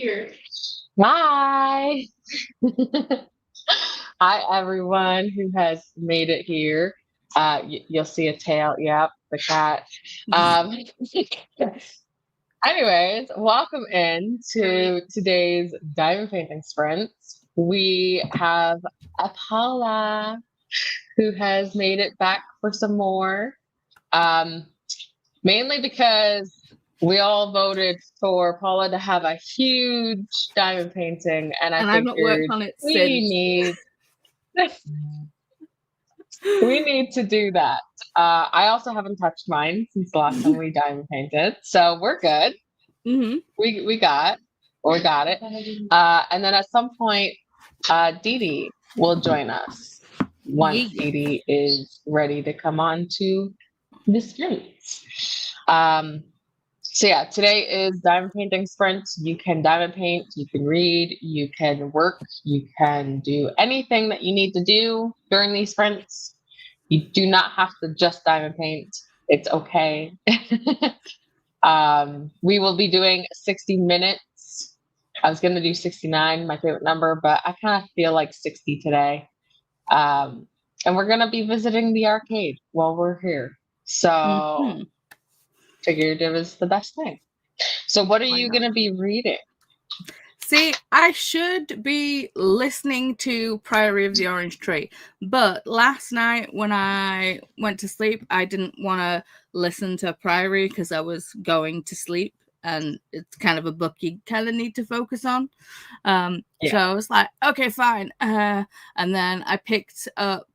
Hi. Hi, everyone who has made it here. You'll see a tail. Yep, the cat. Um, anyways, welcome in to today's diamond painting sprint. We have a Paula who has made it back for some more. Um, Mainly because we all voted for Paula to have a huge diamond painting, and I I've not worked figured on it we since. need we need to do that. I also haven't touched mine since the last time we diamond painted, so we're good. Mm-hmm. We got it. And then at some point, Didi will join us once Yeah. Didi is ready to come on to the streets. So yeah, today is diamond painting sprint. You can diamond paint, you can read, you can work, you can do anything that you need to do during these sprints. You do not have to just diamond paint. It's okay. We will be doing 60 minutes. I was going to do 69, my favorite number, but I kind of feel like 60 today. And we're going to be visiting the arcade while we're here. So figured it was the best thing. So what are you going to be reading? See, I should be listening to Priory of the Orange Tree, but last night when I went to sleep, I didn't want to listen to Priory because I was going to sleep, and it's kind of a book you kind of need to focus on. So I was like, okay, fine. And then I picked up,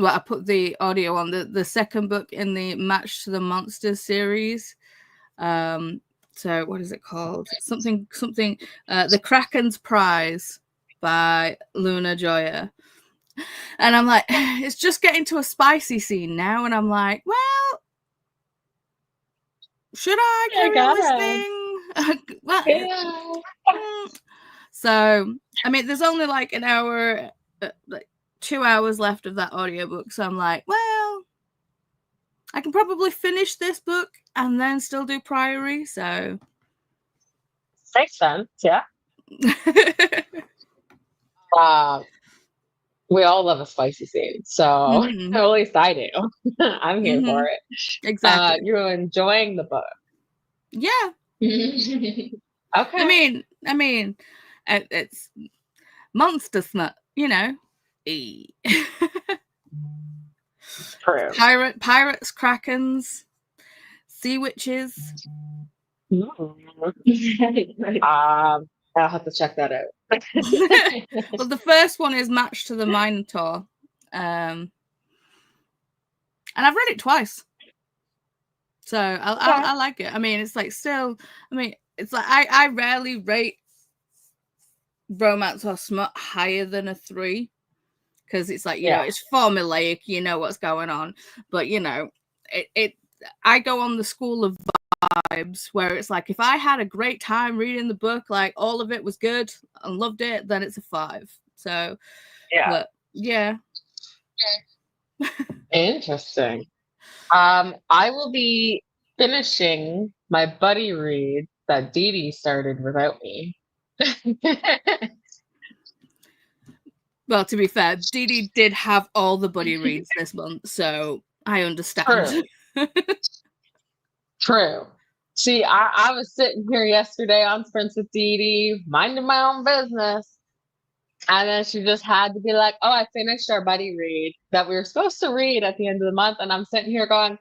I put the audio on the second book in the Match to the Monsters series. So what is it called? Something. The Kraken's Prize by Luna Joya. And I'm like, it's just getting to a spicy scene now, and I'm like, well, should I carry on listening? Well, so I mean, there's only like an hour, like 2 hours left of that audiobook, so I'm like, well, I can probably finish this book and then still do Priory, so makes sense, yeah. We all love a spicy scene, so at least I do. I'm here for it. Exactly. You're enjoying the book. Yeah. Okay. I mean, it's monster smut, you know. True. Pirates, krakens, sea witches. I'll have to check that out. Well, the first one is Match to the Minotaur, and I've read it twice, so I like it. I mean, it's like still. I mean, it's like I rarely rate romance or smut higher than a 3 because it's like, you know, it's formulaic, you know what's going on, but you know, it I go on the school of vibes where it's like, if I had a great time reading the book, like all of it was good and loved it, then it's a 5. So but yeah. Interesting. I will be finishing my buddy read that Didi started without me. Well, to be fair, Didi did have all the buddy reads this month, so I understand. True. See, I was sitting here yesterday on Sprints with Didi, minding my own business. And then she just had to be like, oh, I finished our buddy read that we were supposed to read at the end of the month. And I'm sitting here going,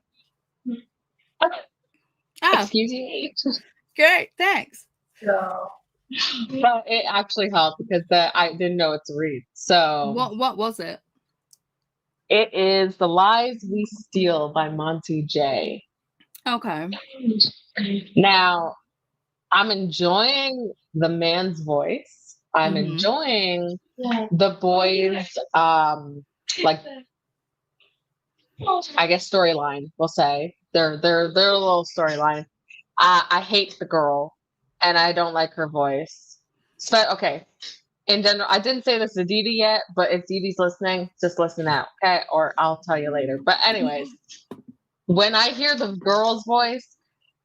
excuse me. Great, thanks. But it actually helped because I didn't know what to read. So what was it? It is The Lies We Steal by Monty J. Okay. Now, I'm enjoying the man's voice. I'm enjoying the boys' like, I guess, storyline, we'll say. Their little storyline. I hate the girl and I don't like her voice. So okay. In general, I didn't say this to Didi yet, but if Didi's listening, just listen out, okay? Or I'll tell you later. But anyways, when I hear the girl's voice,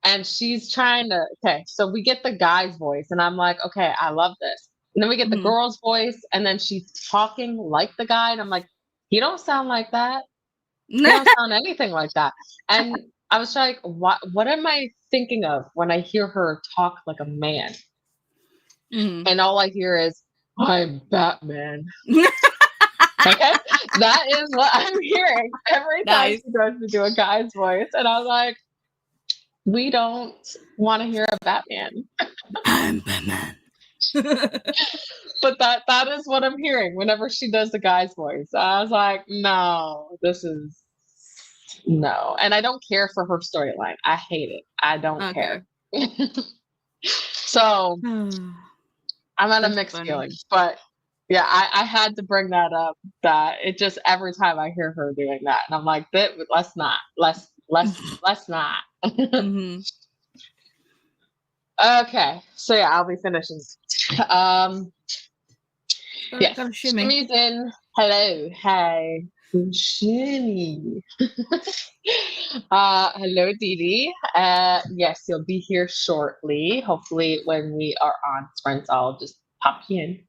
And she's trying to, okay, so we get the guy's voice, and I'm like, okay, I love this. And then we get the girl's voice, and then she's talking like the guy, and I'm like, you don't sound like that. You don't sound anything like that. And I was like, what am I thinking of when I hear her talk like a man? And all I hear is, I'm Batman. Okay? That is what I'm hearing every time she goes to do a guy's voice. And I was like, we don't want to hear a Batman. I'm Batman. But that is what I'm hearing whenever she does the guy's voice. I was like, no, no. And I don't care for her storyline. I hate it. I don't care. So I'm at a mixed feelings. But yeah, I had to bring that up, that it just every time I hear her doing that, and I'm like, let's not. Okay, so yeah, I'll be finishing. Yes, Shimmy's in. Hello, hey, Shimmy. Hello, Didi. Yes, you'll be here shortly. Hopefully, when we are on Sprints, I'll just pop you in.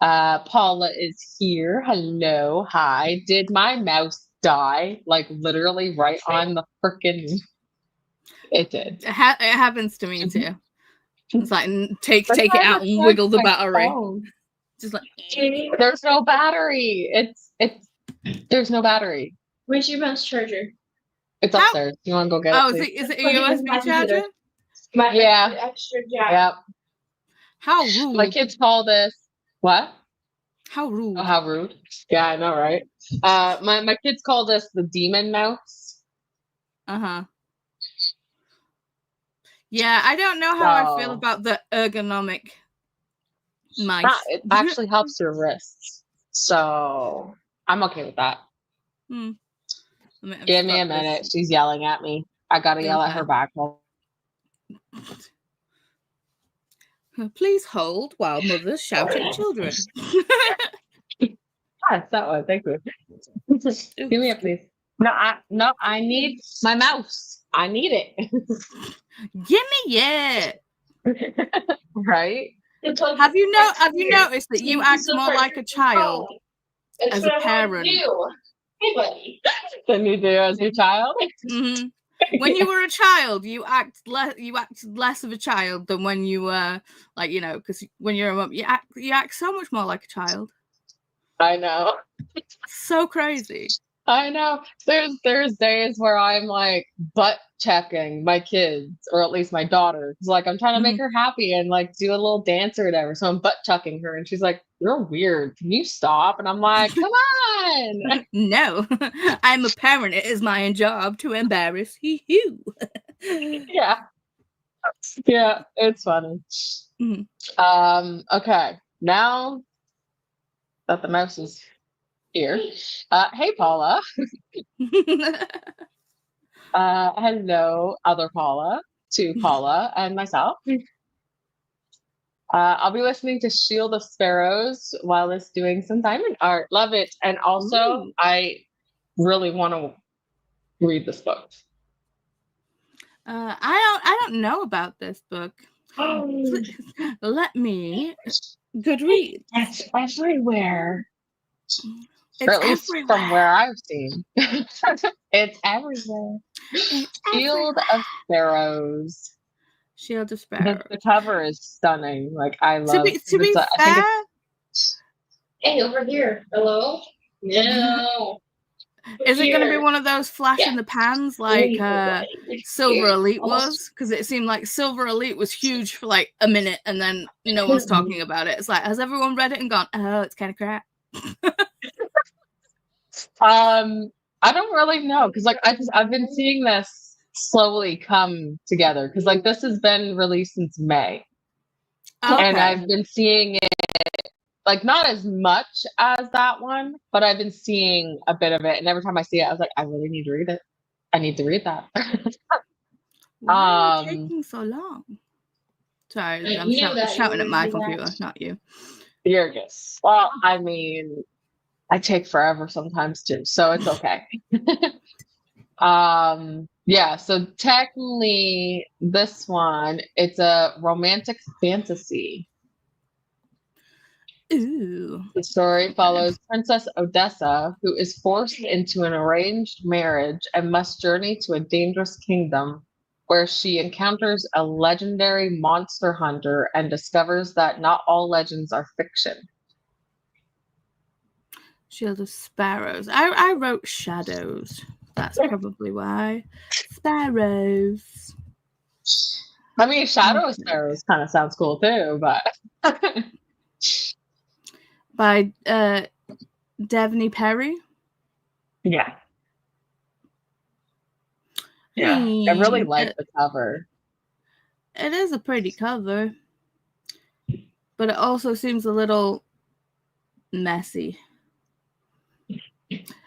Paula is here. Hello, hi. Did my mouse die? Like literally right on the freaking. It did. It happens to me too. It's like take it out and wiggle the battery. Just like there's no battery. There's no battery. Where's your mouse charger? It's upstairs. You want to go get it? Oh, is it a USB charger? Yeah. Extra jack. Yep. How rude. My kids call this what? How rude. Oh, how rude. Yeah, I know, right? My kids call this the demon mouse. Yeah, I don't know how I feel about the ergonomic mice. It actually helps your wrists. So I'm okay with that. Give me a minute. She's yelling at me. I gotta yell at her back. Please hold while mothers shout at children. Yes, that one. Thank you. Give me a please. No, I need my mouse. I need it. Give me it. Right? Have you noticed that you act more like a child as a parent? Hey, buddy. Than you do as your child? When you were a child, you acted less of a child than when you were because when you're a mum, you act so much more like a child. I know. So crazy. I know. There's days where I'm like butt checking my kids, or at least my daughter. It's like I'm trying to make her happy and like do a little dance or whatever. So I'm butt chucking her, and she's like, "You're weird. Can you stop?" And I'm like, "Come on." No, I'm a parent. It is my job to embarrass you. Yeah, it's funny. Okay, now that the mouse is here, hey Paula. Hello, other Paula, to Paula and myself. I'll be listening to Shield of Sparrows while it's doing some diamond art. Love it. And also, I really want to read this book. I don't know about this book. Let me Goodread. It's everywhere. It's or at least everywhere. From where I've seen. It's everywhere. Shield of Sparrows. Shield of Sparrows. The cover is stunning. Like I love. To be fair, hey, over here. Hello. No. Is it going to be one of those flash in the pans like Silver Elite was? Because it seemed like Silver Elite was huge for like a minute and then no one's talking about it. It's like, has everyone read it and gone, oh, it's kind of crap? I don't really know because like I've been seeing this slowly come together because like this has been released since May, and I've been seeing it like not as much as that one, but I've been seeing a bit of it, and every time I see it, I was like, I really need to read it. I need to read that. Why are you taking so long? Sorry, I'm shouting at my computer, not you. You're good. Well, I mean, I take forever sometimes too, so it's okay. Yeah, so technically this one, it's a romantic fantasy. Ooh. The story follows Princess Odessa, who is forced into an arranged marriage and must journey to a dangerous kingdom where she encounters a legendary monster hunter and discovers that not all legends are fiction. Shield of Sparrows. I wrote Shadows. That's probably why. Sparrows. I mean, Shadow of Sparrows kind of sounds cool too, but By Devney Perry. yeah. Yeah, I really like the cover. It is a pretty cover, but it also seems a little messy.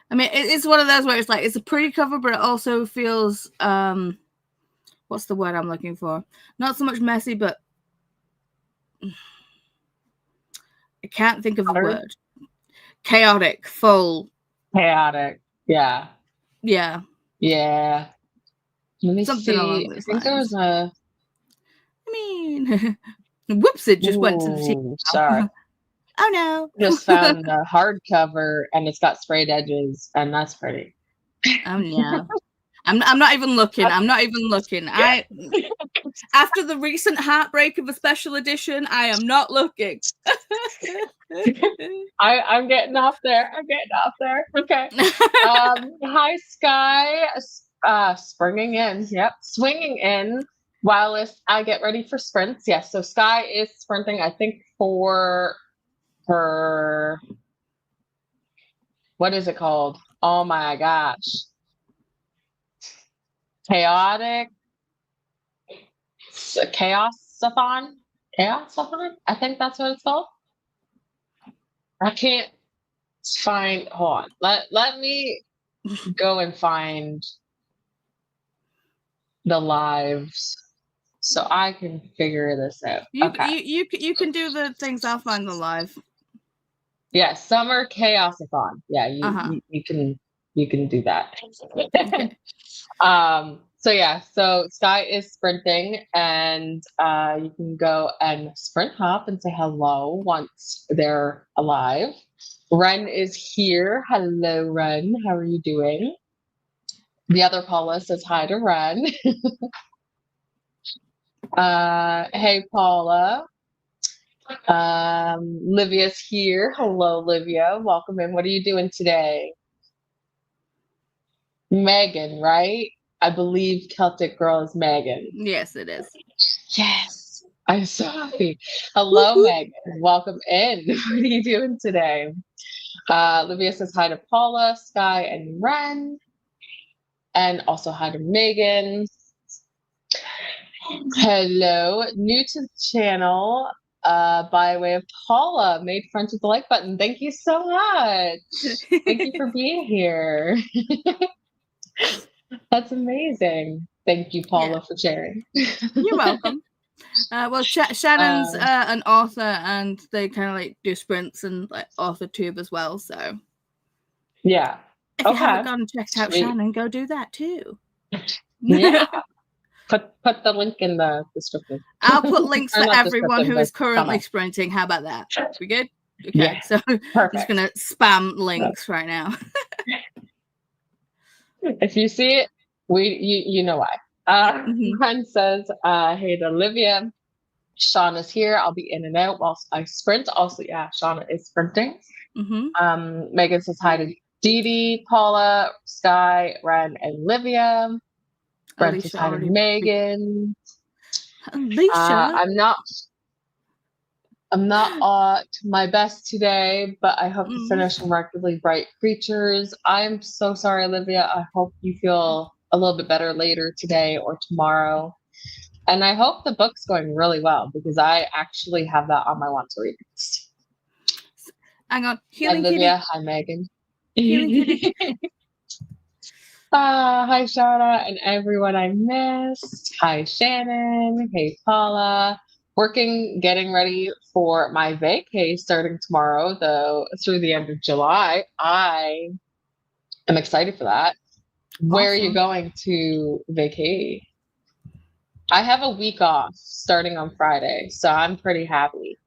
I mean, it's one of those where it's like it's a pretty cover, but it also feels what's the word I'm looking for? Not so much messy, but I can't think of the word. Chaotic, full. Chaotic. Yeah. Yeah. Yeah. Let me Something see. along those I think there was a. I mean, whoops! It just went to the Ooh, sorry. Oh no! Just found the hardcover, and it's got sprayed edges, and that's pretty. Oh no! I'm not even looking. I'm not even looking. After the recent heartbreak of a special edition, I am not looking. I'm getting off there. I'm getting off there. Okay. Hi, Sky. Springing in. Yep. Swinging in while I get ready for sprints. Yes. So Sky is sprinting, I think, for her. What is it called? Oh my gosh. Chaotic. Chaos-a-thon? Chaos-a-thon? I think that's what it's called. I can't find. Hold on. Let me go and find the lives so I can figure this out. You can do the things. I'll find the live. Yeah, Summer Chaos-a-thon. Yeah, you can do that. Okay. So Sky is sprinting, and you can go and sprint hop and say hello once they're alive. Ren is here. Hello, Ren. How are you doing? The other Paula says hi to Ren. Hey, Paula. Livia's here. Hello, Livia. Welcome in. What are you doing today? Megan, right? I believe Celtic Girl is Megan. Yes, it is. Yes. I'm so happy. Hello, Megan. Welcome in. What are you doing today? Livia says hi to Paula, Sky, and Ren. And also hi to Megan. Hello. New to the channel. By way of Paula, made friends with the like button. Thank you so much. Thank you for being here. That's amazing. Thank you, Paula, for sharing. You're welcome. Well, Shannon's an author, and they kind of like do sprints and like author tube as well. So yeah, if you haven't gone and checked out Shannon, go do that too. Yeah. Put the link in the description. I'll put links for everyone who is currently sprinting. How about that? We good? Okay. Yeah, so perfect. I'm just gonna spam links right now. If you see it, you know why. Ren says, hey to Olivia. Sean is here. I'll be in and out whilst I sprint. Also, yeah, Sean is sprinting. Megan says hi to Didi, Paula, Sky, Ren, and Olivia. Brent says hi to Megan. Alicia. I'm not my best today, but I hope to finish Remarkably Bright Creatures. I'm so sorry, Olivia. I hope you feel a little bit better later today or tomorrow. And I hope the book's going really well, because I actually have that on my want to read list. Hang on. Healing Olivia, Kitty. hi, Megan. Healing Kitty. Hi, Shauna, and everyone I missed. Hi, Shannon. Hey, Paula. Getting ready for my vacay starting tomorrow, though, through the end of July. I am excited for that. Where are you Awesome. going to vacate? I have a week off starting on Friday, so I'm pretty happy.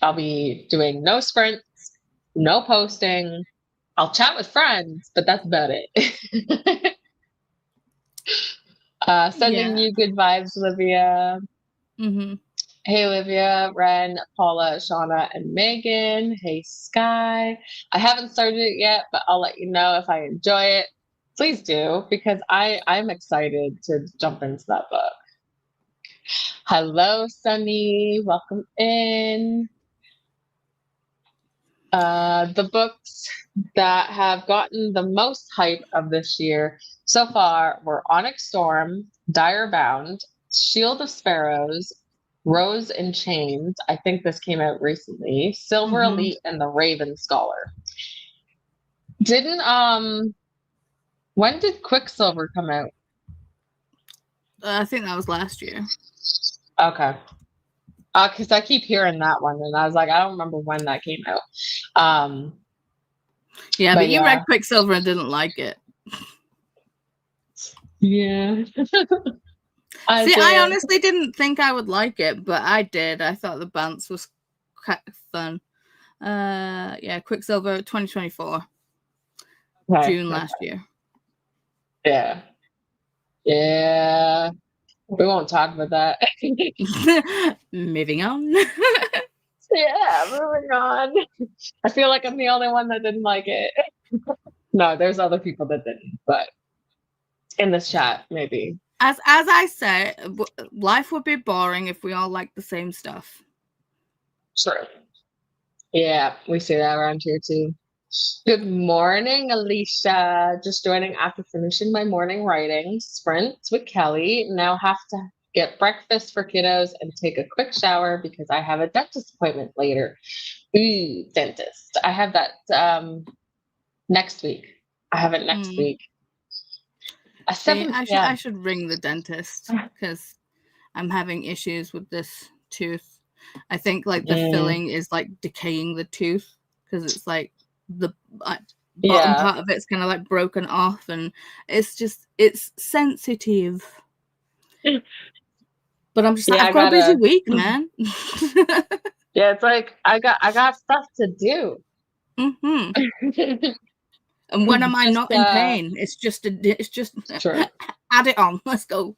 I'll be doing no sprints, no posting. I'll chat with friends, but that's about it. Sending Yeah. you good vibes, Olivia. Mm-hmm. Hey, Olivia, Ren, Paula, Shauna, and Megan. Hey, Sky. I haven't started it yet, but I'll let you know if I enjoy it. Please do, because I'm excited to jump into that book. Hello, Sunny. Welcome in. The books that have gotten the most hype of this year so far were Onyx Storm, Dire Bound, Shield of Sparrows, Rose in Chains. I think this came out recently. Silver Elite and the Raven Scholar. Didn't when did Quicksilver come out? I think that was last year. Okay. Because I keep hearing that one, and I was like, I don't remember when that came out. Yeah, but you read Quicksilver and didn't like it. Yeah. I honestly didn't think I would like it, but I did. I thought the bounce was quite fun. Yeah, Quicksilver 2024. Okay. June last year. Yeah. Yeah. We won't talk about that. Moving on. Yeah, moving on. I feel like I'm the only one that didn't like it. No, there's other people that didn't, but in this chat, maybe. As I said, life would be boring if we all liked the same stuff. True. Yeah, we see that around here too. Good morning, Alicia. Just joining after finishing my morning writing sprint with Kelly. Now have to get breakfast for kiddos and take a quick shower because I have a dentist appointment later. Ooh, dentist. I have that next week. I have it next week. See, I should ring the dentist because I'm having issues with this tooth. I think like the filling is like decaying the tooth because it's like the bottom part of it's kind of like broken off, and it's sensitive. But I'm just like, I've got a busy week, man. Yeah, it's like I got stuff to do. And when am I not in pain? It's just true. Add it on. Let's go.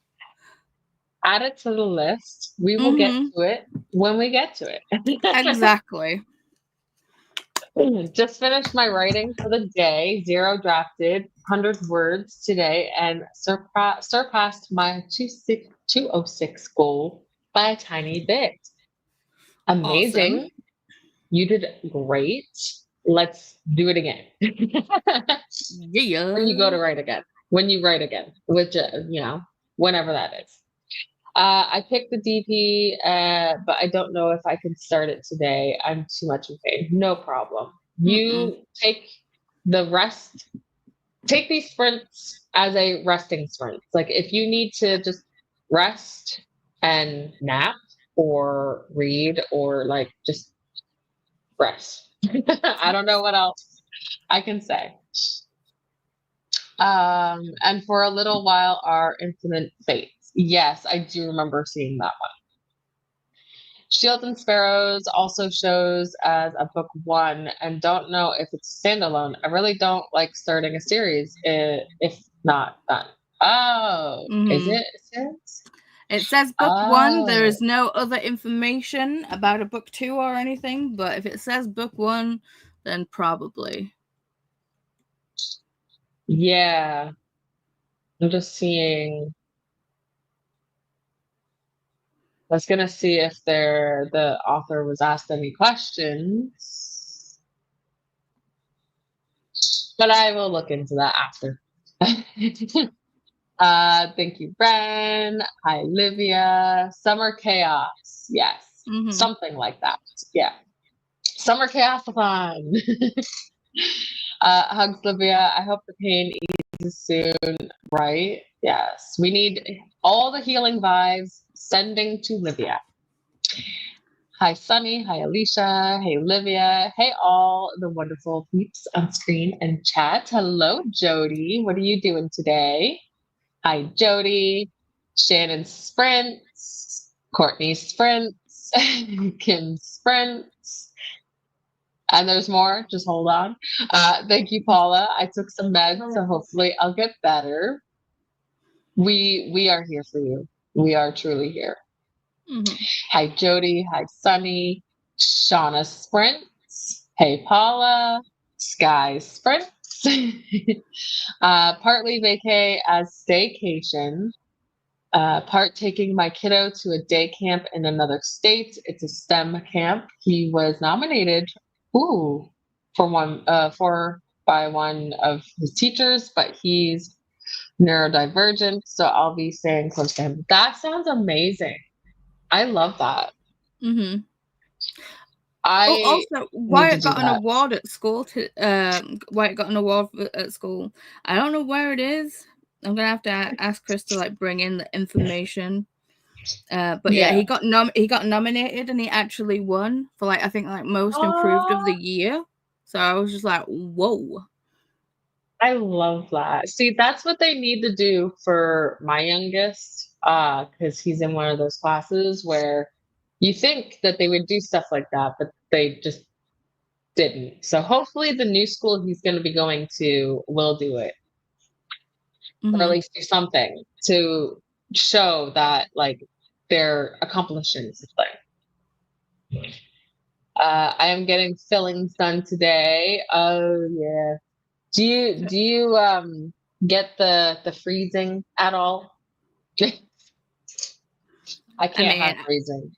Add it to the list. We will get to it when we get to it. Exactly. Just finished my writing for the day. 0 drafted, 100 words today, and surpassed my 206 goal by a tiny bit. Amazing. Awesome. You did great. Let's do it again. Yeah. When you go to write again. When you write again, which, whenever that is. I picked the DP, but I don't know if I can start it today. I'm too much in pain. No problem. You take the rest. Take these sprints as a resting sprint. Like if you need to just rest and nap or read or like just rest. I don't know what else I can say. And for a little while, our Infinite Fates. Yes, I do remember seeing that one. Shield and Sparrows also shows as a book 1, and don't know if it's standalone. I really don't like starting a series if not done. Oh, is it? It says book 1. There is no other information about a book 2 or anything, but if it says book 1, then probably. Yeah. I'm just seeing. I was going to see if the author was asked any questions. But I will look into that after. Thank you, Bren. Hi, Livia. Summer Chaos. Yes. Something like that. Yeah. Summer Chaos-a-thon. Hugs, Livia. I hope the pain eases soon, right? Yes. We need all the healing vibes sending to Livia. Hi, Sunny. Hi, Alicia. Hey, Livia. Hey, all the wonderful peeps on screen and chat. Hello, Jody. What are you doing today? Hi, Jody. Shannon sprints. Courtney sprints. Kim sprints. And there's more. Just hold on. Thank you, Paula. I took some meds, so hopefully I'll get better. We are here for you. We are truly here. Hi, Jody. Hi, Sunny. Shauna sprints. Hey, Paula. Sky sprints. Partly vacay as staycation. Part taking my kiddo to a day camp in another state. It's a STEM camp. He was nominated, for by one of his teachers, but he's neurodivergent, so I'll be staying close to him. That sounds amazing. I love that. Also, Wyatt got an award at school. Wyatt got an award at school. I don't know where it is. I'm gonna have to ask Chris to like bring in the information. But yeah, he got nominated and he actually won for like I think like most improved of the year. So I was just like, whoa. I love that. See, that's what they need to do for my youngest, because he's in one of those classes where you think that they would do stuff like that, but they just didn't. So hopefully the new school he's going to be going to will do it. Or at least do something to show that like they're accomplishing something. I am getting fillings done today. Oh yeah. Do you get the freezing at all? I can't have freezing.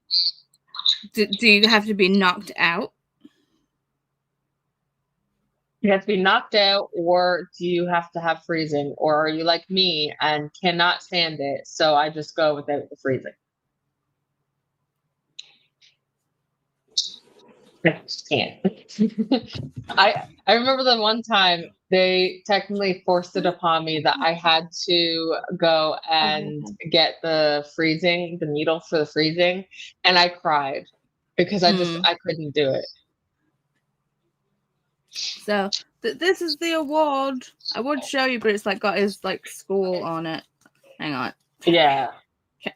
Do you have to be knocked out? You have to be knocked out, or do you have to have freezing? Or are you like me and cannot stand it, so I just go without the freezing? I just can't. I remember the one time they technically forced it upon me that I had to go and get the needle for the freezing, and I cried because I couldn't do it. So this is the award. I would show you, but it's like got his like school on it. Hang on. Yeah.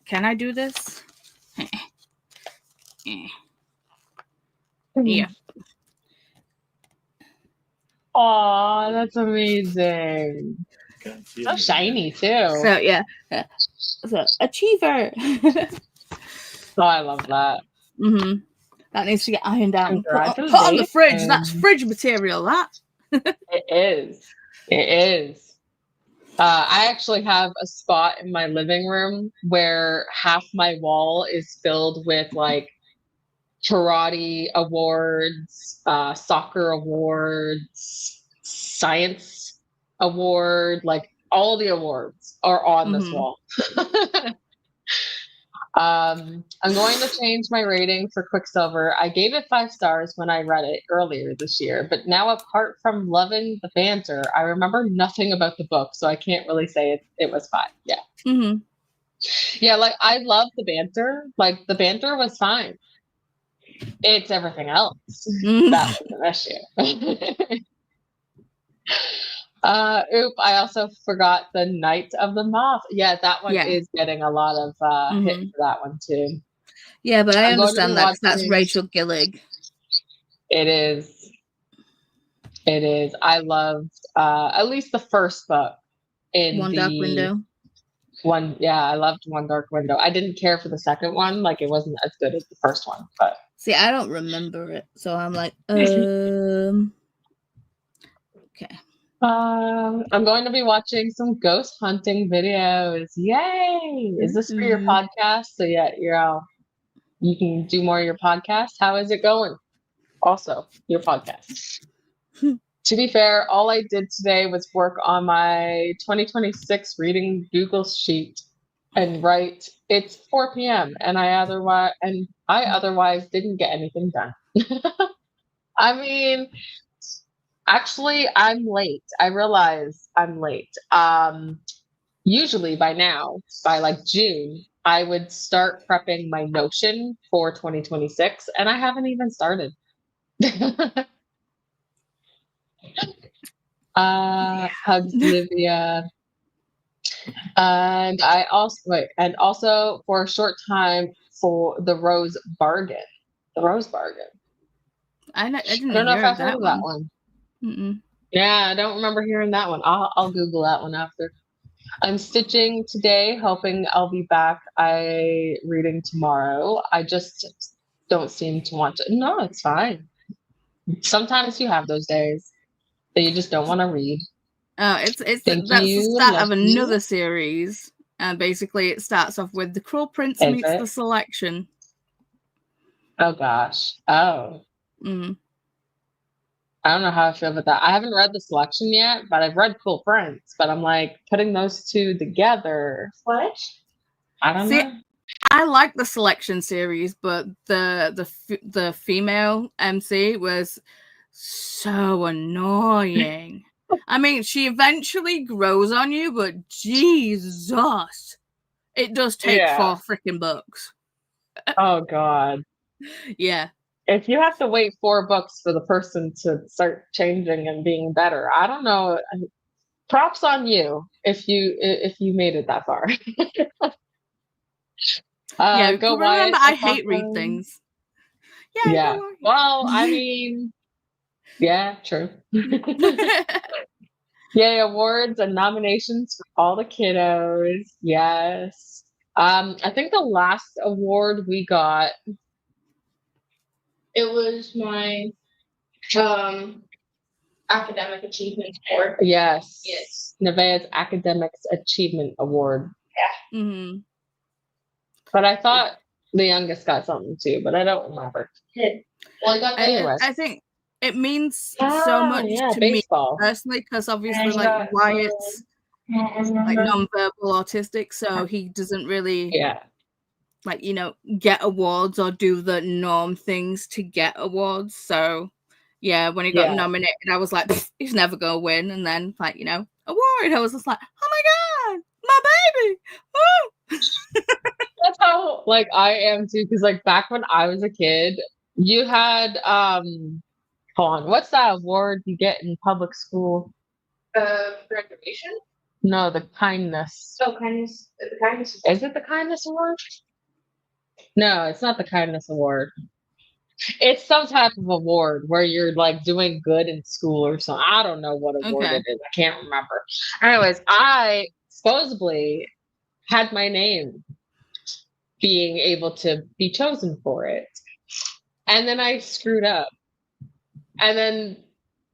Can I do this? Yeah. Aw, that's amazing. So shiny too. So yeah. So achiever. Oh, I love that. That needs to get ironed out and put on the fridge. That's fridge material, that. It is. It is. I actually have a spot in my living room where half my wall is filled with like karate awards, soccer awards, science award, like all the awards are on this wall. I'm going to change my rating for Quicksilver. I gave it 5 stars when I read it earlier this year, but now apart from loving the banter, I remember nothing about the book, so I can't really say it was 5. Yeah. Yeah, like I love the banter. Like the banter was fine. It's everything else that was an issue. I also forgot the Night of the Moth. Yeah, that one is getting a lot of hit for that one too. Yeah, but I understand that's Rachel Gillig. It is. It is. I loved at least the first book in One Dark Window. I loved One Dark Window. I didn't care for the second one, like it wasn't as good as the first one, but see, I don't remember it, so I'm like, okay. I'm going to be watching some ghost hunting videos. Yay! Is this for your podcast? So yeah, you can do more of your podcast. How is it going? Also, your podcast. To be fair, all I did today was work on my 2026 reading Google sheet and write. It's 4 p.m. and I otherwise didn't get anything done. I mean, actually, I'm late. I realize I'm late. Usually by now, by like June, I would start prepping my Notion for 2026, and I haven't even started. Hugs, Livia. And also for a short time for the Rose Bargain. The Rose Bargain. I didn't I don't know if hear I've of heard that of that one. one. Yeah, I don't remember hearing that one. I'll Google that one after. I'm stitching today, hoping I'll be back. I reading tomorrow. I just don't seem to want to. No, it's fine. Sometimes you have those days that you just don't want to read. That's Thank the you. start Love of another you. series. And basically it starts off with The Cruel Prince Is meets it? the Selection. Oh gosh. Oh. I don't know how I feel about that. I haven't read The Selection yet, but I've read Cool Prince. But I'm like putting those two together. What? I don't know. I like the Selection series, but the female MC was so annoying. I mean, she eventually grows on you, but Jesus, it does take 4 freaking books. Oh God. Yeah. If you have to wait 4 books for the person to start changing and being better, I don't know. Props on you if you made it that far. Yeah, Go remember Wyatt. I hate read things. Yeah. Well, I mean, yeah, true. Yay, awards and nominations for all the kiddos. Yes. I think the last award we got, it was my academic achievement award. Yes. Yes. Nevaeh's Academics Achievement Award. Yeah. Mm-hmm. But I thought the youngest got something too, but I don't remember. Well, I got Anyway. I think it means so much to baseball. me personally, because obviously, like, Wyatt's like non-verbal autistic, so he doesn't really like, you know, get awards or do the norm things to get awards. So yeah, when he got nominated, I was like, he's never gonna win. And then, like, you know, award, I was just like, oh my god, my baby. Oh. That's how like I am too, because like back when I was a kid, you had hold on, what's that award you get in public school? Graduation? No, the kindness. Oh, kindness. The kindness. Is it the kindness award? No, it's not the kindness award. It's some type of award where you're like doing good in school or something. I don't know what award it is. I can't remember. Anyways, I supposedly had my name being able to be chosen for it. And then I screwed up. And then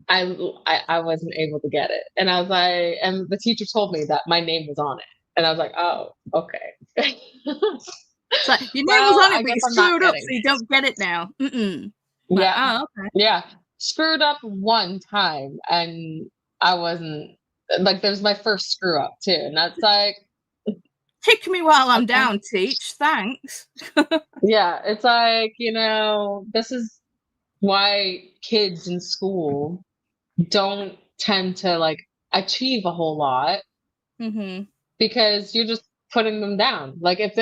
I wasn't able to get it. And I was like, and the teacher told me that my name was on it. And I was like, oh, okay. It's like, your name was on it, but you screwed up, so you don't get it now. Yeah. Okay. Yeah. Screwed up one time, and I wasn't like, there's my first screw up too. And that's like, kick me while I'm down, teach. Thanks. Yeah. It's like, you know, this is why kids in school don't tend to like achieve a whole lot, because you're just putting them down. Like if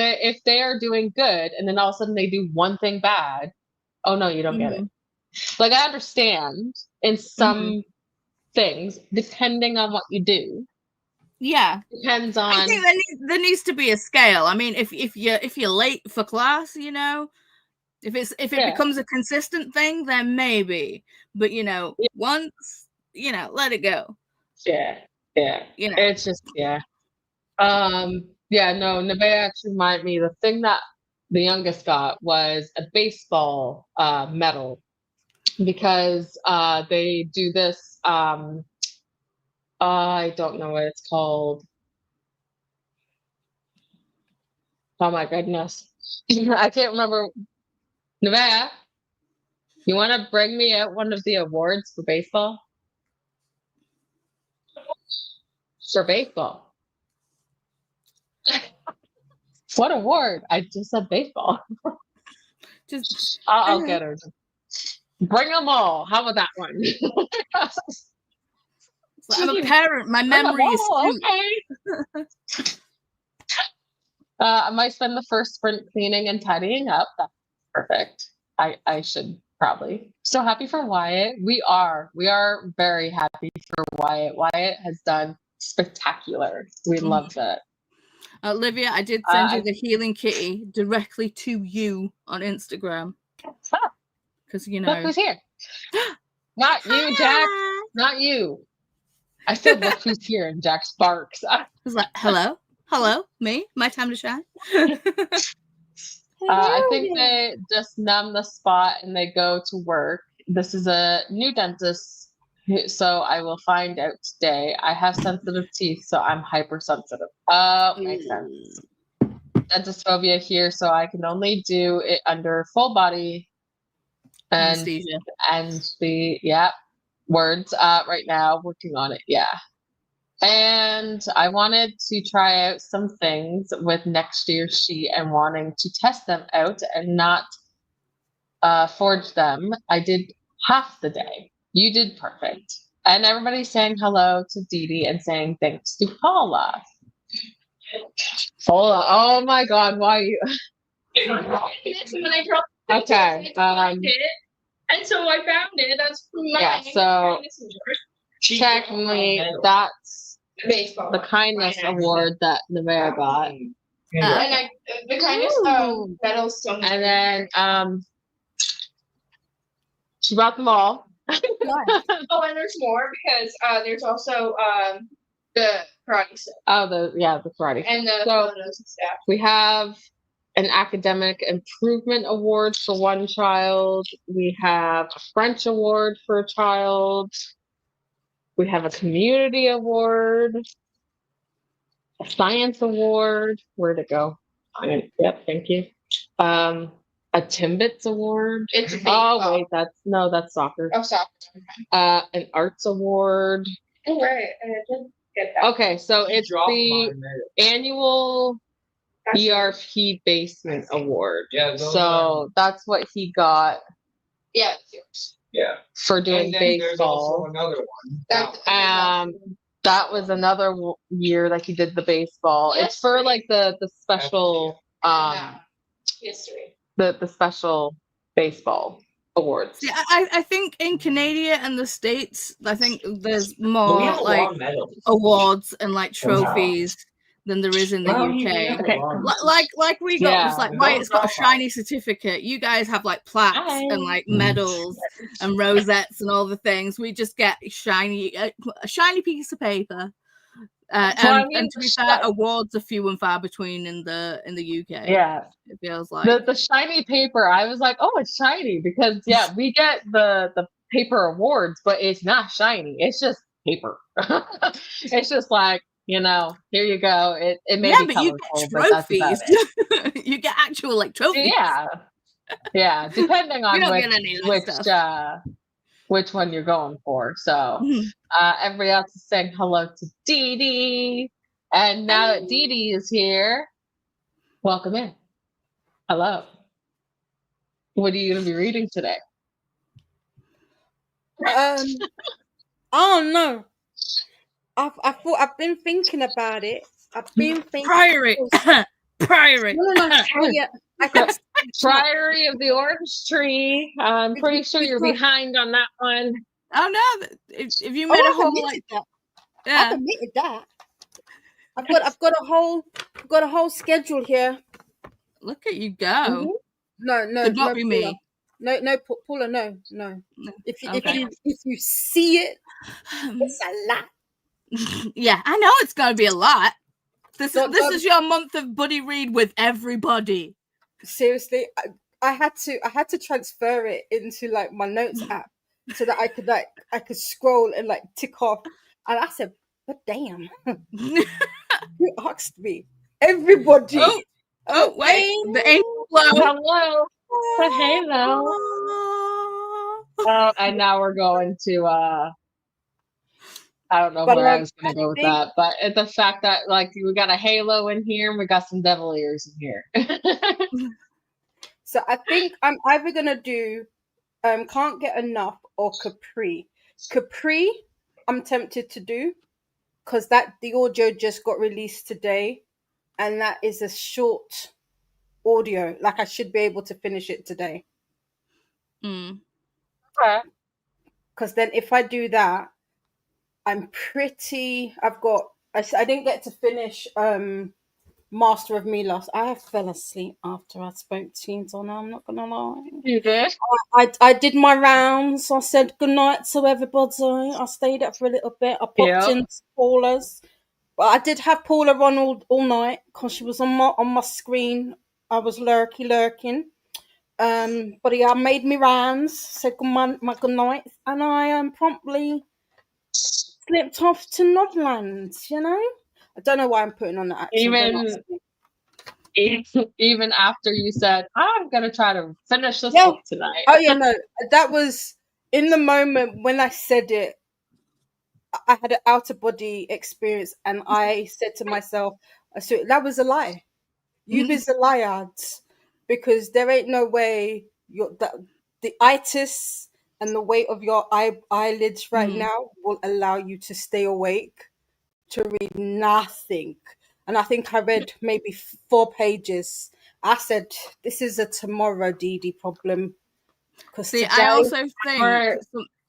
they are doing good and then all of a sudden they do one thing bad, oh no, you don't get it. Like I understand in some things, depending on what you do. Yeah, depends on. I think there needs to be a scale. I mean, if you're late for class, you know, if it becomes a consistent thing, then maybe. But you know, once, you know, let it go. Yeah. You know, it's just no, Nevaeh actually reminded me, the thing that the youngest got was a baseball medal, because they do this I don't know what it's called. Oh my goodness. I can't remember. Nevaeh, you want to bring me out one of the awards for baseball? For baseball. What award? I just said baseball. Just I'll get her. Bring them all. How about that one? I'm a parent. My memory is okay. I might spend the first sprint cleaning and tidying up. That's perfect. I should probably. So happy for Wyatt. We are very happy for Wyatt. Wyatt has done spectacular. We love it. Olivia, I did send you the healing kitty directly to you on Instagram. Because, you know. Look who's here. Not you, Jack. Not you. I said, look who's here, and Jack sparks. I was like, hello? Hello? Me? My time to shine? I think they just numb the spot and they go to work. This is a new dentist, so I will find out today. I have sensitive teeth, so I'm hypersensitive. Makes sense. Dentist phobia here, so I can only do it under full body anesthesia. And the words right now, working on it. Yeah. And I wanted to try out some things with next year's sheet and wanting to test them out and not forge them. I did half the day. You did perfect. And everybody's saying hello to Didi and saying thanks to Paula. Paula, oh my God, why are you? Okay. And so I found it. That's yeah. So technically, that's baseball. The kindness award that Nevada got. And the kindness medal so much. And then she brought them all. Oh, and there's more because there's also the karate stuff. Oh, the karate. And the photos and stuff. We have an academic improvement award for one child. We have a French award for a child. We have a community award, a science award. Where'd it go? Yep, thank you. A Timbits award. It's oh wait, that's soccer. Oh, soccer. An arts award. Oh right, and I didn't get that. Okay, so it's the annual ERP basement award. Yeah. So that's what he got. Yeah, it's yours. Yeah. For doing baseball. There's also another one. That was another year that he did the baseball. Yes. It's for like the special history. The special baseball awards. Yeah, I think in Canada and the States, I think there's We more have a lot like of medals. awards and like trophies than there is in the UK. Okay. Like we got Yeah. just like Wyatt's got a shiny certificate. You guys have like plaques and like medals and rosettes and all the things. We just get a shiny piece of paper. And to be fair, awards are few and far between in the UK. Yeah, it feels like the shiny paper. I was like, oh, it's shiny because we get the paper awards, but it's not shiny. It's just paper. It's just like, here you go. It may be colorful, you get but that's about it. You get actual like trophies. Yeah. Depending on which one you're going for. So everybody else is saying hello to Didi. And now that Didi is here, welcome in. Hello. What are you going to be reading today? Oh no. I've been thinking about it. Priory. No, Priory of the Orange Tree. I'm pretty sure you're behind on that one. Oh no! If you made a whole like that, I've admitted that. I've got a whole schedule here. Look at you go! Mm-hmm. No, could not be Paula. me. No, Paula, no. If you see it, it's a lot. Yeah, I know it's going to be a lot. This is your month of buddy read with everybody. Seriously, I had to transfer it into like my notes app so that I could scroll and like tick off. And I said, "But damn, who asked me? Everybody." Oh wait, the angel Hello. Hello. And now we're going to I don't know where I was going to go with that, but the fact that like we got a halo in here and we got some devil ears in here. So I think I'm either going to do Can't Get Enough or Capri. Capri, I'm tempted to do because the audio just got released today. and that is a short audio. Like I should be able to finish it today. Mm. Okay. Because then if I do that, I didn't get to finish Master of Me last. I fell asleep after I spoke to you, Donna. I'm not gonna lie. You did? I did my rounds. I said goodnight to everybody. I stayed up for a little bit. I popped Yep. into Paula's. But I did have Paula on all night because she was on my screen. I was lurking. But yeah, I made me rounds, said my good night, and I promptly slipped off to Nodland, you know? I don't know why I'm putting on the accent. Don't ask me. Even after you said, I'm gonna try to finish this Yeah. book tonight. Oh yeah, no. That was in the moment when I said it, I had an out of body experience and I said to myself, so that was a lie. You was a liar, because there ain't no way the itis and the weight of your eyelids right now will allow you to stay awake to read nothing. And I think I read maybe 4 pages. I said, this is a tomorrow Didi problem. See, today, I also think Or-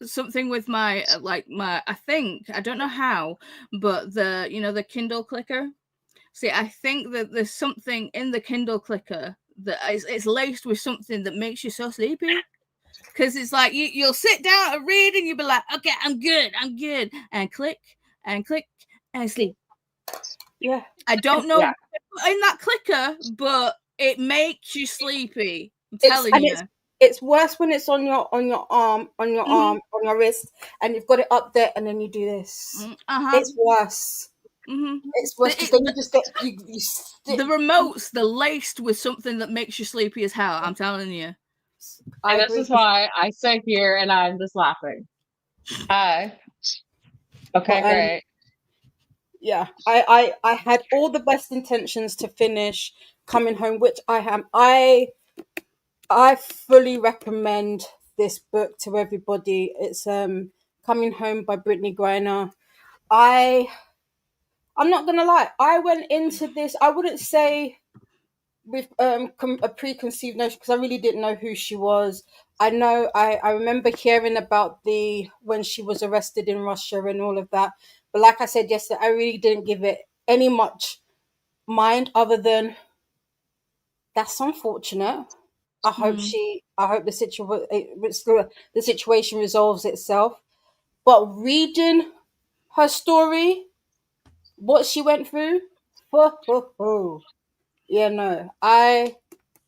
something with my I don't know how, but the Kindle clicker. See, I think that there's something in the Kindle clicker that it's laced with something that makes you so sleepy. Because it's like you'll sit down and read and you'll be like, okay, I'm good, and click and sleep. yeah, I don't know Yeah. in that clicker, but it makes you sleepy. I'm It's- telling and you. it's worse when it's on your arm, on your wrist, and you've got it up there, and then you do this. It's worse. It's worse because then you just get the remotes. They're laced with something that makes you sleepy as hell. I'm telling you. And this is why I sit here and I'm just laughing. Hi. Okay, great. Yeah, I had all the best intentions to finish Coming Home, which I am. I fully recommend this book to everybody. It's Coming Home by Brittany Griner. I'm not gonna lie. I went into this. I wouldn't say with a preconceived notion because I really didn't know who she was. I know I remember hearing about when she was arrested in Russia and all of that. But like I said yesterday, I really didn't give it any much mind other than that's unfortunate. I hope the situation resolves itself. But reading her story, what she went through, yeah, no, I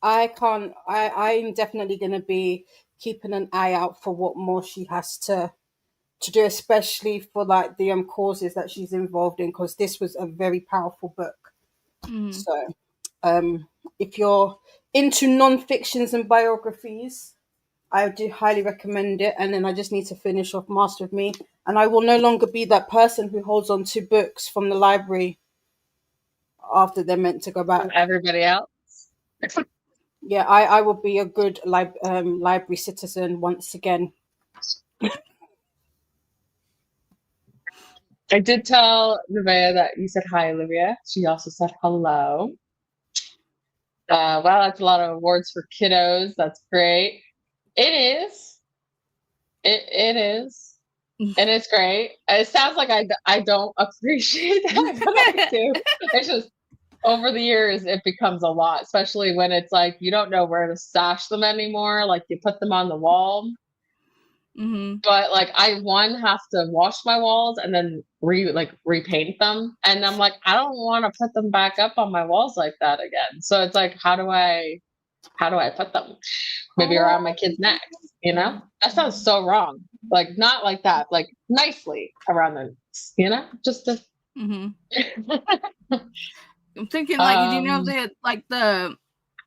can't. I'm definitely going to be keeping an eye out for what more she has to do, especially for like the causes that she's involved in, because this was a very powerful book. So, if you're into non-fictions and biographies, I do highly recommend it. And then I just need to finish off Master of Me, and I will no longer be that person who holds on to books from the library after they're meant to go back. From everybody else. Yeah, I will be a good library citizen once again. I did tell Nevaeh that you said hi, Olivia. She also said hello. Wow, that's a lot of awards for kiddos. That's great. It is. It is. And it's great. It sounds like I don't appreciate that, but I do. It's just over the years, it becomes a lot, especially when it's like you don't know where to stash them anymore. Like you put them on the wall. But like I have to wash my walls and then repaint them. And I'm like, I don't want to put them back up on my walls like that again. So it's like, how do I put them? Maybe around my kid's neck, you know? That sounds so wrong. Like not like that, like nicely around the necks, you know? Just to I'm thinking like you know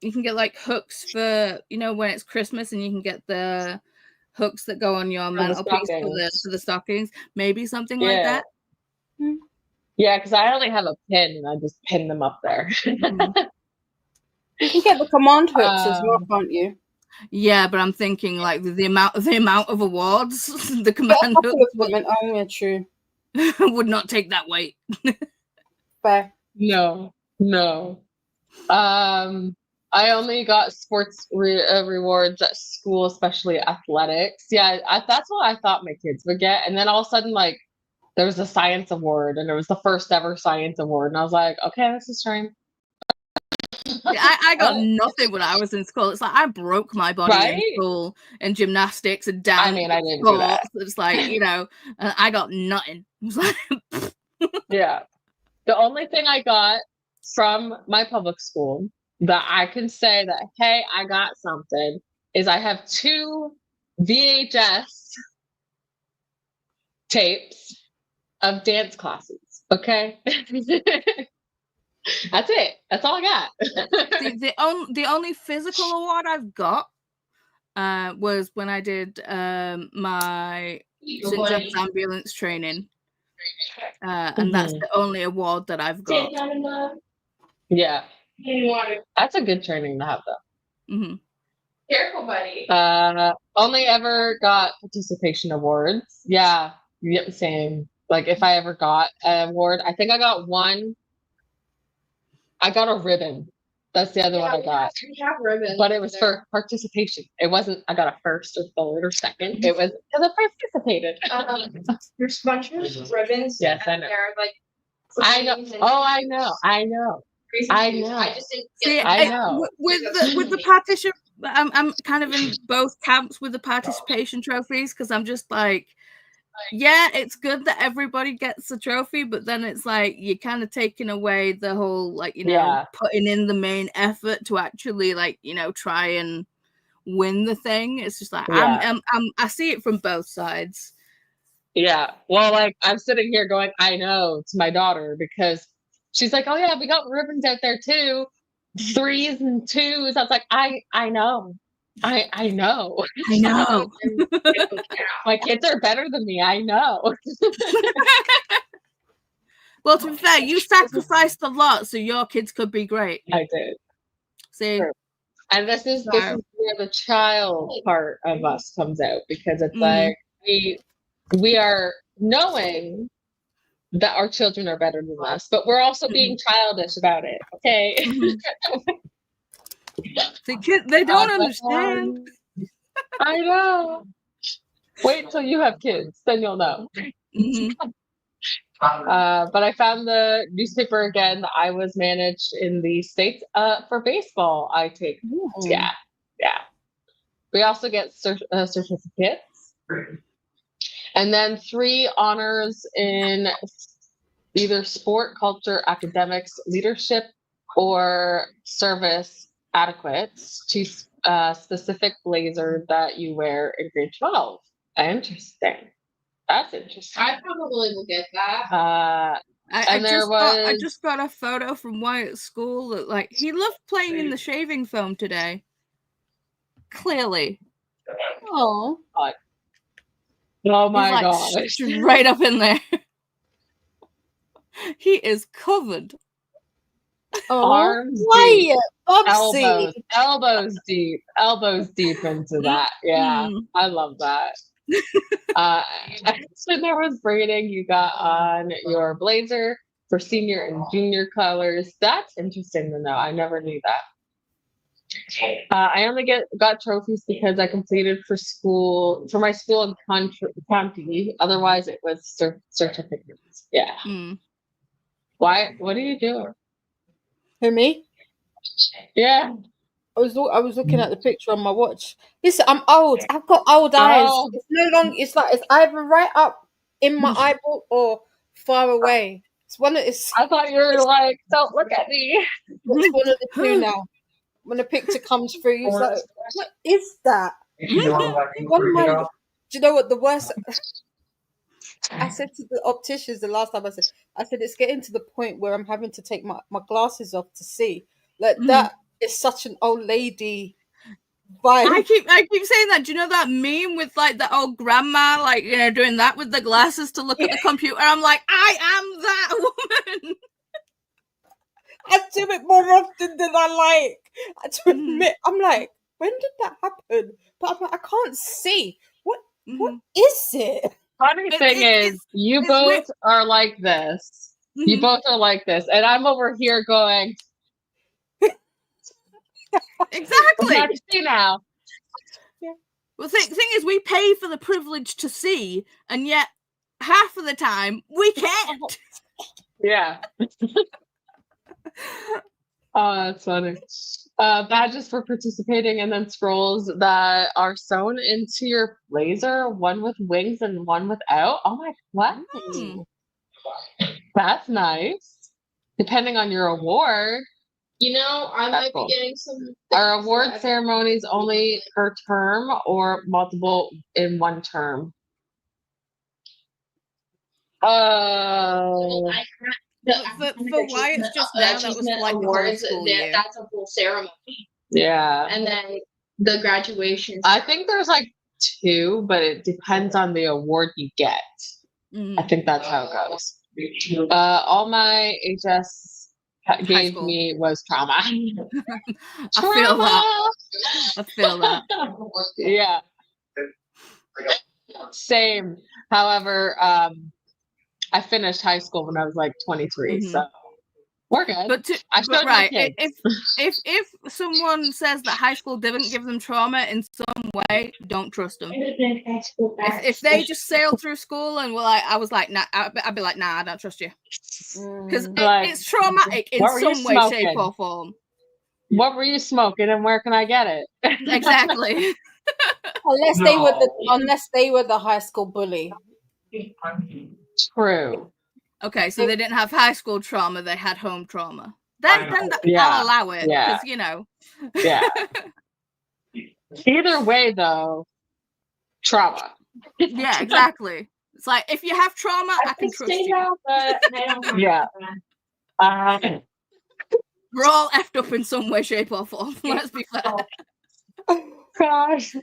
you can get like hooks for when it's Christmas and you can get the hooks that go on your mantelpiece for the stockings. Maybe something like that. Yeah, because I only have a pin and I just pin them up there. You can get the command hooks as well, can't you? Yeah, but I'm thinking like the amount of awards the command hooks yeah, true. would not take that weight. Fair. No. No. I only got sports rewards at school, especially athletics. Yeah, that's what I thought my kids would get. And then all of a sudden, like, there was a science award, and it was the first ever science award. And I was like, okay, this is strange. I got nothing when I was in school. It's like I broke my body in Right? school and gymnastics and dance. I mean, I didn't do that. sports. It's like, I got nothing. It was like, Yeah. The only thing I got from my public school that I can say that, hey, I got something is I have 2 VHS tapes of dance classes. Okay. That's it. That's all I got. the only physical award I've got was when I did my St. John's ambulance training. And that's the only award that I've got. Yeah. That's a good training to have, though. Mm-hmm. Careful, buddy. Only ever got participation awards. Yeah. Yep, same. Like, if I ever got an award, I think I got one. I got a ribbon. That's the other one I got. We have ribbons. But it was for participation. It wasn't, I got a first or third or second. It was because I participated. There's a bunch of ribbons. Yes, I know. They're like, I know. Oh, I know. I know. I know. I just didn't See, I know. With the partition, I'm kind of in both camps with the participation trophies, because I'm just like, yeah, it's good that everybody gets a trophy, but then it's like you're kind of taking away the whole, like, putting in the main effort to actually, like, try and win the thing. It's just like I see it from both sides. Yeah. Well, like, I'm sitting here going, I know, to my daughter, because she's like, oh yeah, we got ribbons out there too. 3s and 2s. I was like, I know. I know. I know. My kids are better than me. I know. Well, to be fair, you sacrificed a lot so your kids could be great. I did. See? Sure. And this is where the child part of us comes out, because it's like we are knowing that our children are better than us, but we're also being childish about it. Okay. They don't understand. I know. Wait till you have kids, then you'll know. But I found the newspaper again that I was managed in the States for baseball. I take. Yeah. We also get certificates. And then 3 honors in either sport, culture, academics, leadership, or service adequates to specific blazer that you wear in grade 12. Interesting. That's interesting. I probably will get that. I just got a photo from Wyatt's school that, like, he loved playing in the shaving foam today. Clearly. Oh. Oh my god. Right up in there. He is covered. Arms Wyatt, elbows deep into that. Yeah, I love that. So there was braiding you got on your blazer for senior and junior colors. That's interesting to know. I never knew that. I only got trophies because I completed for my school in county. Otherwise, it was certificates. Yeah. Why? What are you doing? Who, me? Yeah. I was looking at the picture on my watch. Listen, I'm old. I've got old eyes. It's no longer. It's like it's either right up in my eyeball or far away. It's one of. I thought you were like, don't look at me. It's one of the two now. When the picture comes through, it's like, what is that? Do you know what the worst? I said to the opticians the last time. I said it's getting to the point where I'm having to take my glasses off to see. Like that is such an old lady vibe. I keep saying that. Do you know that meme with, like, the old grandma, like, doing that with the glasses to look at the computer? I'm like, I am that woman. I do it more often than I like to admit. I'm like, when did that happen? But I'm like, I can't see. What is it? Funny thing is, you both are like this, You both are like this, and I'm over here going, Exactly. "I see now." Well, the thing is, we pay for the privilege to see, and yet half of the time we can't. Yeah. Oh, that's funny. Badges for participating, and then scrolls that are sewn into your blazer, one with wings and one without. Oh my, what? That's nice. Depending on your award. I might be getting some. Are award ceremonies only per term or multiple in one term? Oh. For Wyatt's just now, that was like the whole school year. That's a full ceremony. Yeah. And then the graduation. I think there's like 2, but it depends on the award you get. I think that's how it goes. All my HS gave me was trauma. I feel that. I feel that. Yeah. Same. However, I finished high school when I was like 23, so we're good. But right, if someone says that high school didn't give them trauma in some way, don't trust them. If they just sailed through school and were like, I was like, nah, I'd be like, nah, I don't trust you, because it's traumatic in some way, shape, or form. What were you smoking, and where can I get it? Exactly. Unless they were the high school bully. True. Okay, so they didn't have high school trauma; they had home trauma. Then I'll allow it, because Yeah. Either way, though, trauma. Yeah, exactly. It's like, if you have trauma, I can trust you. Yeah. We're all effed up in some way, shape, or form. Let's be fair. Gosh.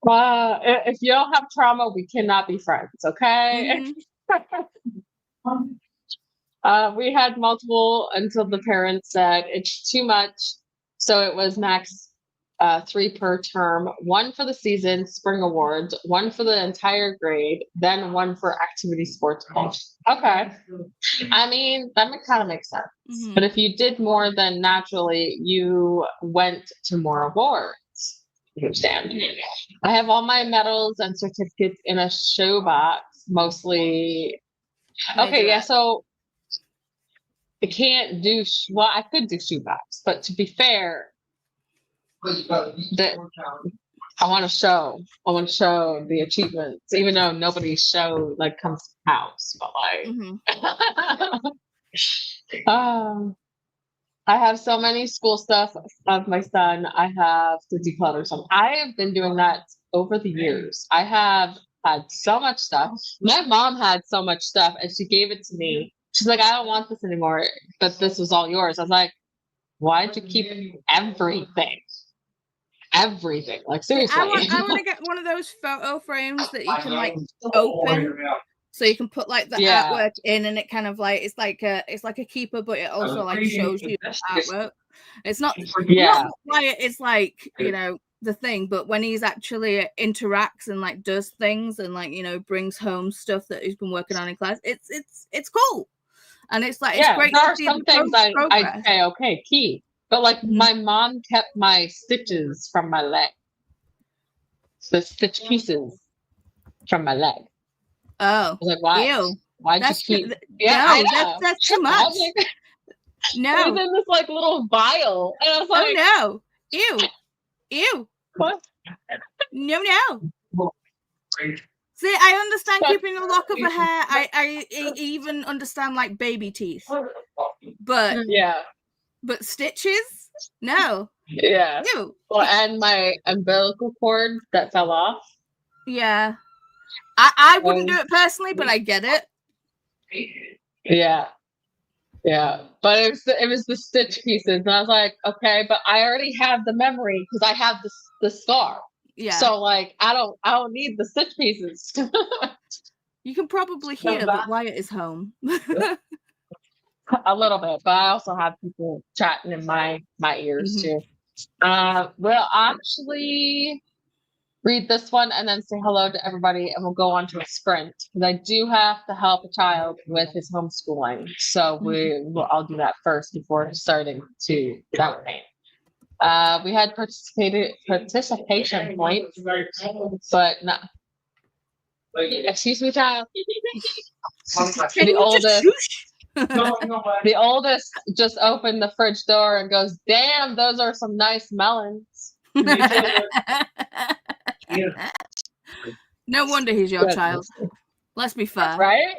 If you don't have trauma, we cannot be friends, okay? We had multiple until the parents said it's too much. So it was max 3 per term, 1 for the season, spring awards, 1 for the entire grade, then 1 for activity sports coach. Okay. I mean, that kind of makes sense. But if you did more than naturally, you went to more awards. Understand? I have all my medals and certificates in a shoebox, mostly. Okay, yeah, so I can't do, well, I could do shoebox, but to be fair, that I want to show the achievements, even though nobody comes to the house, but I have so many school stuff of my son. I have to declutter some. I have been doing that over the years. I have had so much stuff. My mom had so much stuff, and she gave it to me. She's like, I don't want this anymore, but this was all yours. I was like, why'd you keep everything? Everything, like, seriously. I want to get one of those photo frames that you can open, so you can put the artwork in, and it kind of it's like a keeper, but it also shows you the artwork. It's not quiet. It's the thing, but when he's actually interacts and does things and brings home stuff that he's been working on in class, it's cool, and it's it's great. There are some things I'd say okay, keep. But my mom kept my stitches from my leg. The stitch pieces from my leg. Oh. I was like, why? Ew. Why'd you keep? Yeah, no, that's too much. No. It was in this little vial. And I was like, oh no. Ew. What? No. See, I understand keeping a lock of a hair. I even understand baby teeth. But But stitches? No. Yeah. Ew. Well, and my umbilical cord that fell off. Yeah. I wouldn't do it personally, but I get it. Yeah. But it was the stitch pieces, and I was like, okay, but I already have the memory because I have the scar. Yeah. So I don't need the stitch pieces. You can probably hear that Wyatt is home. A little bit, but I also have people chatting in my ears too. Well, actually, read this one and then say hello to everybody, and we'll go on to a sprint. Because I do have to help a child with his homeschooling, so I'll do that first before starting to downpaint. We had participation points, but not. Excuse me, child. The oldest just opened the fridge door and goes, "Damn, those are some nice melons." No wonder he's your child. Let's be fair. Right?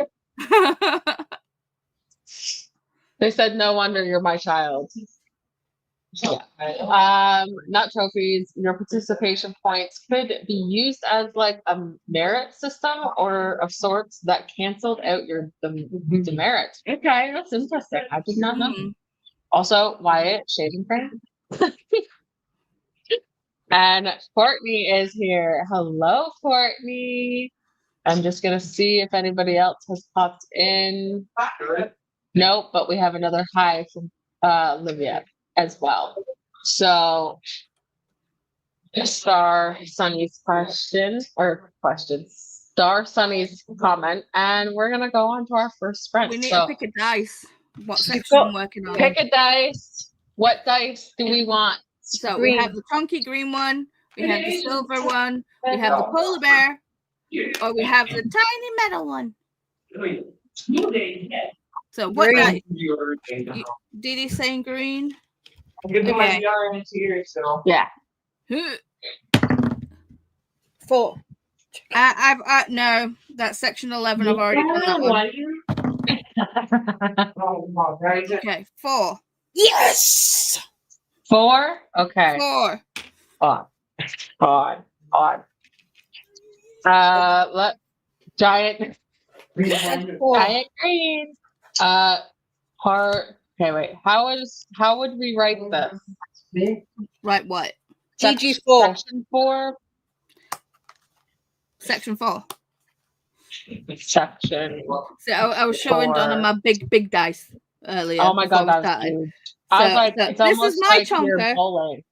They said, "No wonder you're my child." Yeah. Not trophies. Your participation points could be used as like a merit system or of sorts that canceled out the demerit. Okay, that's interesting. I did not know. Also, Wyatt, shaving cream. And Courtney is here. Hello, Courtney. I'm just gonna see if anybody else has popped in. Nope, but we have another hi from Livia as well. So Star Sunny's Star Sunny's comment, and we're gonna go on to our first sprint. We need to pick a dice. What section I'm working on? Pick a dice. What dice do we want? So green. We have the chunky green one, we have the silver one, we have the polar bear, or we have the tiny metal one. So what dice? Didi saying green? I'm giving my VR in here, so yeah. 4. I've no. That's section 11. I've already done that one. Okay, 4. Yes. 4. Okay. 4. Odd. Let giant green. Okay, wait. How would we write this? Write what? GG4. Section 4. Section 4. Section. So I was showing Donna my big dice earlier. Oh my god, that was huge. I was like, it's this is my like chunker.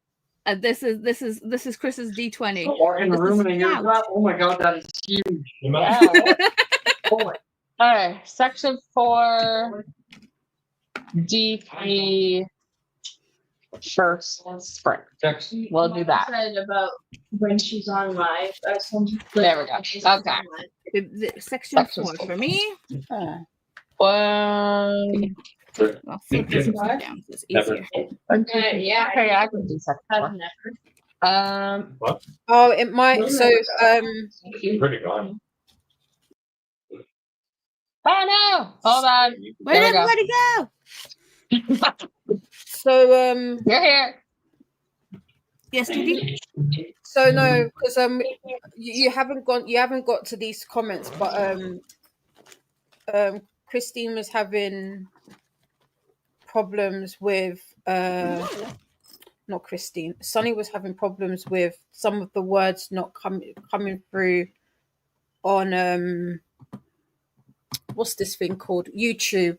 And this is Chris's D20. Or in the room and you're oh my god, that is huge. Yeah. Alright, section 4. DP first sprint. We'll do that. About when she's on live. There we go. Okay. Section 4 for me. One. I'll flip this one down. It's easier. Yeah. Okay, I can do section 4. What? Oh, it might. So Pretty gone. Oh no! Hold on. Where did everybody go? So You're here. Yes, Didi. So no, because you haven't got to these comments, but Christine was having problems with not Christine. Sunny was having problems with some of the words not coming through on what's this thing called? YouTube.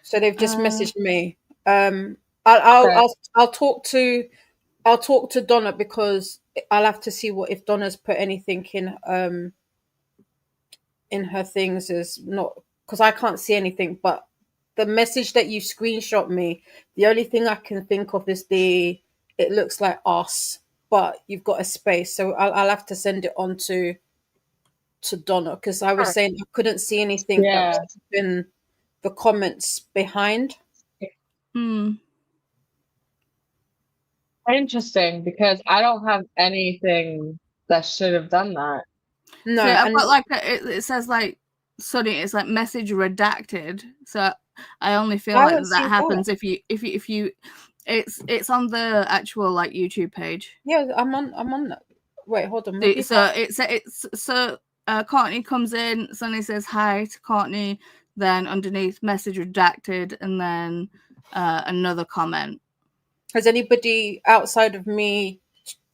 So they've just messaged me. I'll talk to Donna because I'll have to see if Donna's put anything in her things is not because I can't see anything. But the message that you screenshot me, the only thing I can think of is it looks like us, but you've got a space. So I'll have to send it on to Donna because I was saying I couldn't see anything that was in the comments behind. Interesting, because I don't have anything that should have done that. No, so I've got like it says like Sunny. It's like message redacted. So I only feel like that happens if you it's on the actual like YouTube page. Yeah, I'm on that. Wait, hold on. So Courtney comes in. Sunny says hi to Courtney. Then underneath message redacted, and then another comment. Has anybody outside of me,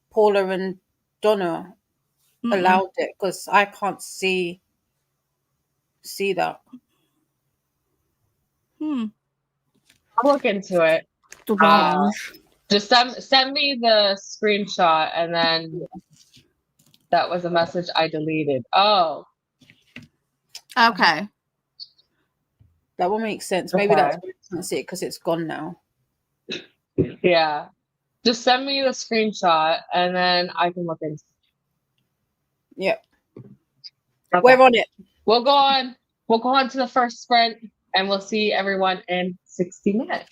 Paula and Donna, allowed it? Because I can't see that. I'll look into it. Just send me the screenshot, and then That was a message I deleted. Oh, Okay. That will make sense. Maybe that's okay. why I can't see it because it's gone now. Yeah. Just send me the screenshot and then I can look into Yep. it. Okay. We're on it. We'll go on. We'll go on to the first sprint and we'll see everyone in 60 minutes.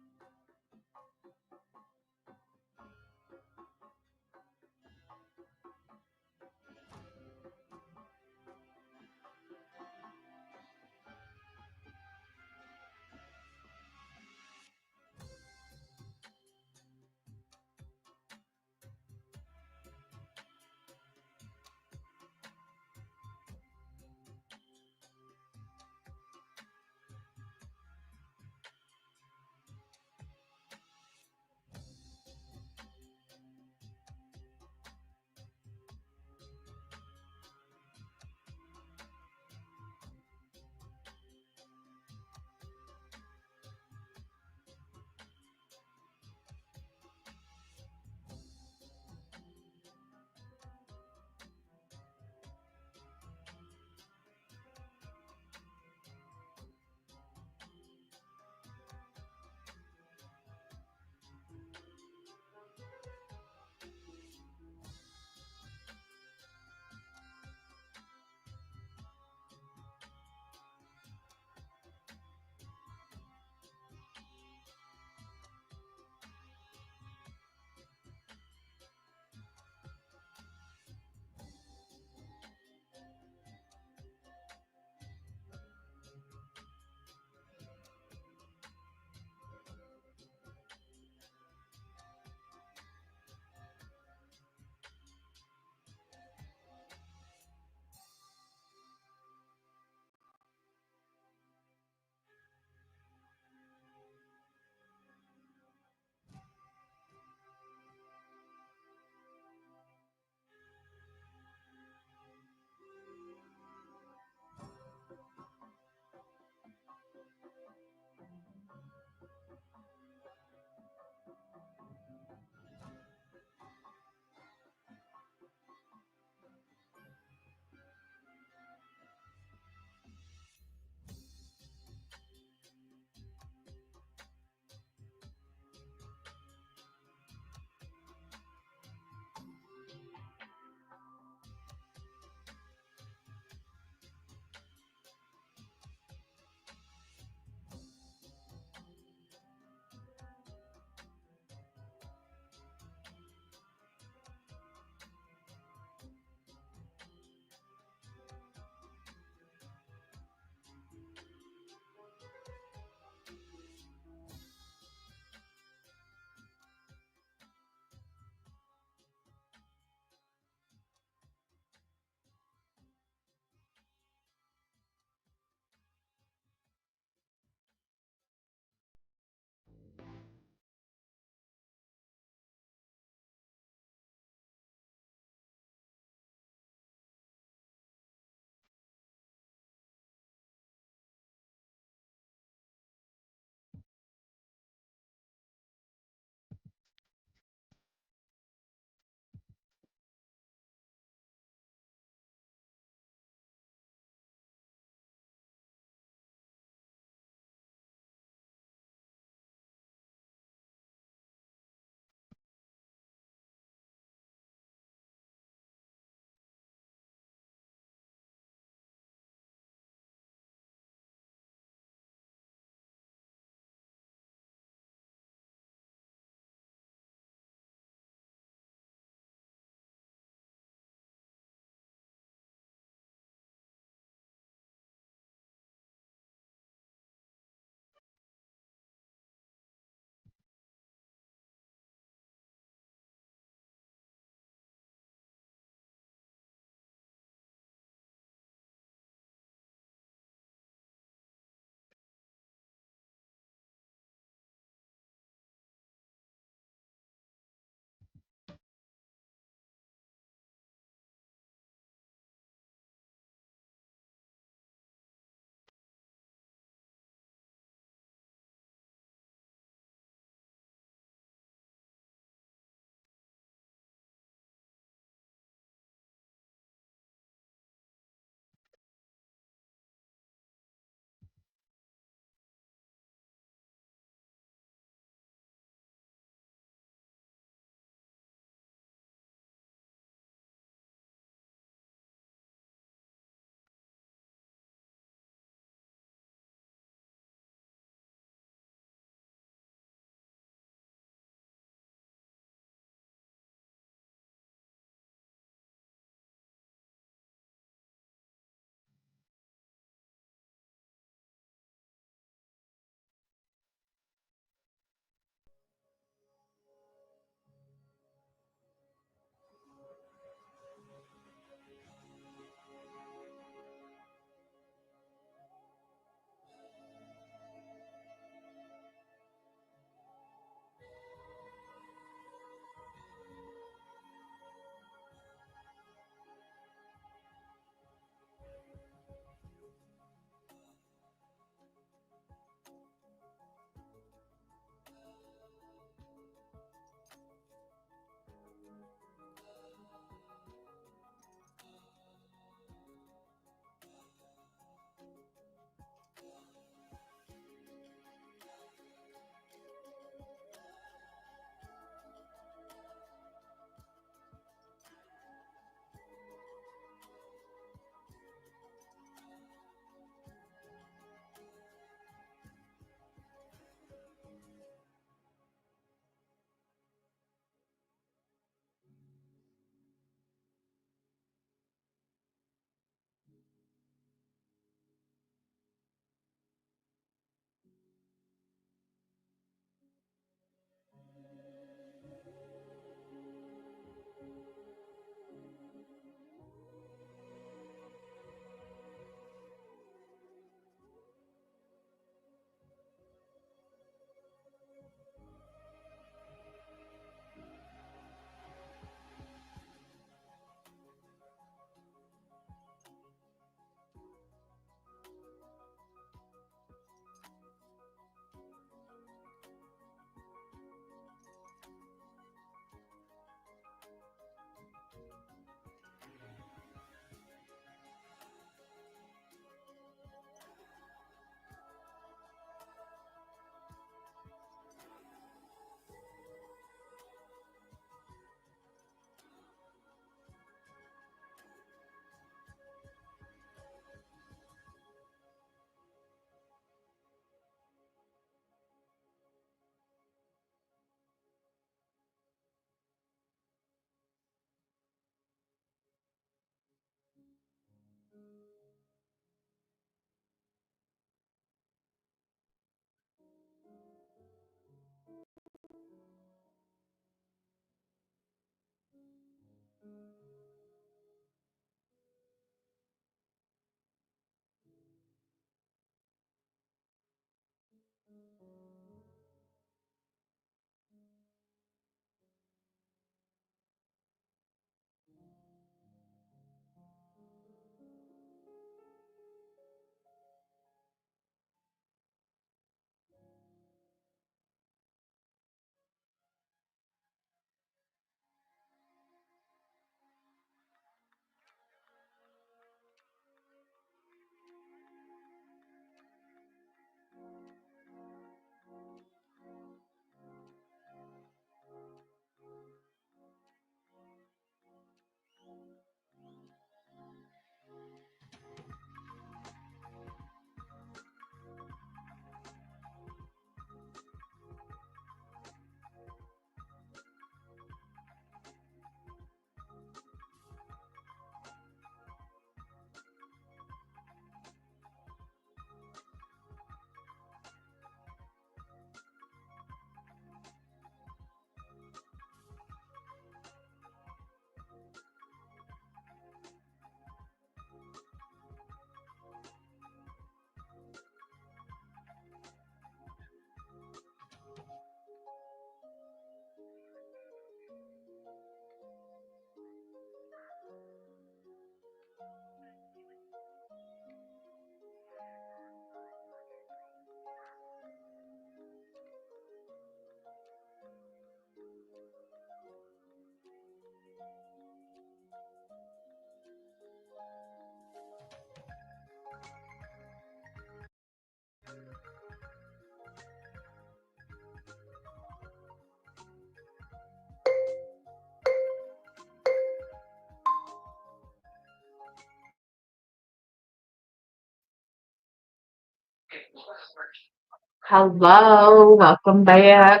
Hello, welcome back.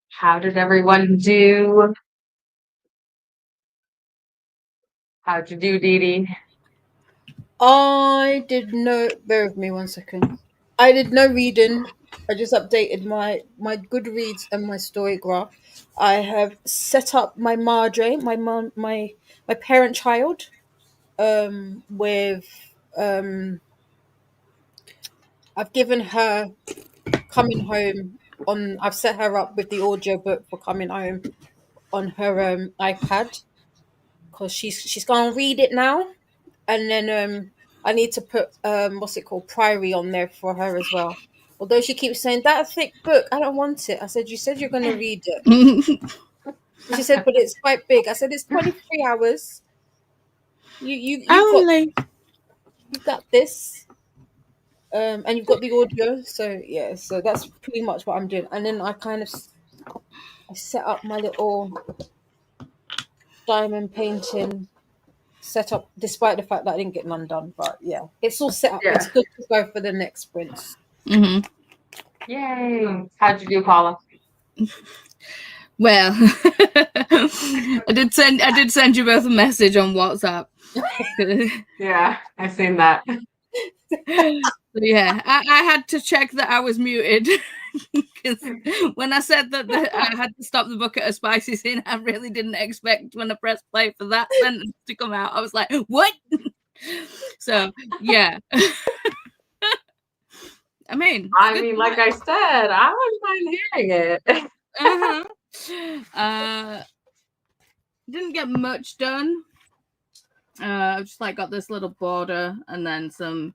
How did everyone do? How'd you do, Didi? I did no. Bear with me 1 second. I did no reading. I just updated my Goodreads and my story graph. I have set up my Madre, my mom, my parent child, with I've given her coming home on. I've set her up with the audiobook for coming home on her iPad because she's gonna read it now, and then I need to put what's it called, Priory on there for her as well. Although she keeps saying that thick book, I don't want it. I said, you said you're gonna read it. She said, but it's quite big. I said, it's 23 hours. Only. You've got this. And you've got the audio, so yeah, so that's pretty much what I'm doing. And then I set up my little diamond painting setup, despite the fact that I didn't get none done. But yeah, it's all set up. Yeah. It's good to go for the next sprints. Mm-hmm. Yay! How'd you do, Paula? Well, I did send you both a message on WhatsApp. Yeah, I've seen that. Yeah, I had to check that I was muted because when I said that I had to stop the bucket of spicy scene, I really didn't expect when I pressed play for that sentence to come out. I was like, what? So, yeah. I mean, like I said, I wouldn't mind hearing it. Didn't get much done. I've just like got this little border and then some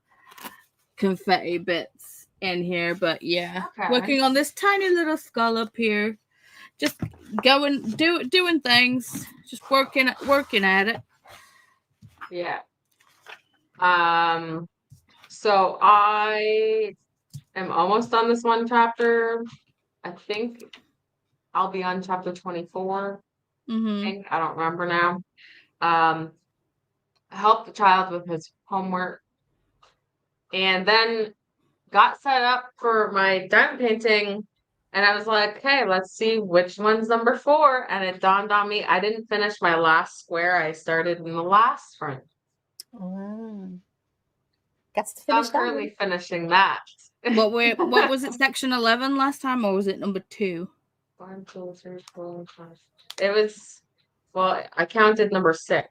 confetti bits in here, but yeah, Okay. working on this tiny little skull up here, just doing things, just working at it. Yeah. So I am almost on this one chapter. I think I'll be on chapter 24. Mm-hmm. I don't remember now. Help the child with his homework, and then got set up for my diamond painting, and I was like, hey, let's see which one's number 4. And it dawned on me I didn't finish my last square I started in the last sprint. Got to So I'm finish that. currently finishing that. What was it, section 11 last time, or was it number 2? 1, 2, 3, 4, 5. It was, well, I counted number 6.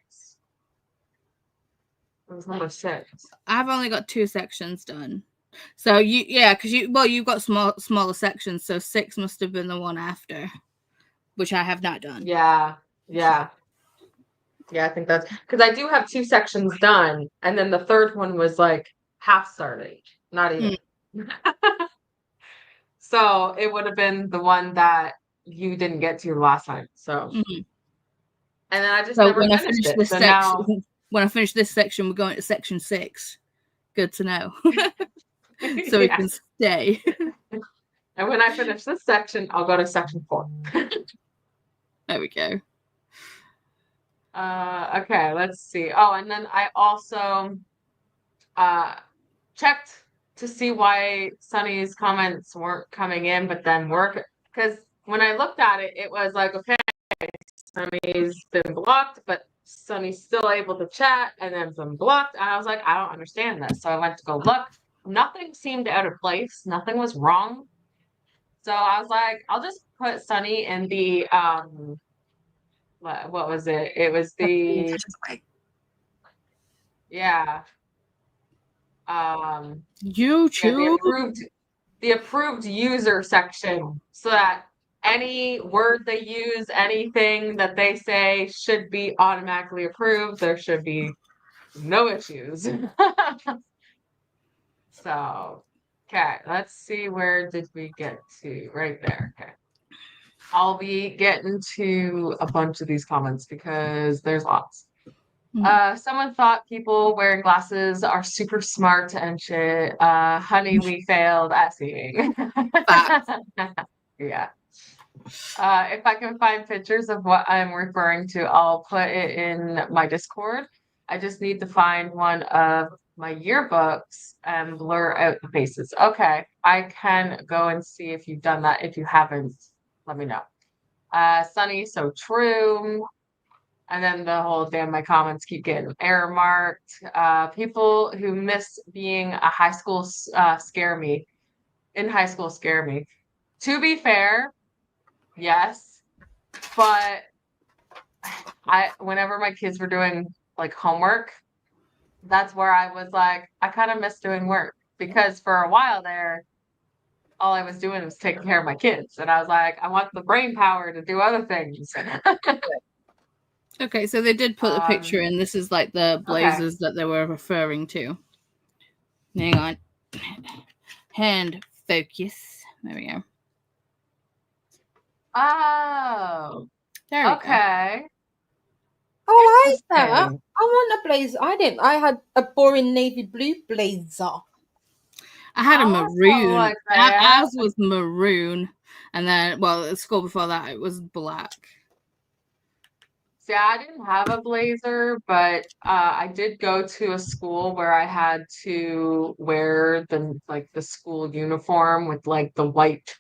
It was number 6. I've only got 2 sections done. So you've got smaller sections, so 6 must have been the one after, which I have not done. Yeah, I think that's because I do have 2 sections done, and then the third one was like half started, not even. So it would have been the one that you didn't get to last time. So, and then I just never finished it. So now, when I finish this section, we're going to section 6. Good to know. So we can stay. And when I finish this section, I'll go to section 4. There we go. Okay, let's see. Oh, and then I also checked to see why Sunny's comments weren't coming in, but then because when I looked at it, it was like, okay, Sunny's been blocked, but Sunny's still able to chat, and then been blocked. And I was like, I don't understand this. So I went to go look. Nothing seemed out of place. Nothing was wrong. So I was like, I'll just put Sunny in the what was it? It was the YouTube. The approved user section, so that any word they use, anything that they say should be automatically approved. There should be no issues. So, okay, let's see, where did we get to? Right there. Okay. I'll be getting to a bunch of these comments because there's lots. Someone thought people wearing glasses are super smart and shit. Honey, we failed at seeing. Yeah. If I can find pictures of what I'm referring to, I'll put it in my Discord. I just need to find one of my yearbooks and blur out the faces. Okay, I can go and see if you've done that. If you haven't, let me know. Sunny, so true. And then the whole damn my comments keep getting error marked. People who miss being a high school scare me. In high school scare me. To be fair, yes, but whenever my kids were doing like homework, that's where I was like, I kind of miss doing work because for a while there, all I was doing was taking care of my kids, and I was like, I want the brain power to do other things. Okay, so they did put the picture in. This is like the blazers that they were referring to. Hang on. Hand focus. There we go. Oh. There we go. Okay. I like that. I want a blazer. I didn't. I had a boring navy blue blazer. I had a Oh, maroon. like that. Ours was maroon. And then, well, at school before that, it was black. See, I didn't have a blazer, but I did go to a school where I had to wear the school uniform with like the white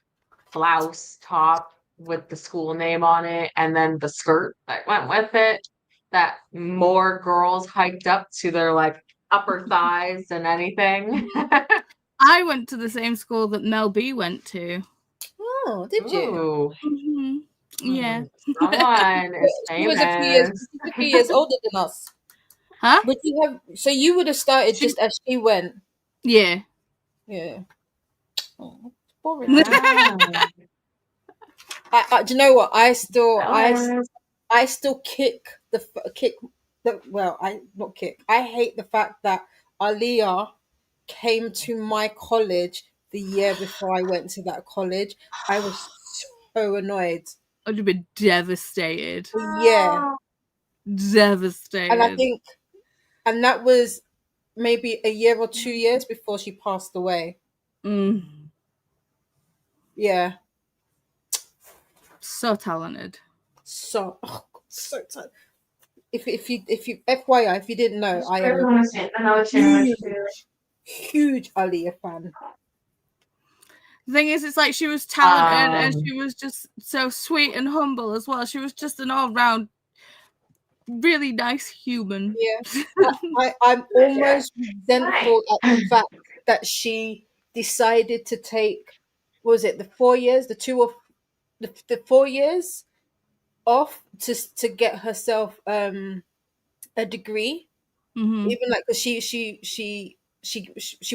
blouse top with the school name on it, and then the skirt that went with it. That more girls hiked up to their like upper thighs than anything. I went to the same school that Mel B went to. Oh, did you? Ooh. Mm-hmm. Yeah. Someone is She was famous. a few years older than us. Huh? Would you have? So you would have started just as she went. Yeah. Yeah. Oh, boring. Ah. Do you know what? I still kick I hate the fact that Aaliyah came to my college the year before I went to that college. I was so annoyed. I'd have been devastated. Yeah. Devastated. And that was maybe a year or 2 years before she passed away. Yeah. So talented. So talented. If you FYI, if you didn't know, I am a huge Aaliyah fan. The thing is, it's like she was talented and she was just so sweet and humble as well. She was just an all-round really nice human. Yeah. I'm almost resentful at the fact that she decided to take, what was it, the 4 years, the 4 years off to get herself a degree. Mm-hmm. Even like, 'cause she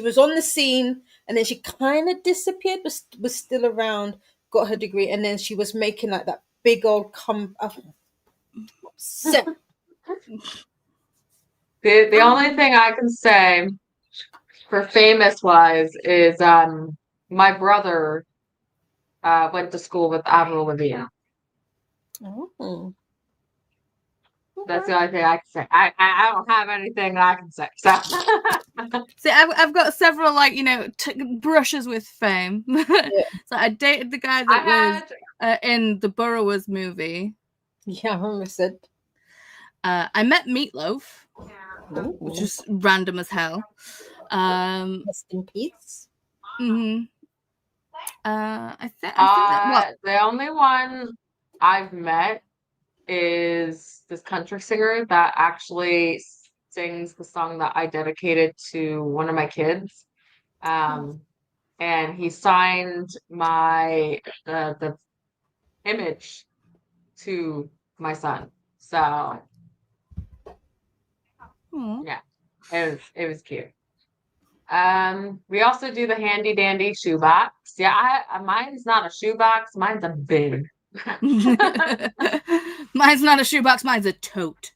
was on the scene and then she kind of disappeared, but was still around, got her degree, and then she was making like that big old The only thing I can say for famous wise is my brother went to school with Avril Lavigne. Oh. That's the only thing I can say. I don't have anything I can say. So. See, I've got several brushes with fame. Yeah. So I dated the guy that was in the Burrowers movie. Yeah, I remember said. I met Meatloaf, which is random as hell. Rest in peace. Mm-hmm. I think that the only one I've met is this country singer that actually sings the song that I dedicated to one of my kids. And he signed the image to my son. So yeah, it was cute. We also do the handy dandy shoebox. Yeah, mine's not a shoebox, mine's a bin. Mine's not a shoebox, mine's a tote.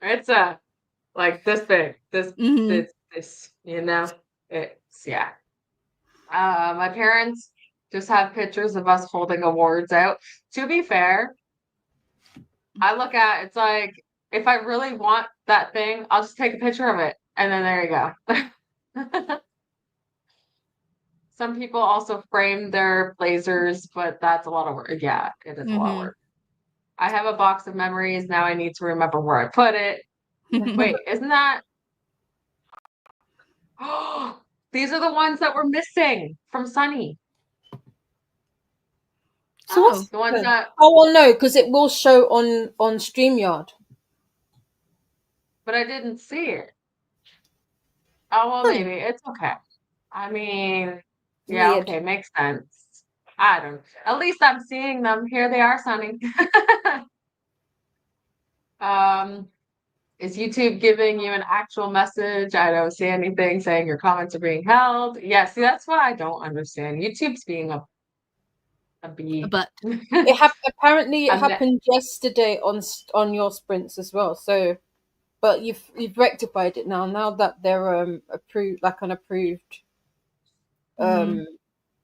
It's like this big. This, you know? It's my parents just have pictures of us holding awards out. To be fair, I look at it's like if I really want that thing, I'll just take a picture of it. And then there you go. Some people also frame their blazers, but that's a lot of work. Yeah, it is a lot of work. I have a box of memories. Now I need to remember where I put it. Wait, isn't that These are the ones that were missing from Sunny. So what's The ones that, Oh well, no, because it will show on StreamYard. but I didn't see it. Oh, well, Hmm. maybe. It's okay. I mean, yeah, Weird. okay, makes sense. I don't, at least I'm seeing them. Here they are, Sunny. Is YouTube giving you an actual message? I don't see anything saying your comments are being held. Yeah, see, that's what I don't understand. YouTube's being a bee. But Apparently it I'm ne- happened yesterday on your sprints as well. So, but you've rectified it now. Now that they're approved, like an approved Mhm.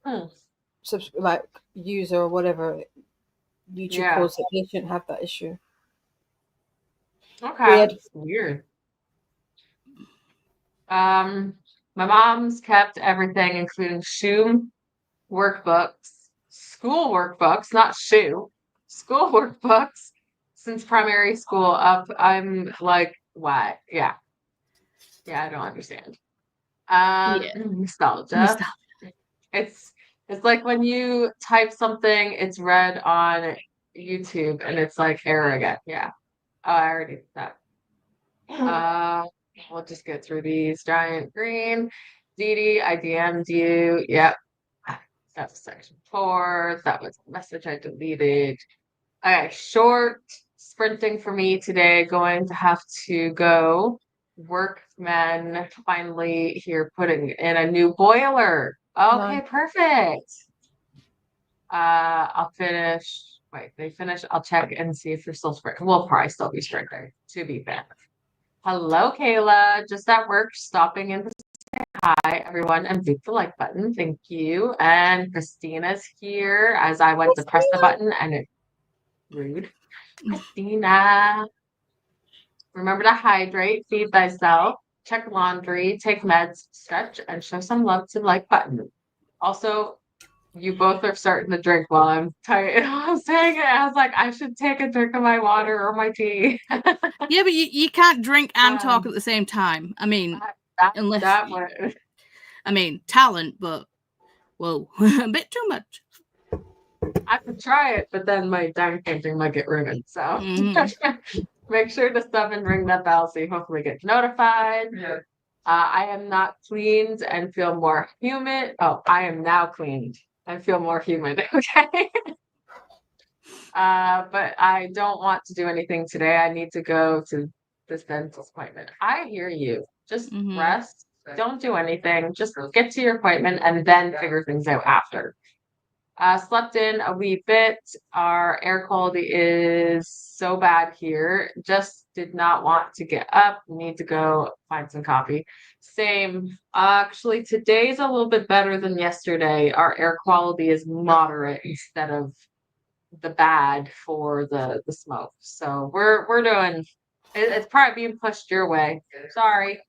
Hmm, like user or whatever YouTube yeah, calls it, they shouldn't have that issue. okay, Weird. it's weird. My mom's kept everything, including shoe workbooks, school workbooks, not shoe, school workbooks since primary school up. I'm like, what? Yeah, I don't understand. Yeah. Nostalgia. Nostalgia. It's like when you type something, it's read on YouTube and it's like error again. Yeah. Oh, I already did that. We'll just get through these. Giant green. Didi, I DM'd you. Yep. That was section 4. That was a message I deleted. Okay, short sprinting for me today. Going to have to go. Workmen finally here putting in a new boiler. Okay, Nice. perfect. I'll finish. Wait, they finish. I'll check and see if they're still sprinting. We'll probably still be sprinting, to be fair. Hello, Kayla. Just at work, stopping in to say hi, everyone, and hit the like button. Thank you. And Christina's here as I went to press the button and it rude. Christina. Remember to hydrate, feed thyself, check laundry, take meds, stretch, and show some love to the like button. Also, you both are starting to drink while I'm tired. I was saying it. I was like, I should take a drink of my water or my tea. Yeah, but you can't drink and talk at the same time. I mean, unless I mean talent, but whoa, a bit too much. I could try it, but then my diamond painting might get ruined. So make sure to stop and ring that bell so you hopefully get notified. Yeah. I am not cleaned and feel more humid. Oh, I am now cleaned and feel more humid. Okay. But I don't want to do anything today. I need to go to this dentist appointment. I hear you. Just rest. Don't do anything. Just get to your appointment and then figure things out after. Slept in a wee bit. Our air quality is so bad here. Just did not want to get up. Need to go find some coffee. Same. Actually, today's a little bit better than yesterday. Our air quality is moderate instead of the bad for the smoke. So we're doing. It's probably being pushed your way. Sorry.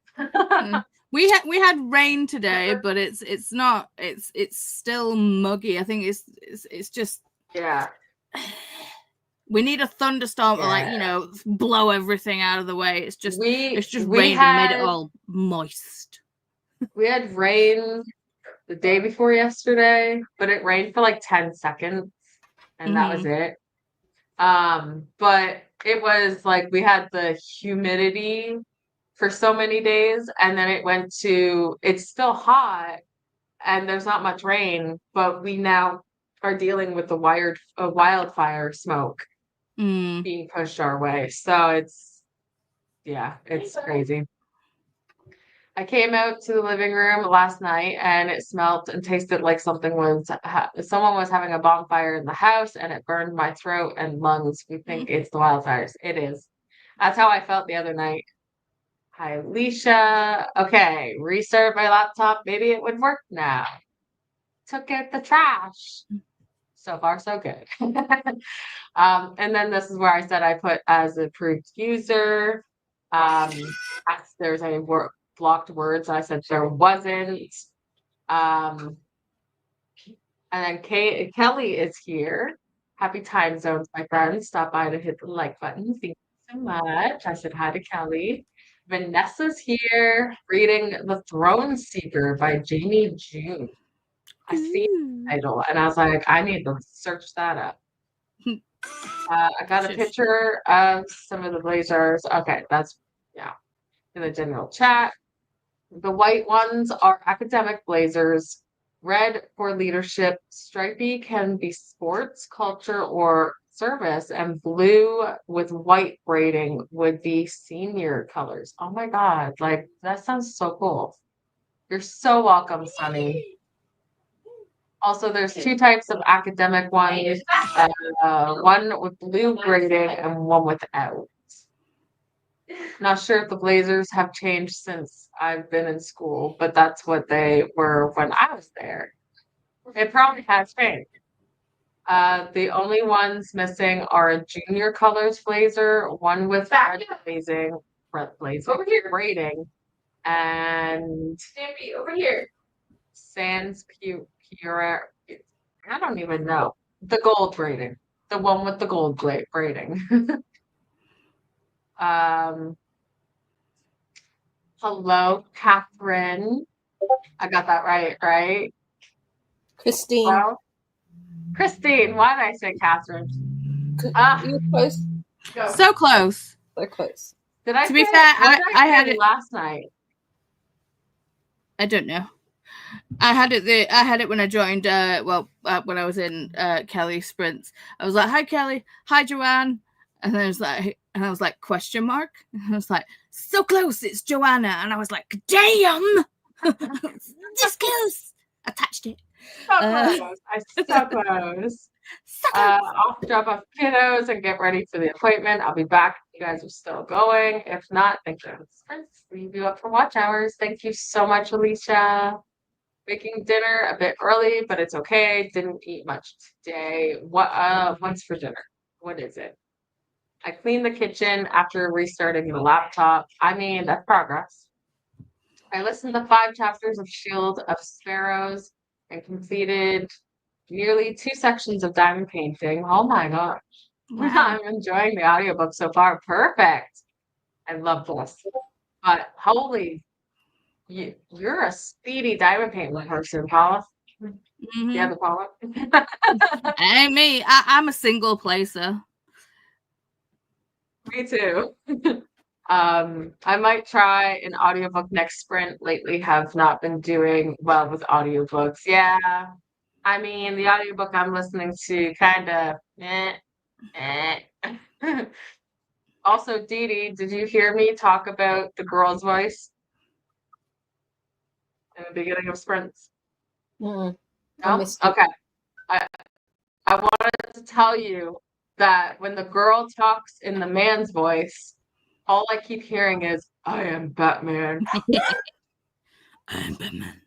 We had rain today, but it's not. It's still muggy. I think it's just. Yeah. We need a thunderstorm to, like, blow everything out of the way. It's just we rained and made it all moist. We had rain the day before yesterday, but it rained for like 10 seconds and that was it. But it was like we had the humidity for so many days and then it went to it's still hot and there's not much rain, but we now are dealing with the wildfire smoke being pushed our way. So it's crazy. I came out to the living room last night and it smelled and tasted like someone was having a bonfire in the house and it burned my throat and lungs. We think it's the wildfires. It is. That's how I felt the other night. Hi, Alicia. Okay, restart my laptop. Maybe it would work now. Took out the trash. So far, so good. And then this is where I said I put as approved user. There's a blocked words. I said there wasn't. And then Kelly is here. Happy time zones, my friends. Stop by to hit the like button. Thank you so much. I said hi to Kelly. Vanessa's here reading The Throne Seeker by Jamie June. I see the title and I was like, I need to search that up. I got a picture of some of the blazers. Okay, that's, yeah, in the general chat. The white ones are academic blazers. Red for leadership. Stripy can be sports, culture, or service. And blue with white braiding would be senior colors. Oh my God. Like, that sounds so cool. You're so welcome, Sunny. Also, there's two types of academic ones. One with blue braiding and one without. Not sure if the blazers have changed since I've been in school, but that's what they were when I was there. It probably has changed. The only ones missing are a junior colors blazer, one with red blazing, braiding, and Stampy, over here. sans pure. I don't even know. The gold braiding, the one with the gold braiding. Hello, Catherine. I got that right? Christine. Well, Christine, why did I say Catherine? You're close. Go. So close. So close. Did I To be say- fair, what did I say had it last night. I don't know. I had it when I joined. When I was in Kelly's sprints, I was like, "Hi, Kelly. Hi, Joanne." And then I was like, question mark. And I was like, so close. It's Joanna. And I was like, damn, this close. I touched it. So close. So close. I'll drop off kiddos and get ready for the appointment. I'll be back if you guys are still going. If not, thank you. Leave you up for watch hours. Thank you so much, Alicia. Making dinner a bit early, but it's okay. Didn't eat much today. What's for dinner? What is it? I cleaned the kitchen after restarting the laptop. I mean, that's progress. I listened to 5 chapters of Shield of Sparrows and completed nearly 2 sections of diamond painting. Oh my gosh. Wow. I'm enjoying the audiobook so far. Perfect. I love this. But holy, you're a speedy diamond painting person, Paula. Mhm. Yeah, the Paula. Ain't me. I'm a single placer. Me too. I might try an audiobook next sprint. Lately have not been doing well with audiobooks. Yeah. I mean, the audiobook I'm listening to kind of Also, Didi, did you hear me talk about the girl's voice in the beginning of sprints? I No? missed it. Okay. I wanted to tell you that when the girl talks in the man's voice, all I keep hearing is, I am Batman. I'm Batman.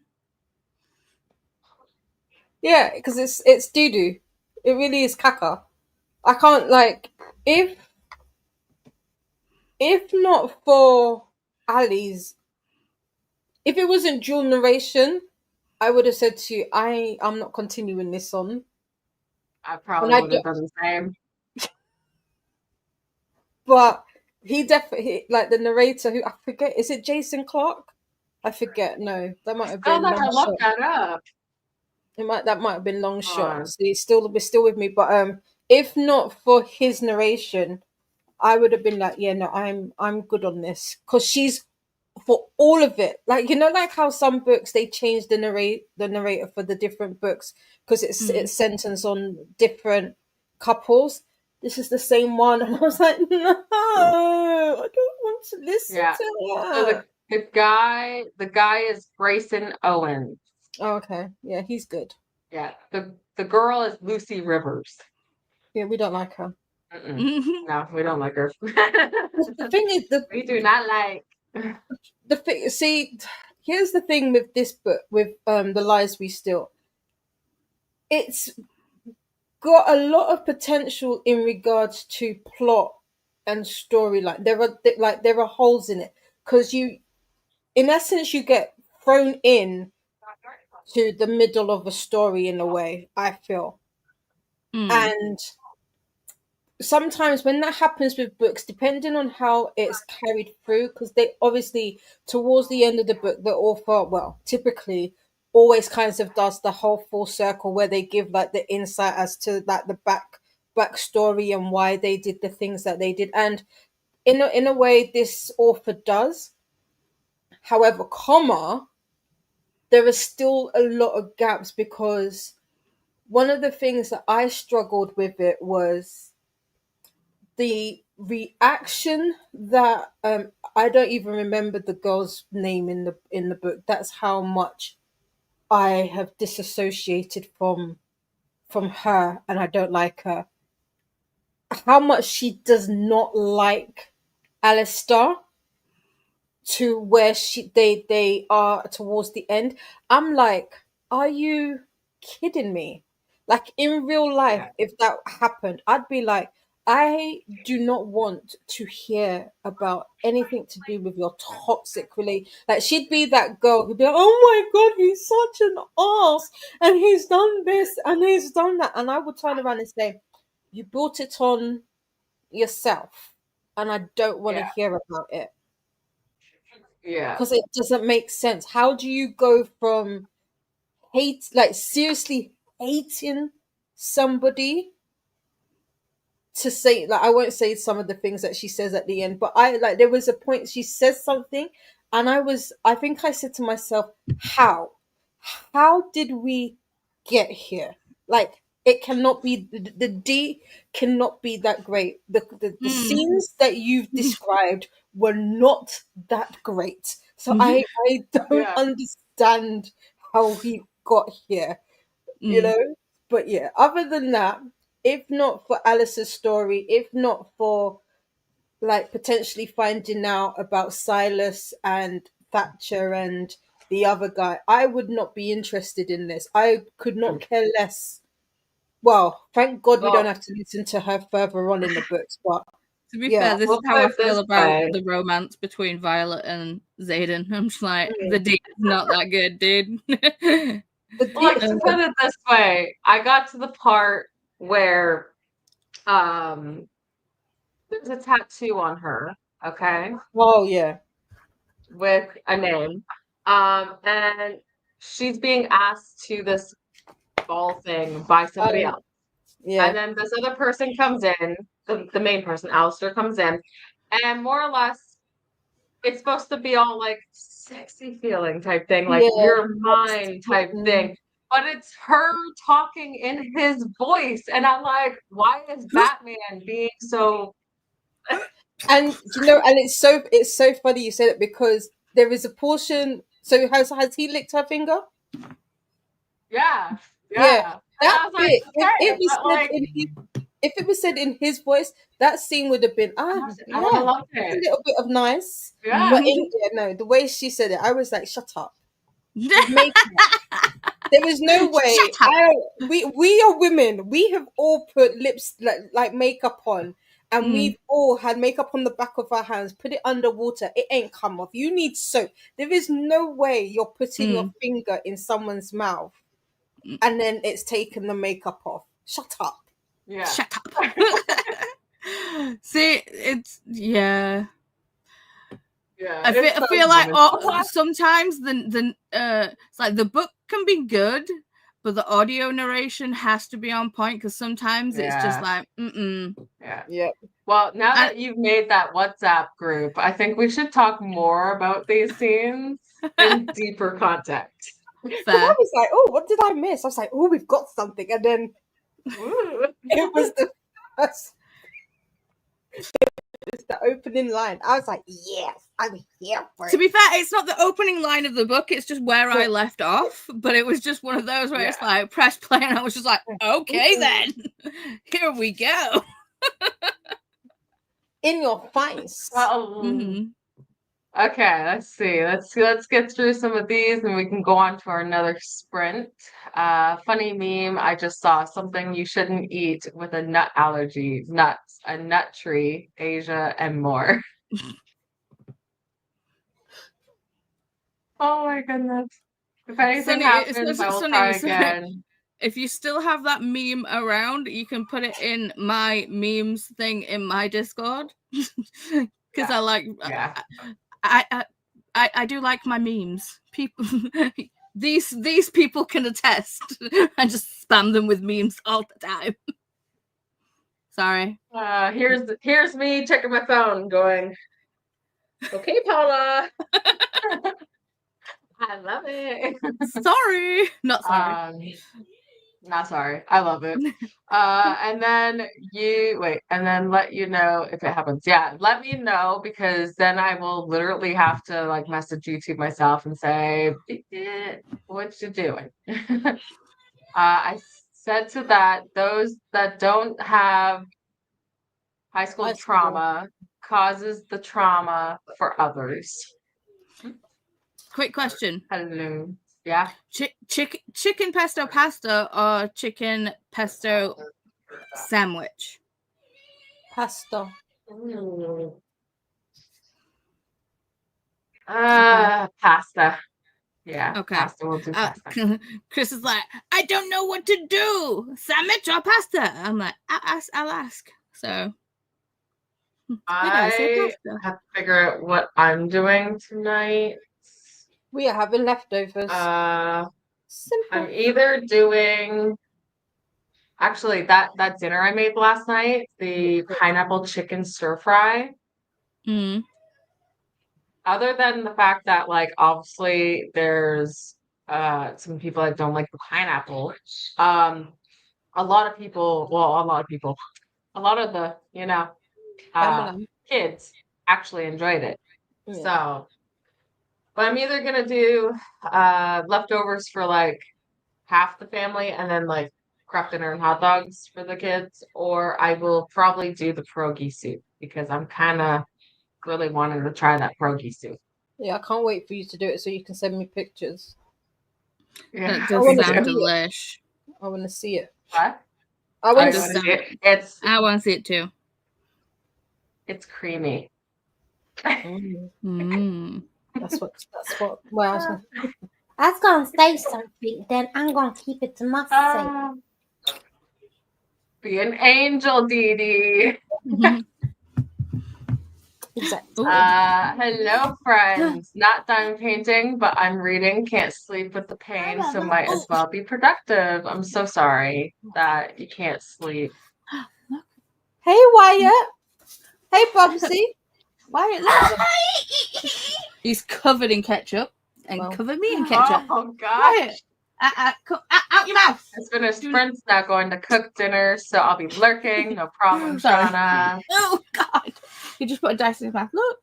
Yeah, because it's doo-doo. It really is caca. I can't, like, if not for Ali's, if it wasn't dual narration, I would have said to you, I'm not continuing this on. I probably would have done the same. But he definitely, like the narrator, who I forget, is it Jason Clark? I forget. No, that might have I'll been never long look shot. that up. That might have been long shot. on. So we're still with me. But if not for his narration, I would have been like, yeah, no, I'm good on this, because she's for all of it. Like, you know, like how some books they change the narrator for the different books because it's sentenced on different couples. This is the same one, and I was like, no, I don't want to listen Yeah. to So her. the guy is Grayson Owens. Oh, okay, yeah, he's good. Yeah. The girl is Lucy Rivers. Yeah, we don't like her. No, we don't like her. The thing is, we do not like. the thing. See, here's the thing with this book, with The Lies We Steal. It's got a lot of potential in regards to plot and storyline. There are holes in it because in essence, you get thrown in to the middle of a story in a way. I feel, and sometimes when that happens with books, depending on how it's carried through, because they obviously towards the end of the book, the author, well, typically always kind of does the whole full circle where they give like the insight as to like the backstory and why they did the things that they did. And in a way, this author does. However, comma, there are still a lot of gaps because one of the things that I struggled with it was the reaction that I don't even remember the girl's name in the book. That's how much I have disassociated from her, and I don't like her. How much she does not like Alistair, to where they are towards the end. I'm like, are you kidding me? Like in real life, if that happened, I'd be like, I do not want to hear about anything to do with your toxic relate. Like she'd be that girl who'd be like, oh my god, he's such an ass, and he's done this and he's done that, and I would turn around and say, you brought it on yourself, and I don't want to hear about it Yeah. because it doesn't make sense. How do you go from hate, like seriously hating somebody, to say, like, I won't say some of the things that she says at the end, but I like there was a point she says something, and I think I said to myself, how did we get here? Like it cannot be the D cannot be that great. The scenes that you've described were not that great. So I don't understand how he got here, you know? But yeah, other than that, if not for Alice's story, if not for like potentially finding out about Silas and Thatcher and the other guy, I would not be interested in this. I could not care less. Well, thank God we don't Well, have to listen to her further on in the books, but To be yeah. fair, this we'll is how I put it feel this about way. the romance between Violet and Xaden. I'm just like, the D is not that good, dude. Like to put it this way, I got to the part where there's a tattoo on her, okay, Oh yeah. with a name. And she's being asked to this ball thing by somebody else. And Yeah. then this other person comes in, the main person, Alistair, comes in, and more or less it's supposed to be all like sexy feeling type thing, like Yeah. you're mine type thing. But it's her talking in his voice, and I'm like, why is Batman being so? And and it's so funny you say that because there is a portion. So has he licked her finger? Yeah, Yeah, yeah. And that I was like, bit. okay, but like, If it was said in his voice, that scene would have been I yeah, would have loved a it. little bit of nice. Yeah. But no, the way she said it, I was like, shut up. With makeup. There is no way. Shut up. We are women. We have all put lips like makeup on, and we've all had makeup on the back of our hands. Put it underwater, it ain't come off. You need soap. There is no way you're putting your finger in someone's mouth, and then it's taken the makeup off. Shut up. Yeah. Shut up. See, it's Yeah. I feel like sometimes it's like the book can be good, but the audio narration has to be on point because sometimes it's just like Yeah. Well, now that you've made that WhatsApp group, I think we should talk more about these scenes in deeper context. Because I was like, oh, what did I miss? I was like, oh, we've got something, and then it was the first. It's the opening line. I was like, yes, I'm here for it. To be fair, it's not the opening line of the book, it's just where I left off. But it was just one of those where it's like press play and I was just like, okay then. Here we go. In your face. Okay, let's see. Let's get through some of these and we can go on to our another sprint. Funny meme, I just saw something you shouldn't eat with a nut allergy. Nuts, a nut tree, Asia, and more. Oh my goodness. If anything happens, I will try again. if you still have that meme around, you can put it in my memes thing in my Discord. Because I like, I do like my memes. People, these people can attest. I just spam them with memes all the time. Sorry. Here's me checking my phone, going, "Okay, Paula." I love it. Sorry, not sorry. Not sorry. I love it. And then and then let you know if it happens. Yeah, let me know, because then I will literally have to like message YouTube myself and say, what you doing? I said to that, those that don't have high school trauma causes the trauma for others. Quick question. Hello. Yeah. Chicken pesto pasta or chicken pesto sandwich? Pasta. Pasta. Yeah. Okay. Pasta. We'll do pasta. Chris is like, I don't know what to do. Sandwich or pasta? I'm like, I'll ask. So I have to figure out what I'm doing tonight. We are having leftovers. Simple. I'm either doing actually that dinner I made last night, the pineapple chicken stir fry. Other than the fact that, like, obviously there's some people that don't like the pineapple. A lot of the, kids actually enjoyed it. Yeah. So, but I'm either gonna do leftovers for like half the family and then like crab dinner and hot dogs for the kids, or I will probably do the pierogi soup because I'm kind of really wanting to try that pierogi soup. Yeah, I can't wait for you to do it so you can send me pictures. Yeah, that does sound delish. I want to see it. What? I want to see it. I want to see it too. It's creamy. That's what. Well, I was gonna say something, then I'm gonna keep it to myself. Be an angel, Didi. Exactly. Hello, friends. Not done painting, but I'm reading. Can't sleep with the pain, so might as well be productive. I'm so sorry that you can't sleep. Hey, Wyatt. Hey, Bubsy. Wyatt, look. He's covered in ketchup and covered me in ketchup. Oh, gosh. Wyatt, out your mouth. It's been a sprint now going to cook dinner, so I'll be lurking. No problem, Sorry. Shauna. Oh, God. He just put a dice in his mouth. Look.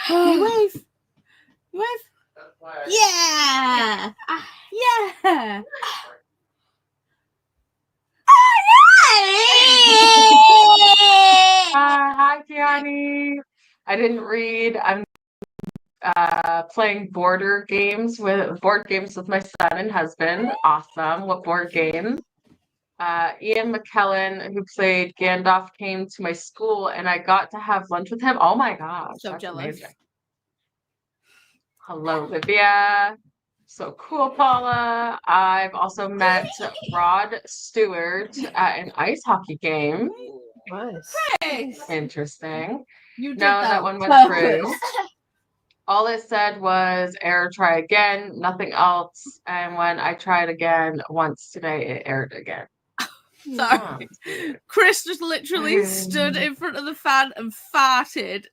You wave. You wave. Yeah. Yeah. Hi, Kiani. I didn't read. I'm playing board games with my son and husband. Awesome. What board game? Ian McKellen, who played Gandalf, came to my school and I got to have lunch with him. Oh my gosh. So that's jealous. Amazing. Hello, Livia. So cool, Paula. I've also met Rod Stewart at an ice hockey game. Nice. Interesting. You did that one went through. All it said was error, try again, nothing else. And when I tried again once today, it errored again. Sorry. Chris just literally stood in front of the fan and farted.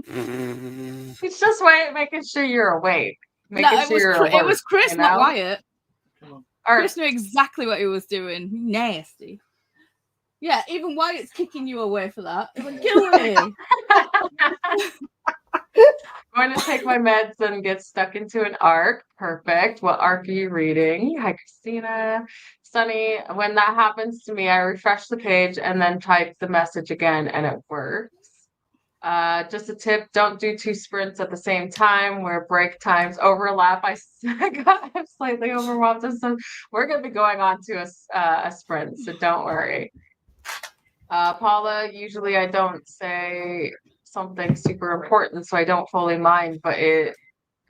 It's just making sure you're awake. It was Chris, not Wyatt. Or, Chris knew exactly what he was doing. Nasty. Yeah, even Wyatt's kicking you away for that. It would kill me. I'm going to take my meds and get stuck into an arc. Perfect. What arc are you reading? Hi, Christina. Sunny, when that happens to me, I refresh the page and then type the message again, and it works. Just a tip, don't do 2 sprints at the same time where break times overlap. I'm slightly overwhelmed. So we're going to be going on to a sprint, so don't worry. Paula, usually I don't say something super important, so I don't fully mind, but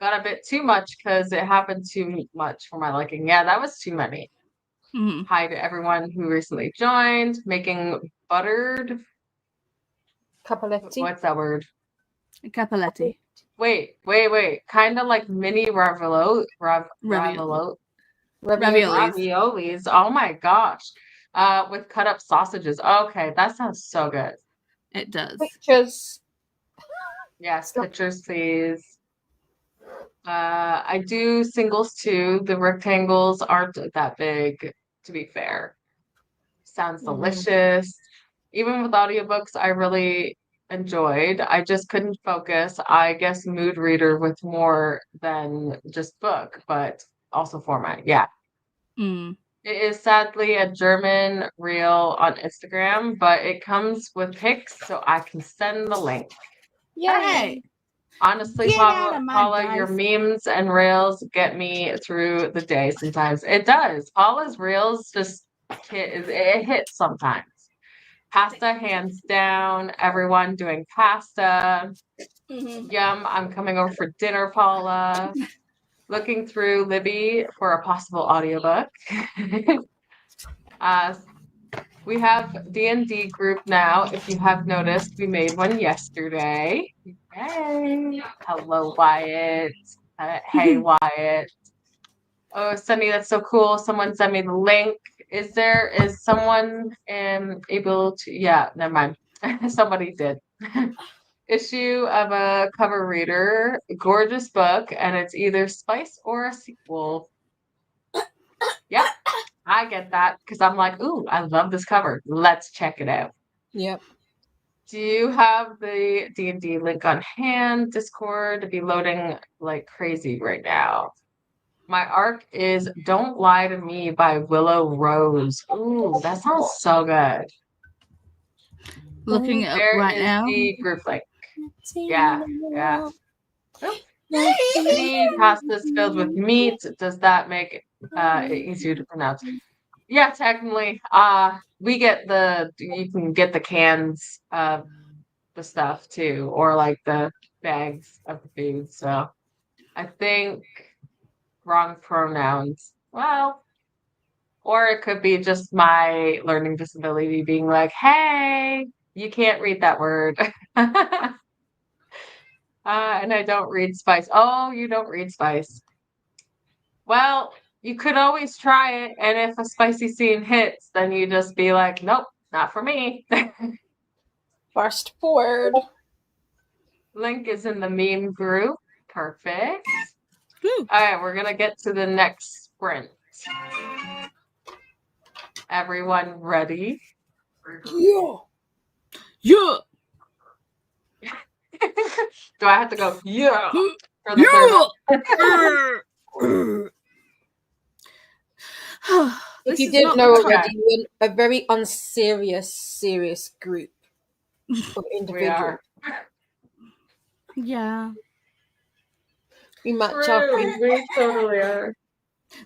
got a bit too much because it happened too much for my liking. Yeah, that was too many. Mhm. Hi to everyone who recently joined. Making buttered. Capoletti. What's that word? Capoletti. Wait. Kind of like mini Ravioli. raviolis. Oh my gosh. With cut up sausages. Okay, that sounds so good. It does. Pictures. Yes, pictures, please. I do singles too. The rectangles aren't that big, to be fair. Sounds delicious. Even with audiobooks, I really enjoyed. I just couldn't focus. I guess mood reader with more than just book, but also format. Yeah. Mm. It is sadly a German reel on Instagram, but it comes with pics, so I can send the link. Hey, Honestly, get out of my Paula, your dice. memes and reels get me through the day sometimes. It does. Paula's reels just it hits sometimes. Pasta, hands down. Everyone doing pasta. Yum, I'm coming over for dinner, Paula. Looking through Libby for a possible audiobook. We have D&D group now. If you have noticed, we made one yesterday. Hey, hello, Wyatt. Hey, Wyatt. Oh, Sunny, that's so cool. Someone sent me the link. Is someone able to? Yeah, never mind. Somebody did. Issue of a cover reader, gorgeous book, and it's either spice or a sequel. Yep, I get that because I'm like, ooh, I love this cover. Let's check it out. Yep. Do you have the D&D link on hand? Discord to be loading like crazy right now. My arc is Don't Lie to Me by Willow Rose. Ooh, that sounds so good. Looking it up There right is now. the group link. Yeah. Any pastas filled with meat, does that make it easier to pronounce? Yeah, technically. You can get the cans of the stuff too, or like the bags of the food. So I think wrong pronouns. Well, or it could be just my learning disability being like, hey, you can't read that word. And I don't read spice. Oh, you don't read spice. Well, you could always try it, and if a spicy scene hits, then you just be like, nope, not for me. Fast forward. Link is in the meme group. Perfect. Woo. All right, we're gonna get to the next sprint. Everyone ready? Yeah. Yeah. Do I have to go, yeah, for the third one? If you is didn't not know the top- already, we're a very serious group of We individuals. are. Yeah. We match up. We totally are.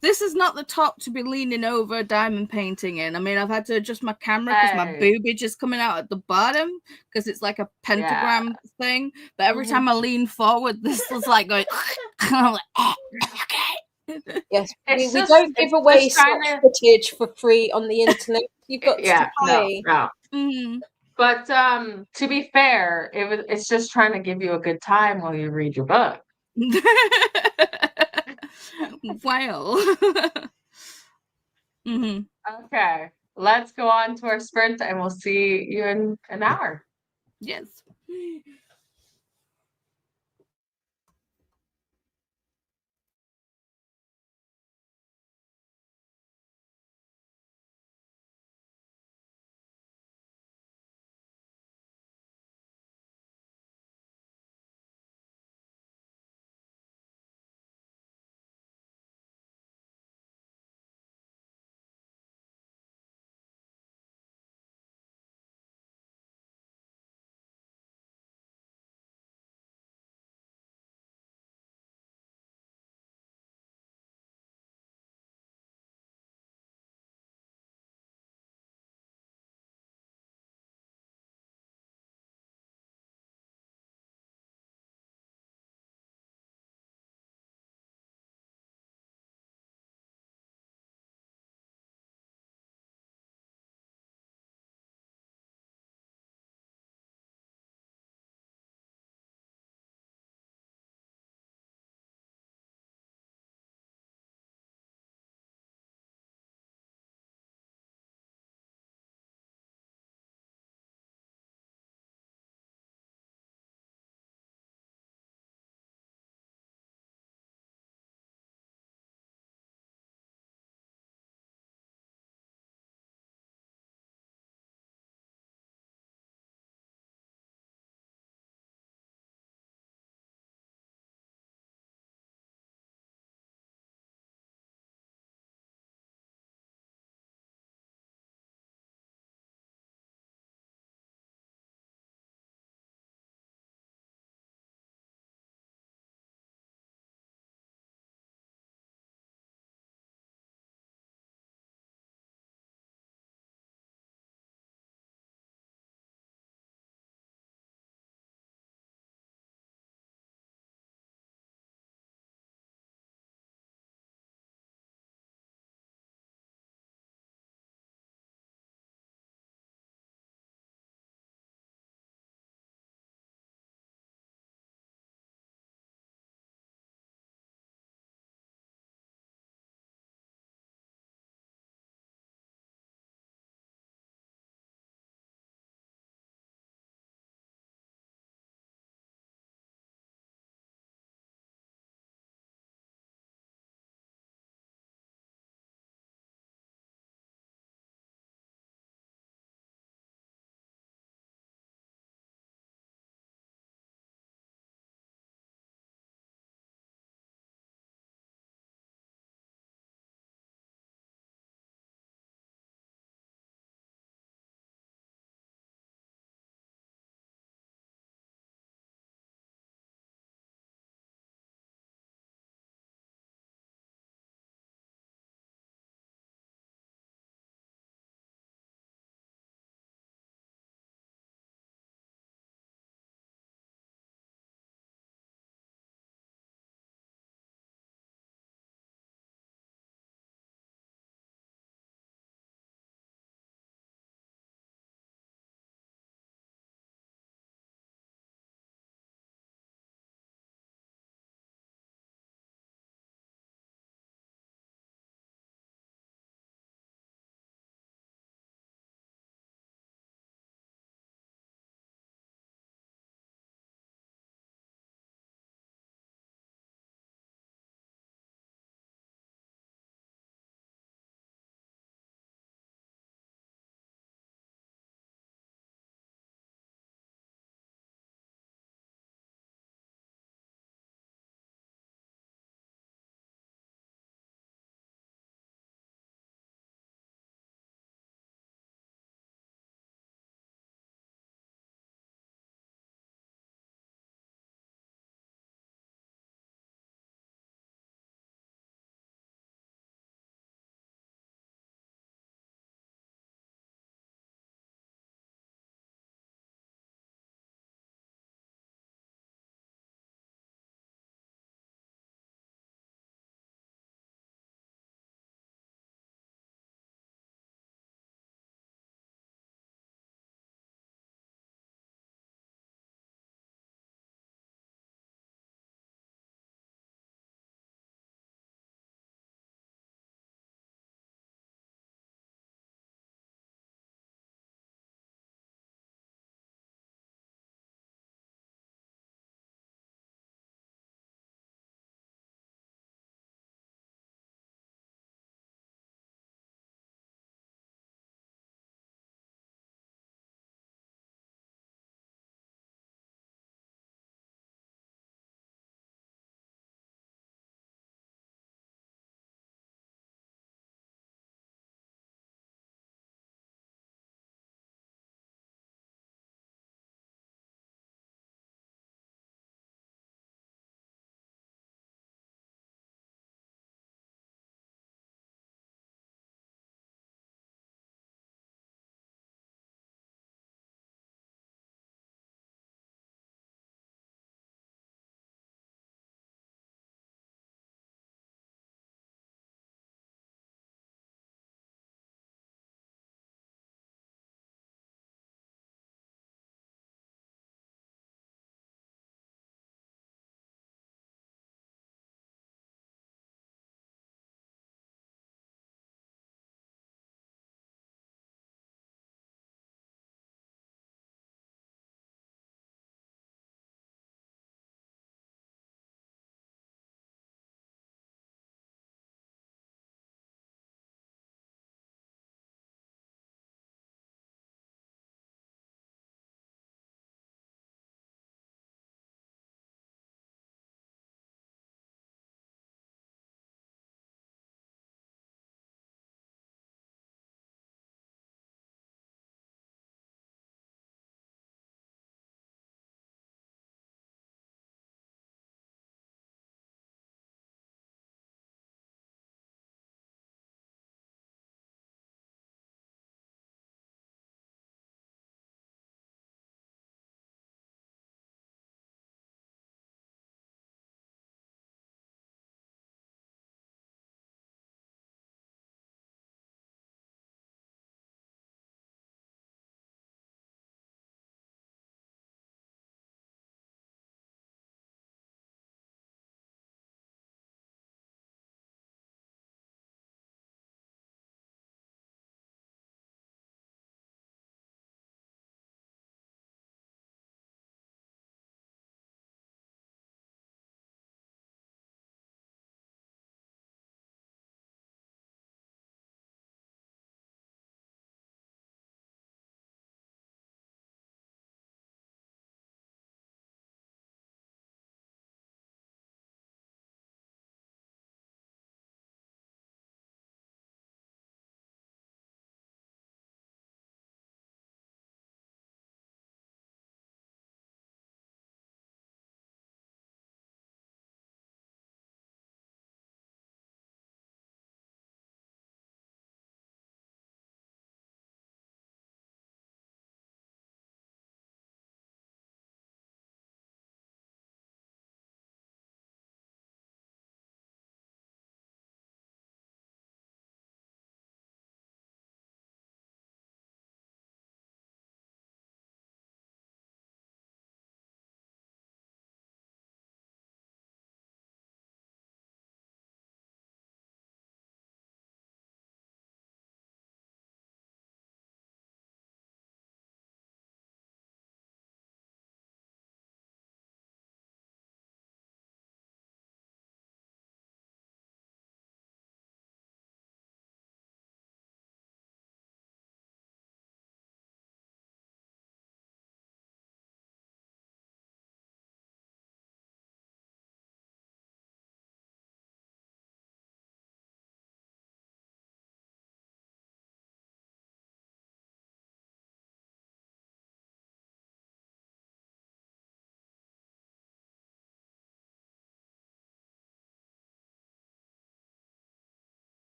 This is not the top to be leaning over diamond painting in. I mean, I've had to adjust my camera because my Hey. boobage is coming out at the bottom because it's like a pentagram thing. But every time I lean forward, this is like going. I'm like, okay. Yes, we It's just- don't give it's away just trying stock to- footage for free on the internet. You've got to pay. No. Mhm. But to be fair, it's just trying to give you a good time while you read your book. Wow. Mhm. Okay, let's go on to our sprint, and we'll see you in an hour. Yes.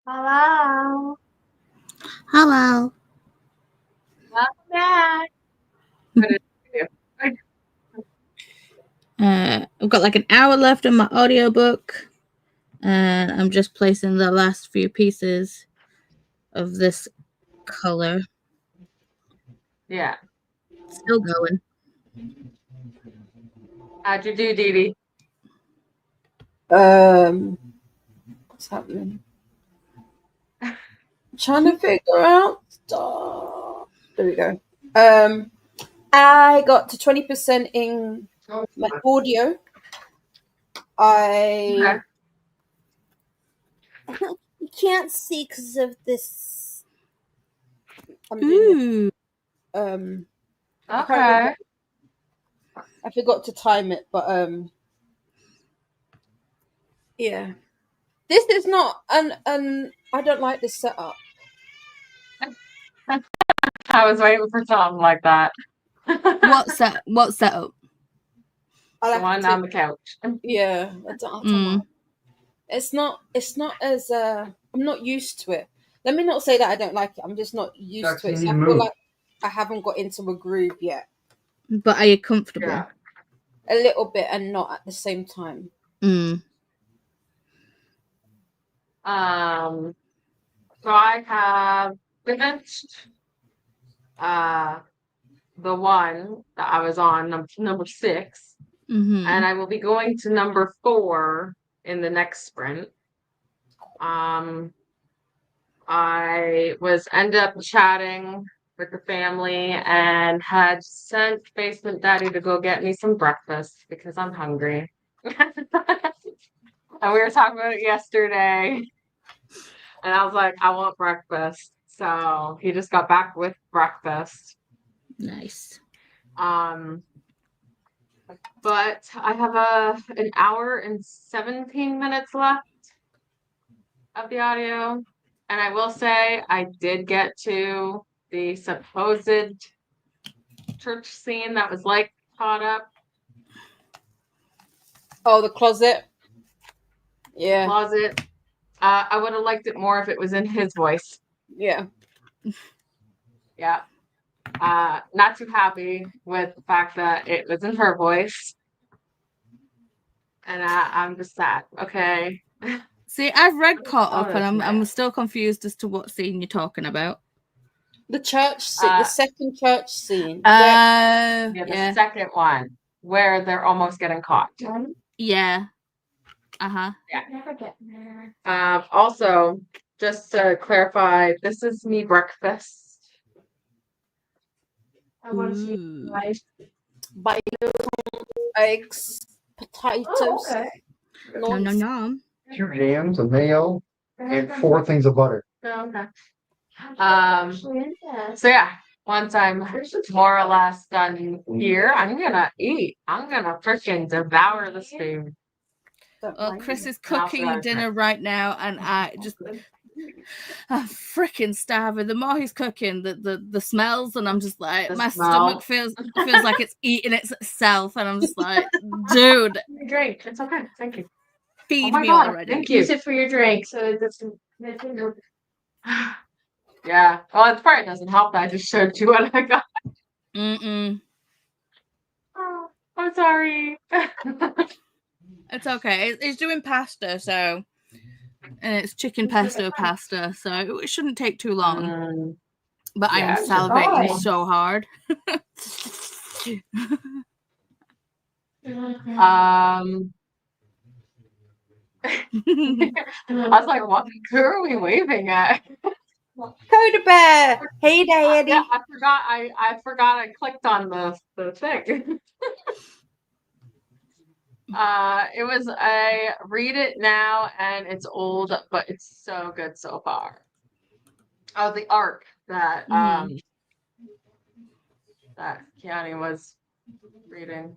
Hello. Hello. Welcome back. I've got like an hour left on my audiobook, and I'm just placing the last few pieces of this color. Yeah. Still going. How'd you do, Didi? What's happening? I'm trying to figure out stuff. There we go. I got to 20% in my audio. Okay. You can't see because of this. I'm doing Ooh. Okay. I forgot to time it, but yeah. This is not an I don't like this setup. I was waiting for something like that. What setup? I The like one to- on the couch. Yeah, I don't like. It's not as I'm not used to it. Let me not say that I don't like it. I'm just not used to it. So I feel like I haven't got into a groove yet. But are you comfortable? Yeah. A little bit and not at the same time. So I have finished the one that I was on, number 6. Mm-hmm. And I will be going to number 4 in the next sprint. I ended up chatting with the family and had sent Basement Daddy to go get me some breakfast because I'm hungry. And we were talking about it yesterday. And I was like, I want breakfast. So he just got back with breakfast. Nice. But I have an hour and 17 minutes left of the audio. And I will say I did get to the supposed church scene that was like caught up. Oh, the closet. Yeah. Closet. I would have liked it more if it was in his voice. Yeah. Yeah. Not too happy with the fact that it was in her voice. And I'm just sad. Okay. See, I've read Caught Up, and I'm still confused as to what scene you're talking about. The church scene, the second church scene. The second one where they're almost getting caught. Yeah. Yeah. Never get there. Also, just to clarify, this is me breakfast. I want to see bacon, eggs, potatoes. Oh, okay. No. 2 jams, a mayo, and 4 things of butter. Oh, okay. So yeah, once I'm more or less done here, I'm gonna eat. I'm gonna freaking devour this food. Well, Chris is cooking dinner right now, and I'm freaking starving. The more he's cooking, the smells, and I'm just like, my stomach feels like it's eating itself, and I'm just like, dude, drink. It's okay. Thank you. Feed me already. Thank you. Use it for your drink, so it doesn't. Yeah. Well, it probably doesn't help that I just showed you what I got. Oh, I'm sorry. It's okay. It's doing pasta, so, and it's chicken pesto pasta, so it shouldn't take too long. But I am salivating so hard. I was like, what? Who are we waving at? Coda Bear. Hey, Daddy. Yeah, I forgot I clicked on the thing. It was a read it now, and it's old, but it's so good so far. Oh, the arc that that Keanu was reading.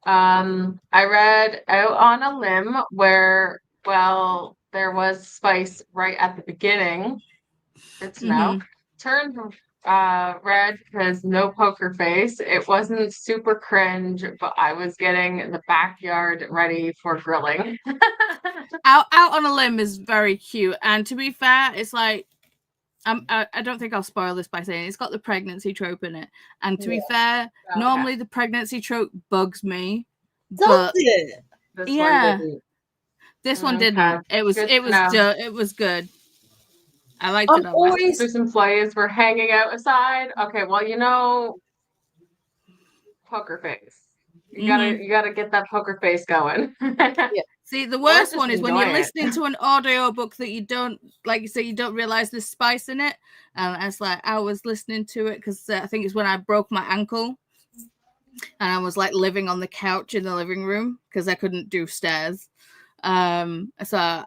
I read Out on a Limb where, well, there was spice right at the beginning. Good to know. Turned red because no poker face. It wasn't super cringe, but I was getting the backyard ready for grilling. Out on a Limb is very cute, and to be fair, it's like I don't think I'll spoil this by saying it's got the pregnancy trope in it. And to be fair, normally the pregnancy trope bugs me, Does but it? This yeah, one didn't. this one Okay. didn't. It was Good it to was know. it was good. I liked I'm it a lot. always Sisters and plays were hanging out aside. Okay, well, you know, poker face. You gotta get that poker face going. See, the Or worst just one is when enjoy you're it. listening to an audio book that you don't, like you say, you don't realize there's spice in it. And it's like I was listening to it because I think it's when I broke my ankle, and I was like living on the couch in the living room because I couldn't do stairs. So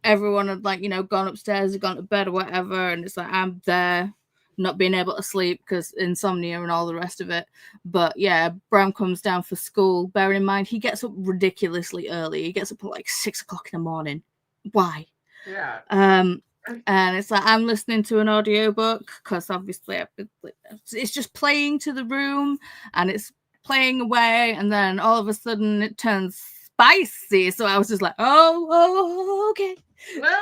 everyone had like gone upstairs, gone to bed or whatever, and it's like I'm there, not being able to sleep because insomnia and all the rest of it. But yeah, Bram comes down for school. Bearing in mind, he gets up ridiculously early. He gets up at like 6 o'clock in the morning. Why? Yeah. And it's like I'm listening to an audiobook because obviously it's just playing to the room and it's playing away, and then all of a sudden it turns spicy. So I was just like, oh okay. No.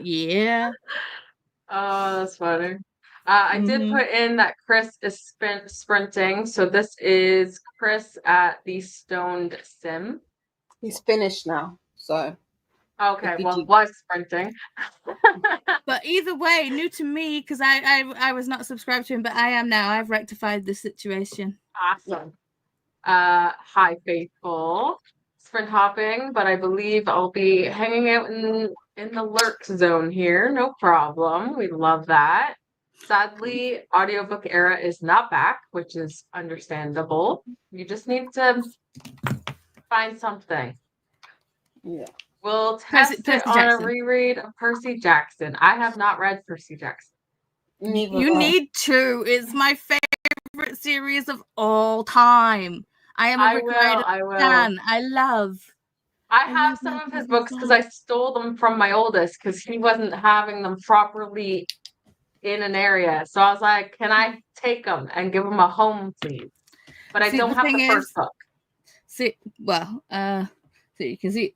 Yeah. Oh, that's funny. I did put in that Chris is sprinting. So this is Chris at the Stoned Sim. he's finished now, so Okay, Did well, you- was sprinting. But either way, new to me because I was not subscribed to him, but I am now. I've rectified the situation. Awesome. Hi, faithful. Sprint hopping, but I believe I'll be hanging out in the lurk zone here. No problem. We love that. Sadly, audiobook era is not back, which is understandable. You just need to find something. Yeah. We'll test Percy it on Jackson. a reread of Percy Jackson. I have not read Percy Jackson. Neither You have I. need to. It's my favorite series of all time. I am a Rick Riordan I will. fan. I love. I have some of his books because I stole them from my oldest because he wasn't having them properly in an area. So I was like, can I take them and give them a home, please? But I don't have the first book. See, well, so you can see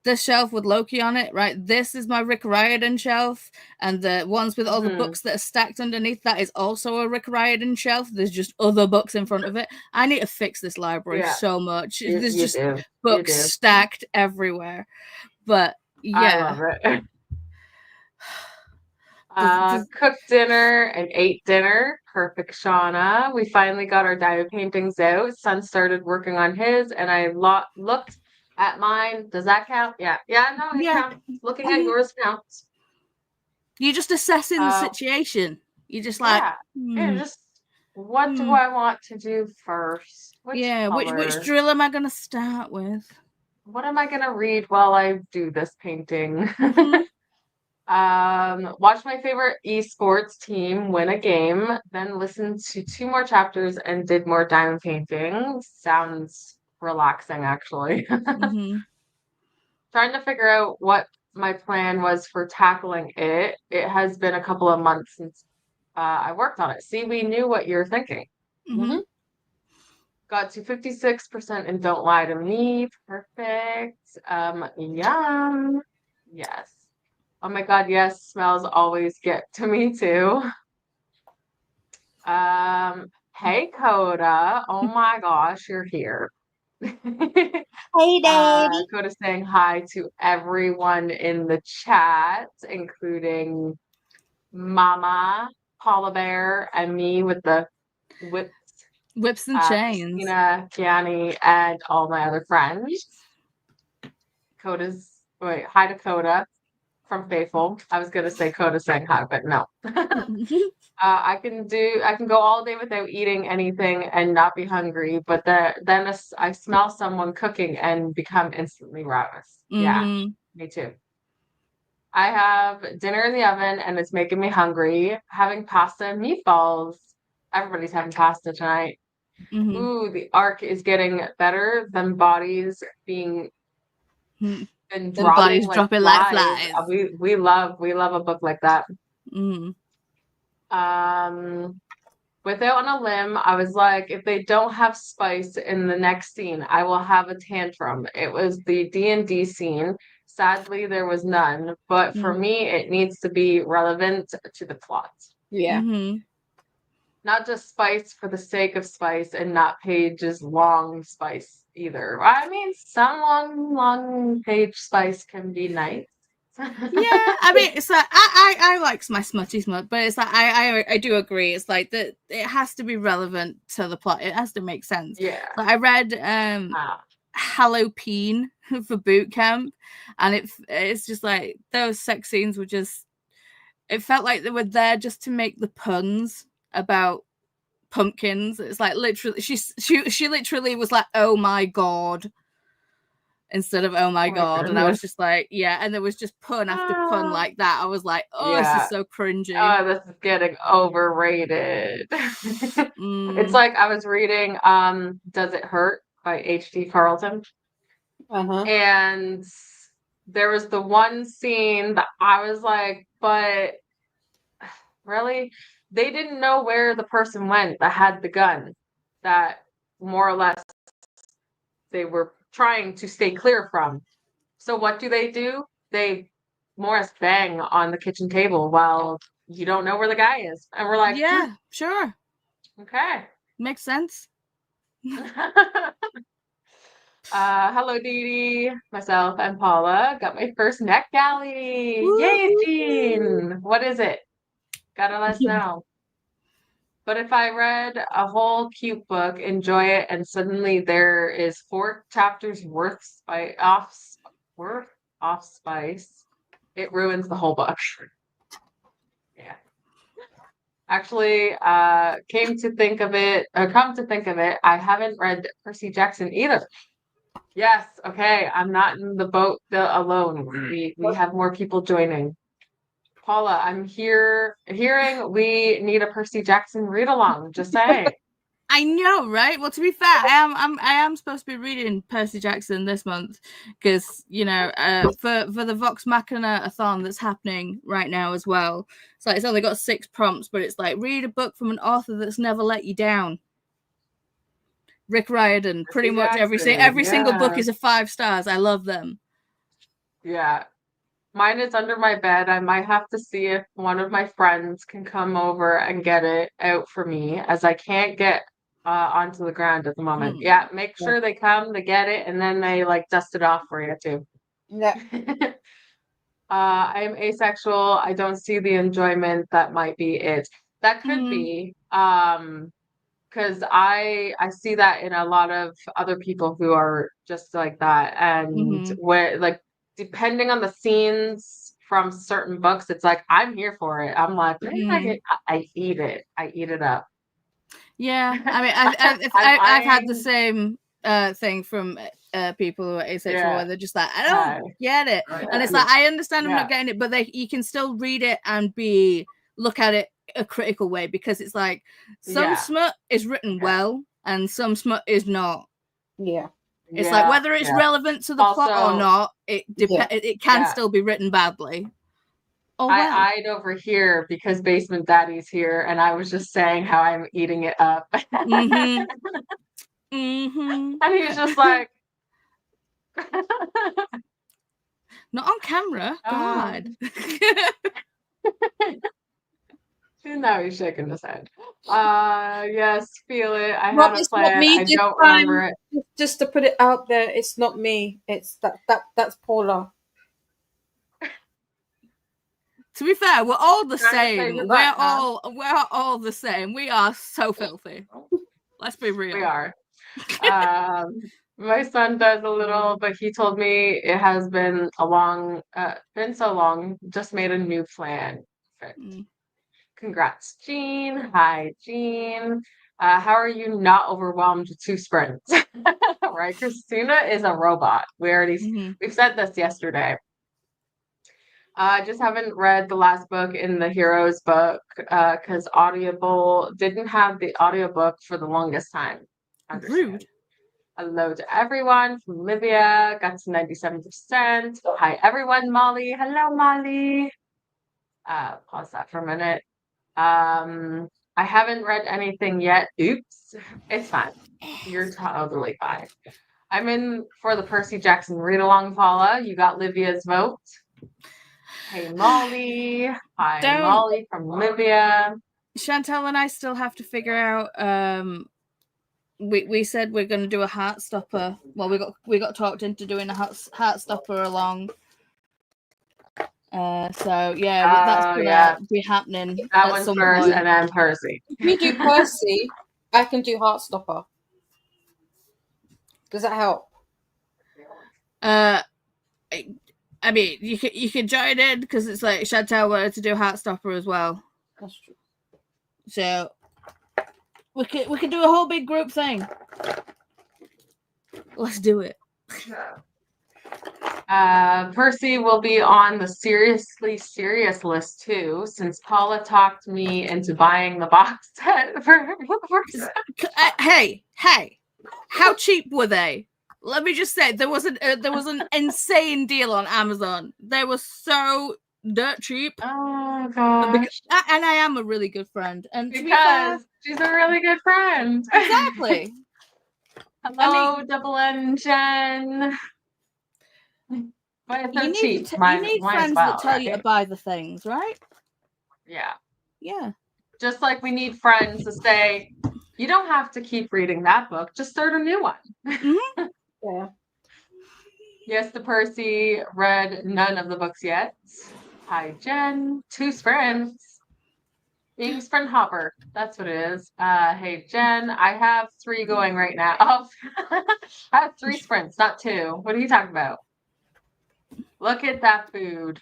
this shelf with Loki on it, right? This is my Rick Riordan shelf, and the ones with all the books that are stacked underneath that is also a Rick Riordan shelf. There's just other books in front of it. I need to fix this library so much. There's just books stacked everywhere. But yeah, I love it. Cooked dinner and ate dinner. Perfect, Shauna. We finally got our diamond paintings out. Son started working on his, and I looked at mine. Does that count? Yeah. No, it counts. Looking at yours counts. You're just assessing the situation. You're just like, just what do I want to do first? Which drill am I going to start with? What am I going to read while I do this painting? Watch my favorite esports team win a game, then listen to 2 more chapters and did more diamond painting. Sounds relaxing, actually. Trying to figure out what my plan was for tackling it. It has been a couple of months since I worked on it. See, we knew what you're thinking. Got to 56% and Don't Lie to Me. Perfect. Yum. Yes. Oh my God, yes, smells always get to me too. Hey Coda. Oh my gosh, you're here. Hey, Daddy. Coda's saying hi to everyone in the chat, including Mama, Paula Bear, and me with the whips and chains. Christina, Kiani, and all my other friends. Hi to Coda. From Faithful. I was gonna say Coda saying hi, but no. I can go all day without eating anything and not be hungry, but then I smell someone cooking and become instantly ravenous. Yeah, me too. I have dinner in the oven and it's making me hungry. Having pasta and meatballs. Everybody's having pasta tonight. Ooh, the arc is getting better than bodies being and dropping like flies. We love a book like that. Without on a limb, I was like, if they don't have spice in the next scene, I will have a tantrum. It was the D&D scene. Sadly, there was none, but for me, it needs to be relevant to the plot. Yeah. Mm-hmm. Not just spice for the sake of spice and not pages long spice either. I mean, some long page spice can be nice. Yeah, I mean, it's like I like my smutty smut, but it's like I do agree. It's like that it has to be relevant to the plot. It has to make sense. Yeah. Like I read Halloween for boot camp, and it's just like those sex scenes were just. It felt like they were there just to make the puns about pumpkins. It's like literally, she literally was like, "Oh my god." Instead of oh my god, and I was just like, yeah, and there was just pun after pun like that. I was like, oh, this is so cringy. Oh, this is getting overrated. It's like I was reading Does It Hurt by H.D. Carlton, and there was the one scene that I was like, but really, they didn't know where the person went that had the gun, that more or less they were trying to stay clear from. So what do? They more or less bang on the kitchen table while you don't know where the guy is. And we're like, yeah, sure. Okay. Makes sense. Hello, Didi, myself, and Paula. Got my first neck galley. Yay, Jean. What is it? Gotta let us know. But if I read a whole cute book, enjoy it, and suddenly there is 4 chapters worth off spice, it ruins the whole book. Yeah. Actually, come to think of it, I haven't read Percy Jackson either. Yes, okay, I'm not in the boat alone. We have more people joining. Paula, I'm hearing we need a Percy Jackson read along. Just saying. I know, right? Well, to be fair, I am supposed to be reading Percy Jackson this month because for the Vox Machina-a-thon that's happening right now as well. So it's only got 6 prompts, but it's like read a book from an author that's never let you down. Rick Riordan. Pretty much every single book is a 5 stars. I love them. Yeah. Mine is under my bed. I might have to see if one of my friends can come over and get it out for me, as I can't get onto the ground at the moment. Yeah, make sure they come, they get it, and then they dust it off for you too. Yeah. I'm asexual. I don't see the enjoyment. That might be it. That could be because I see that in a lot of other people who are just like that, and where depending on the scenes from certain books, it's like I'm here for it. I'm like, I eat it. I eat it up. Yeah, I mean, I've had the same thing from people who are asexual, where they're just like, I don't get it, and it's like I understand I'm not getting it, but you can still read it and look at it a critical way, because it's like some smut is written well and some smut is not. Yeah. It's like whether it's relevant to the plot or not, it can still be written badly. Oh, well. I eyed over here because Basement Daddy's here, and I was just saying how I'm eating it up. And he was just like, not on camera. God. Now he's shaking his head. Yes, feel it. I had a plan. I don't remember it. Just to put it out there, it's not me. It's that's Paula. To be fair, we're all the same. We're all the same. We are so filthy. Let's be real. We are. My son does a little, but he told me it has been been so long. Just made a new plan. Congrats, Jean. Hi, Jean. How are you not overwhelmed with 2 sprints? Right? Christina is a robot. We've said this yesterday. I just haven't read the last book in the Heroes book because Audible didn't have the audiobook for the longest time. Rude. Hello to everyone from Libya. Got to 97%. Hi, everyone. Molly. Hello, Molly. Pause that for a minute. I haven't read anything yet. Oops. It's fine. You're totally fine. I'm in for the Percy Jackson read along, Paula. You got Livia's vote. Hey, Molly. Hi, Don't- Molly from Livia. Chantal and I still have to figure out. We said we're going to do a Heartstopper. Well, we got talked into doing a Heartstopper along. So yeah, that's gonna be happening. That at one's some first, point. and then Percy. If you do Percy, I can do Heartstopper. Does that help? I mean, you can join in because it's like Chantal wanted to do Heartstopper as well. That's true. So we could do a whole big group thing. Let's do it. Percy will be on the seriously serious list too, since Paula talked me into buying the box set for Hey, how cheap were they? Let me just say there was an insane deal on Amazon. They were so dirt cheap. Oh gosh! And I am a really good friend, and Because she's a really good friend. Exactly. Hello, Double N Jen. But You need, cheap. you need friends that tell you to buy the things, right? Yeah. Yeah. Just like we need friends to say, you don't have to keep reading that book. Just start a new one. Mm-hmm. Yeah. Yes, the Percy read none of the books yet. Hi, Jen. 2 sprints. Being sprint hopper. That's what it is. Hey, Jen. I have 3 going right now. Oh, I have 3 sprints, not 2. What are you talking about? Look at that food.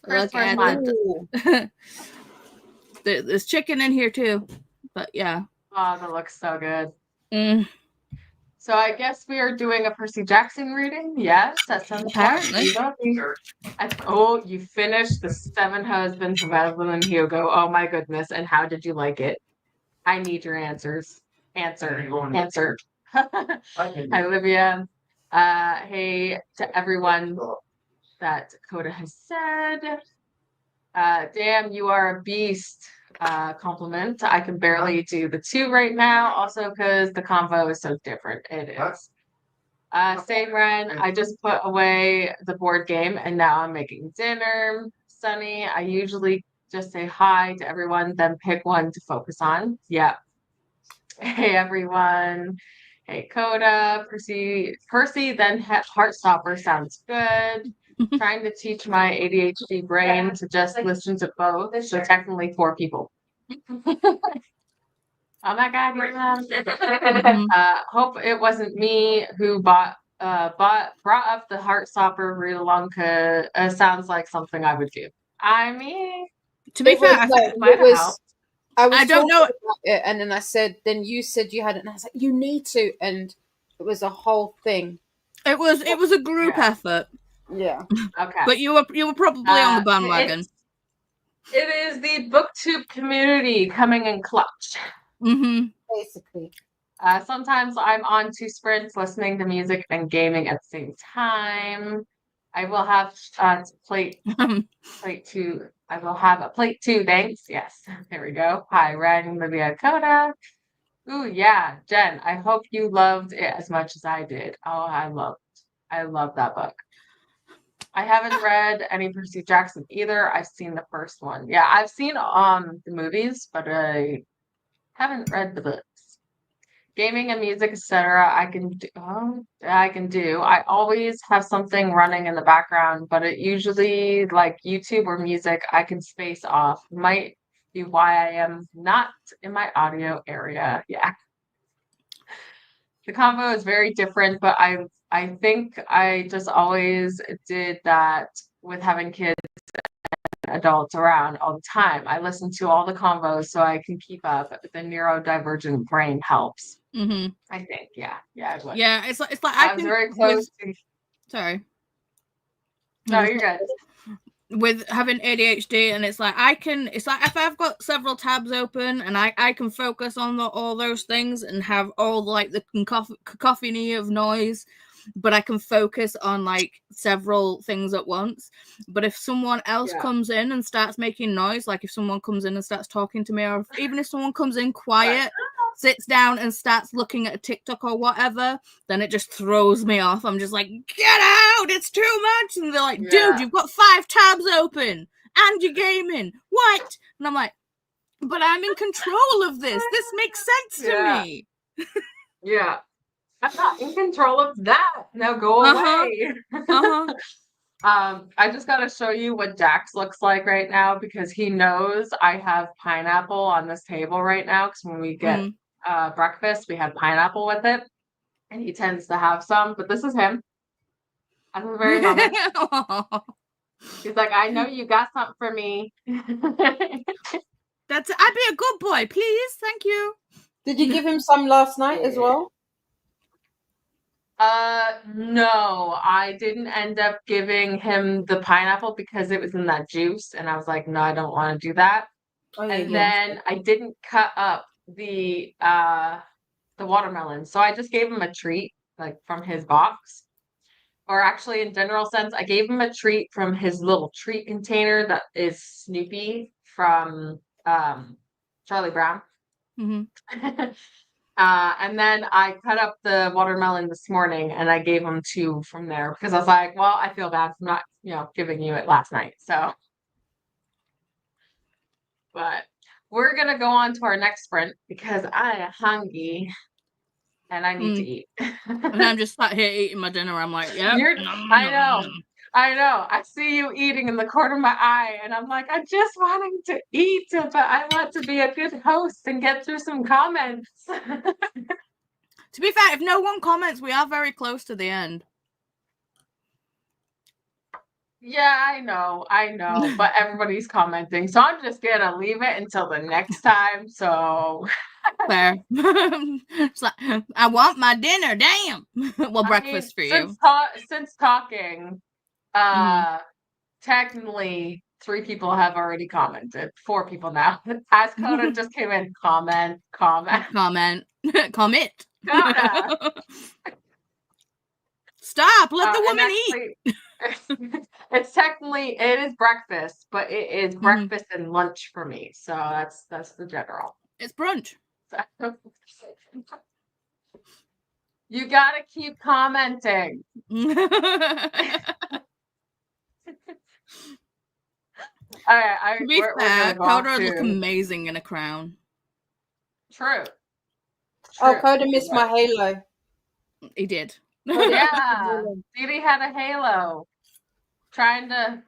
Look at there's chicken in here too, but yeah. Oh, that looks so good. Mm. So I guess we are doing a Percy Jackson reading. Yes, at some Apparently. Oh, you finished The 7 Husbands of Evelyn Hugo. Oh my goodness! And how did you like it? I need your answers. Answer. Hi, Olivia. Hey to everyone that Coda has said. Damn, you are a beast. Compliment. I can barely do the 2 right now, also because the combo is so different. It is. Same Ren, I just put away the board game and now I'm making dinner. Sunny, I usually just say hi to everyone, then pick one to focus on. Yeah. Hey everyone. Hey Coda, Percy, then Heartstopper sounds good. Trying to teach my ADHD brain to just listen to both. So technically 4 people. Oh my God, hope it wasn't me who brought up the Heartstopper read along. Sounds like something I would do. I mean, to be fair, I don't know about it, and then I said, then you said you hadn't, and I was like, you need to, and it was a whole thing. It was a group effort. Yeah. Okay. But you were probably on the bandwagon. It is the BookTube community coming in clutch. Mm-hmm. Basically. Sometimes I'm on 2 sprints listening to music and gaming at the same time. I will have plate 2. I will have a plate 2, thanks. Yes, there we go. Hi, Ren, Livia, Coda. Ooh, yeah, Jen, I hope you loved it as much as I did. Oh, I love that book. I haven't read any Percy Jackson either. I've seen the first one. Yeah, I've seen the movies, but I haven't read the books. Gaming and music, etc. I can do. I always have something running in the background, but it usually like YouTube or music I can space off. Might be why I am not in my audio area. Yeah. The combo is very different, but I think I just always did that with having kids and adults around all the time. I listen to all the combos so I can keep up. The neurodivergent brain helps. Mm-hmm. I think, yeah, it would. Yeah, it's like I was very close to. Sorry. No, you're good. With having ADHD, and it's like if I've got several tabs open and I can focus on all those things and have all like the cacophony of noise, but I can focus on like several things at once. But if someone else comes in and starts making noise, like if someone comes in and starts talking to me, or even if someone comes in quiet, sits down and starts looking at a TikTok or whatever, then it just throws me off. I'm just like, get out, it's too much. And they're like, dude, you've got 5 tabs open and you're gaming. What? And I'm like, but I'm in control of this. This makes sense to me. Yeah. I'm not in control of that. Now go away. I just gotta show you what Jax looks like right now because he knows I have pineapple on this table right now. Because when we get breakfast, we have pineapple with it, and he tends to have some. But this is him at the very moment. He's like, I know you got something for me. I'd be a good boy, please. Thank you. Did you give him some last night as well? No, I didn't end up giving him the pineapple because it was in that juice, and I was like, no, I don't want to do that. Then I didn't cut up the watermelon, so I just gave him a treat, like from his box. Or actually, in general sense, I gave him a treat from his little treat container that is Snoopy from Charlie Brown. And then I cut up the watermelon this morning and I gave him 2 from there because I was like, well, I feel bad for not, giving you it last night. So, but we're going to go on to our next sprint because I am hungry and I need to eat. And I'm just sat here eating my dinner. I'm like, yeah. I know. I see you eating in the corner of my eye, and I'm like, I'm just wanting to eat, but I want to be a good host and get through some comments. To be fair, if no one comments, we are very close to the end. Yeah, I know, but everybody's commenting, so I'm just gonna leave it until the next time. So fair. It's like, I want my dinner. Damn. Well, breakfast for you. Since talking, technically 3 people have already commented. 4 people now. As Coda just came in, comment. Commit. Coda. Stop. Let the woman eat. It is breakfast, but it is breakfast and lunch for me. So that's the general. It's brunch. You gotta keep commenting. To be fair, Coda would look amazing in a crown. True. Oh, Coda missed my halo. He did. Yeah, Didi had a halo. Trying to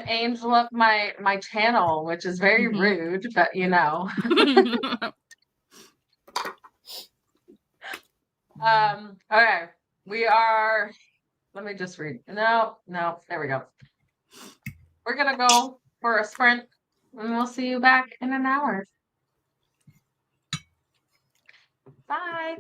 angel up my channel, which is very rude, but okay. We are, let me just read. No, there we go. We're gonna go for a sprint and we'll see you back in an hour. Bye.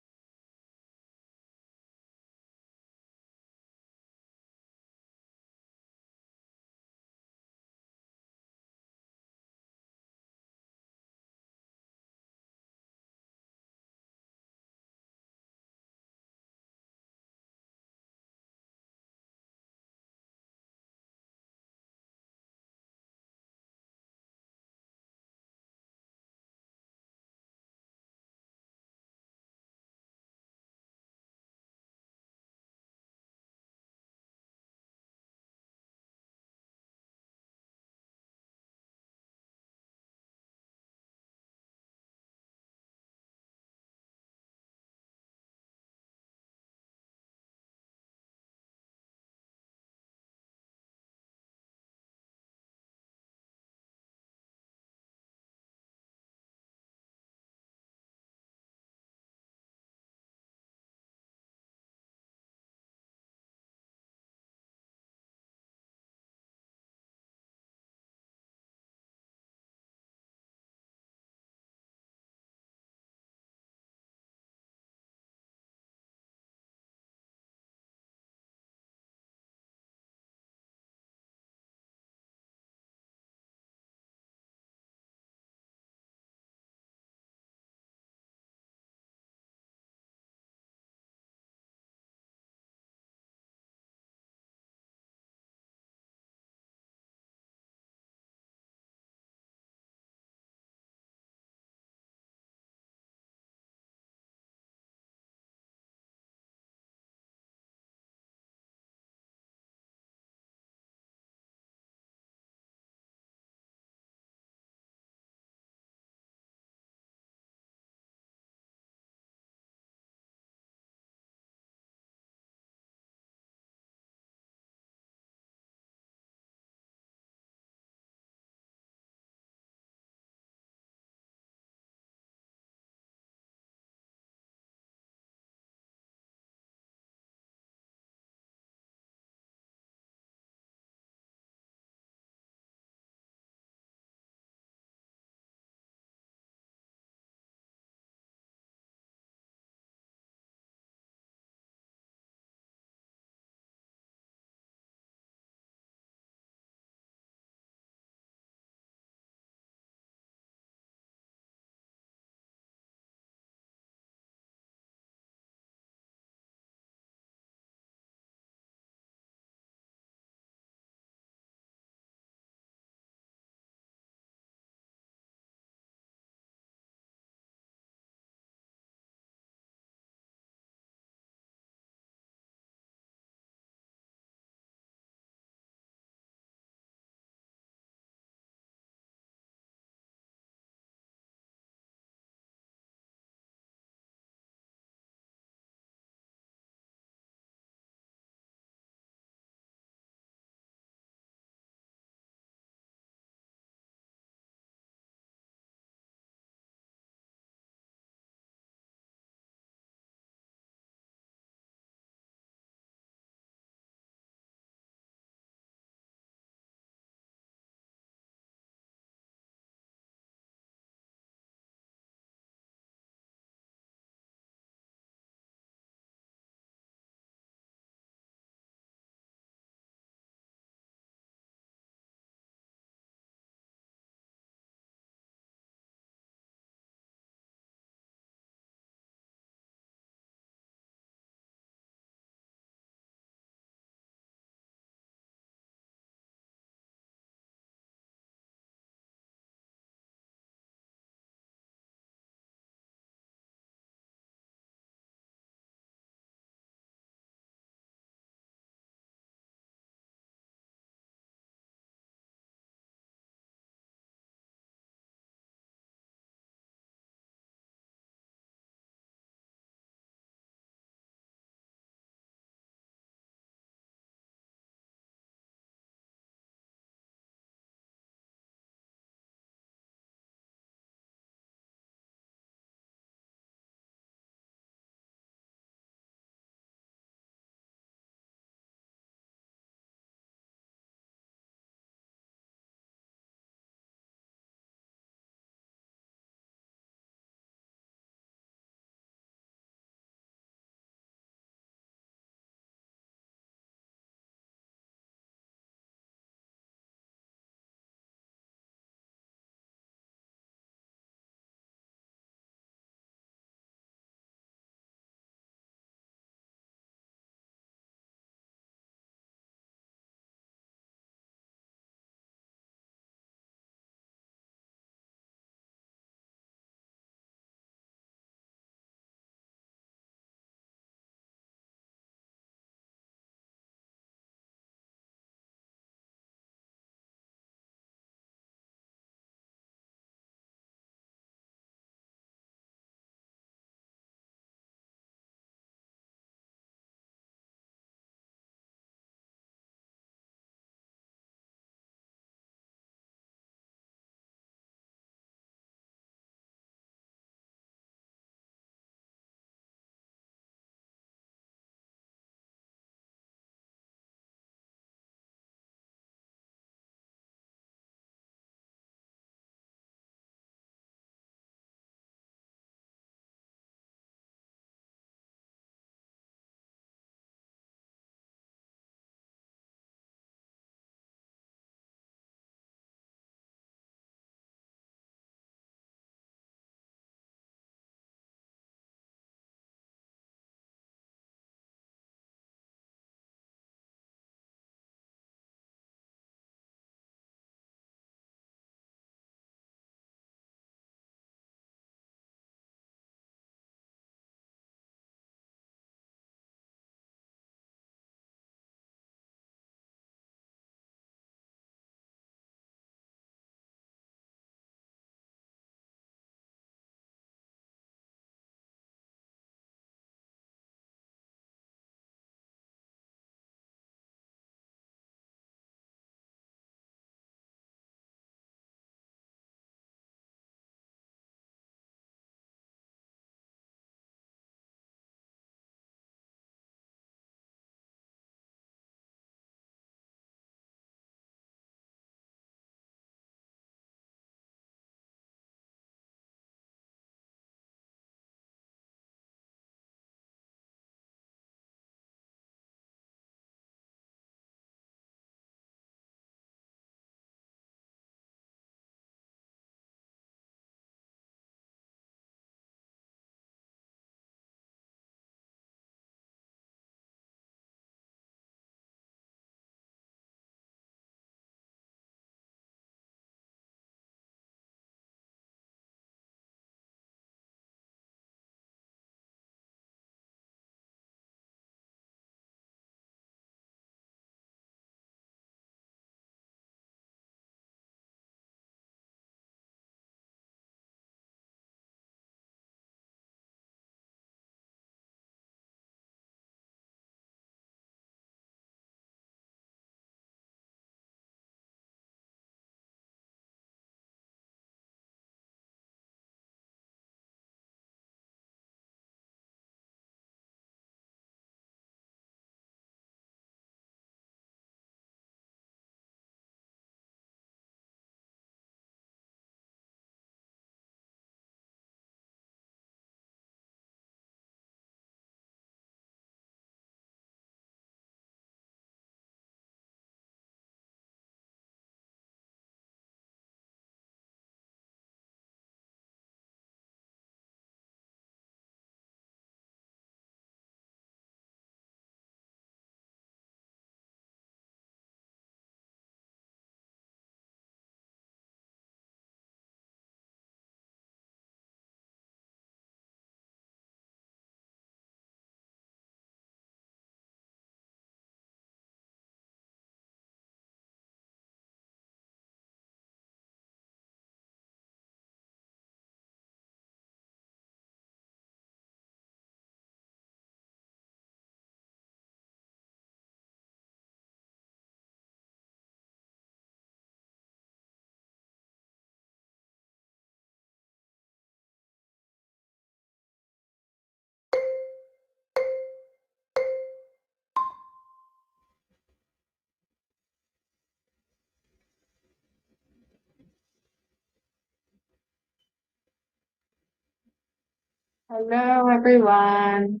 Hello, everyone.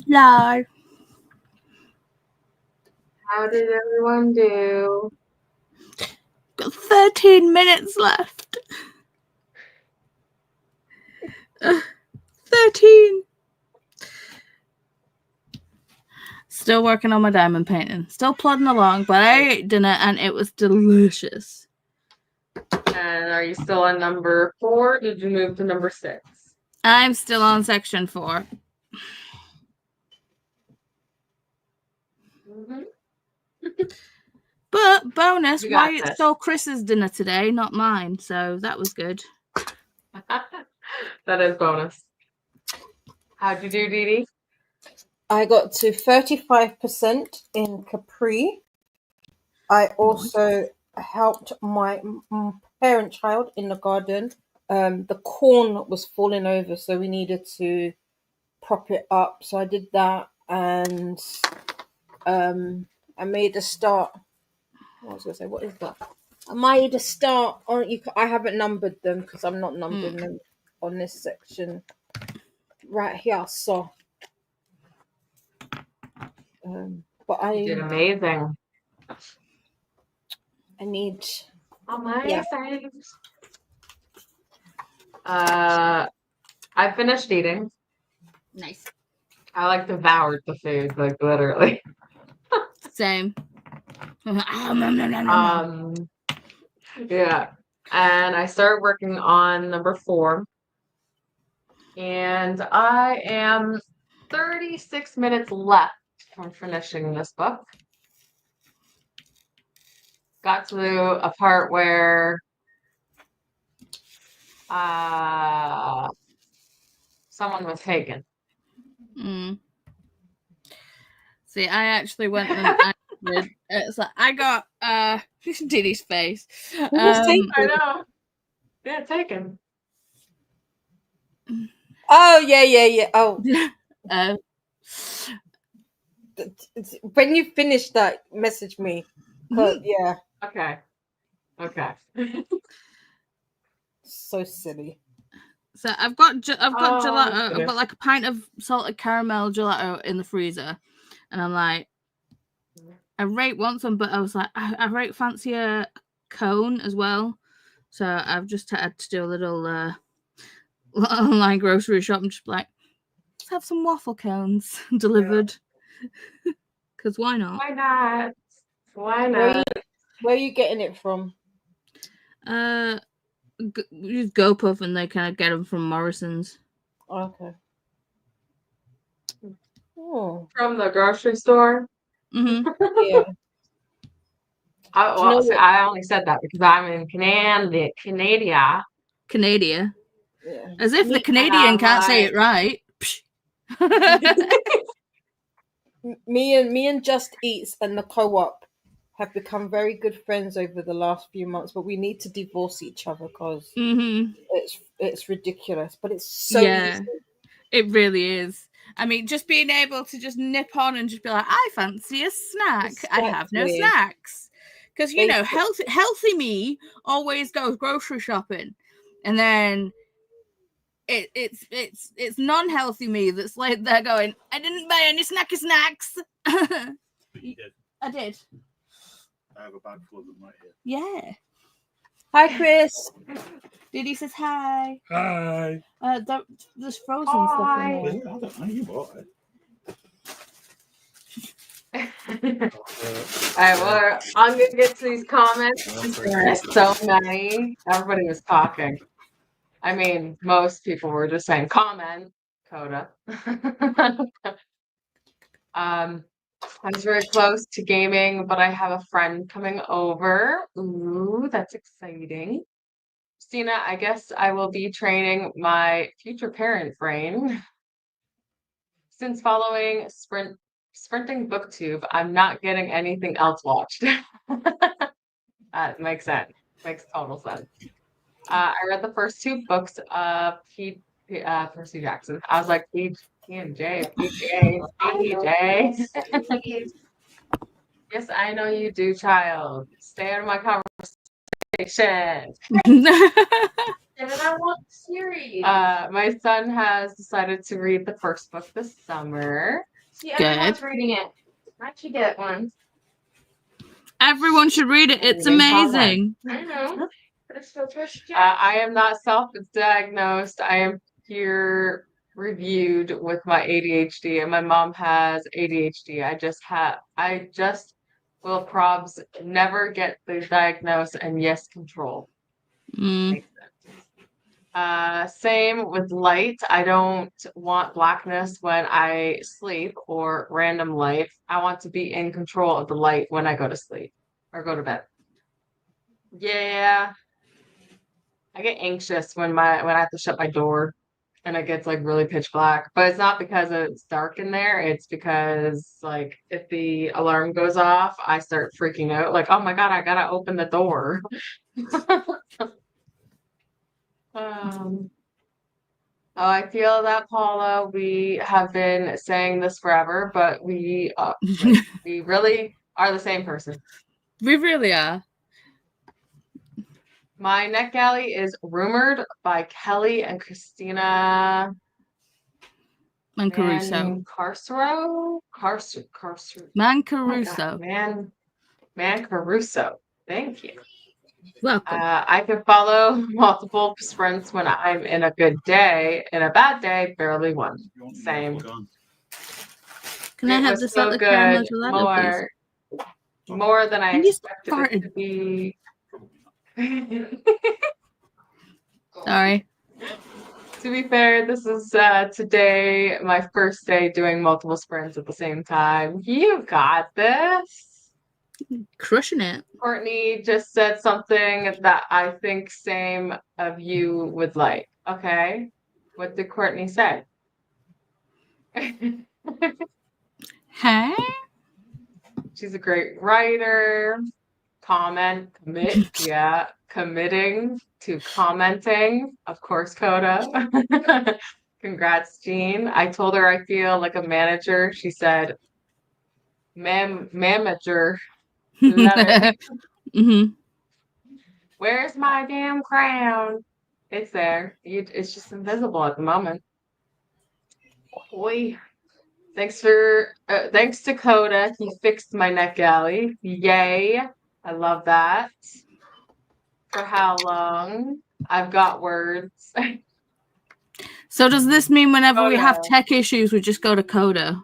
Live. How did everyone do? Got 13 minutes left. 13. Still working on my diamond painting. Still plodding along, but I ate dinner and it was delicious. And are you still on number 4? Did you move to number 6? I'm still on section 4. But bonus, You got why this. it's so Chris's dinner today, not mine. So that was good. That is bonus. How'd you do, Didi? I got to 35% in Capri. I also helped my parent child in the garden. The corn was falling over, so we needed to prop it up. So I did that, and I made a start. I was gonna say, what is that? I made a start on you. I haven't numbered them because I'm not numbering them on this section right here. So, but You did amazing. I need. Amazing. I finished eating. Nice. I like devoured the food, like literally. Same. Yeah. And I started working on number 4. And I am 36 minutes left from finishing this book. Got to a part where someone was taken. See, I actually went and it's like I got Diddy's face. I know. Yeah, taken. Oh yeah. Oh, when you finish that, message me. Yeah. Okay. So silly. So I've got Oh, gelato. goodness. I've got like a pint of salted caramel gelato in the freezer, and I'm like, I rate want some, but I was like, I rate fancy a cone as well. So I've just had to do a little online grocery shop and just like, let's have some waffle cones delivered. Because why not? Why not? Why not? Where are you getting it from? Use GoPuff and they kind of get them from Morrison's. Okay. Oh. From the grocery store? Mm-hmm. Yeah. I only said that because I'm in Canada. Canada. Yeah. As if the Canadian can't say it right. Me and Just Eats and the co-op have become very good friends over the last few months, but we need to divorce each other because it's ridiculous. But it's so easy. It really is. I mean, just being able to just nip on and just be like, I fancy a snack. Exactly. I have no snacks. Because, you know, healthy me always goes grocery shopping. And then it's non-healthy me that's like they're going, I didn't buy any snacky snacks. But you did. I did. I have a bag full of them right here. Yeah. Hi, Chris. Didi says hi. Hi. There's frozen stuff in there. I don't know, you bought it. Alright, well, I'm gonna get to these comments. There's so many. Everybody was talking. I mean, most people were just saying comment, Coda. I was very close to gaming, but I have a friend coming over. Ooh, that's exciting. Stina, I guess I will be training my future parent brain. Since following Sprinting BookTube, I'm not getting anything else watched. That makes sense. Makes total sense. I read the first 2 books of Percy Jackson. I was like, PJ. Yes, I know you do, child. Stay out of my conversation. And then I want the series. My son has decided to read the first book this summer. See, everyone's Good. reading it. I should get one. Everyone should read it. It's Reading comment. amazing. I know. Let's go first. I am not self-diagnosed. I am peer reviewed with my ADHD, and my mom has ADHD. I just will probs never get the diagnosis and yes control. Mm. Makes sense. Same with light. I don't want blackness when I sleep or random light. I want to be in control of the light when I go to sleep or go to bed. Yeah. I get anxious when I have to shut my door and it gets like really pitch black. But it's not because it's dark in there. It's because like if the alarm goes off, I start freaking out. Like, oh my God, I gotta open the door. I feel that, Paula, we have been saying this forever, but we really are the same person. We really are. My NetGalley is rumored by Kelly and Christina Man Caruso. Caruso. Man Oh my Caruso. God, Man Caruso. Thank you. Welcome. I can follow multiple sprints when I'm in a good day. In a bad day, barely one. Same. Can I It have was the so salad good. caramel gelato, More than I Can you expected start it to be. please? Sorry. To be fair, this is today my first day doing multiple sprints at the same time. You got this. Crushing it. Courtney just said something that I think same of you would like. Okay. What did Courtney say? Hey? She's a great writer. Committing to commenting. Of course, Coda. Congrats, Jean. I told her I feel like a manager. She said, manager. Love it. Mm-hmm. Where's my damn crown? It's there. It's just invisible at the moment. Boy. Thanks to Coda. He fixed my NetGalley. Yay. I love that. For how long? I've got words. So does this mean whenever we have Coda. tech issues, we just go to Coda?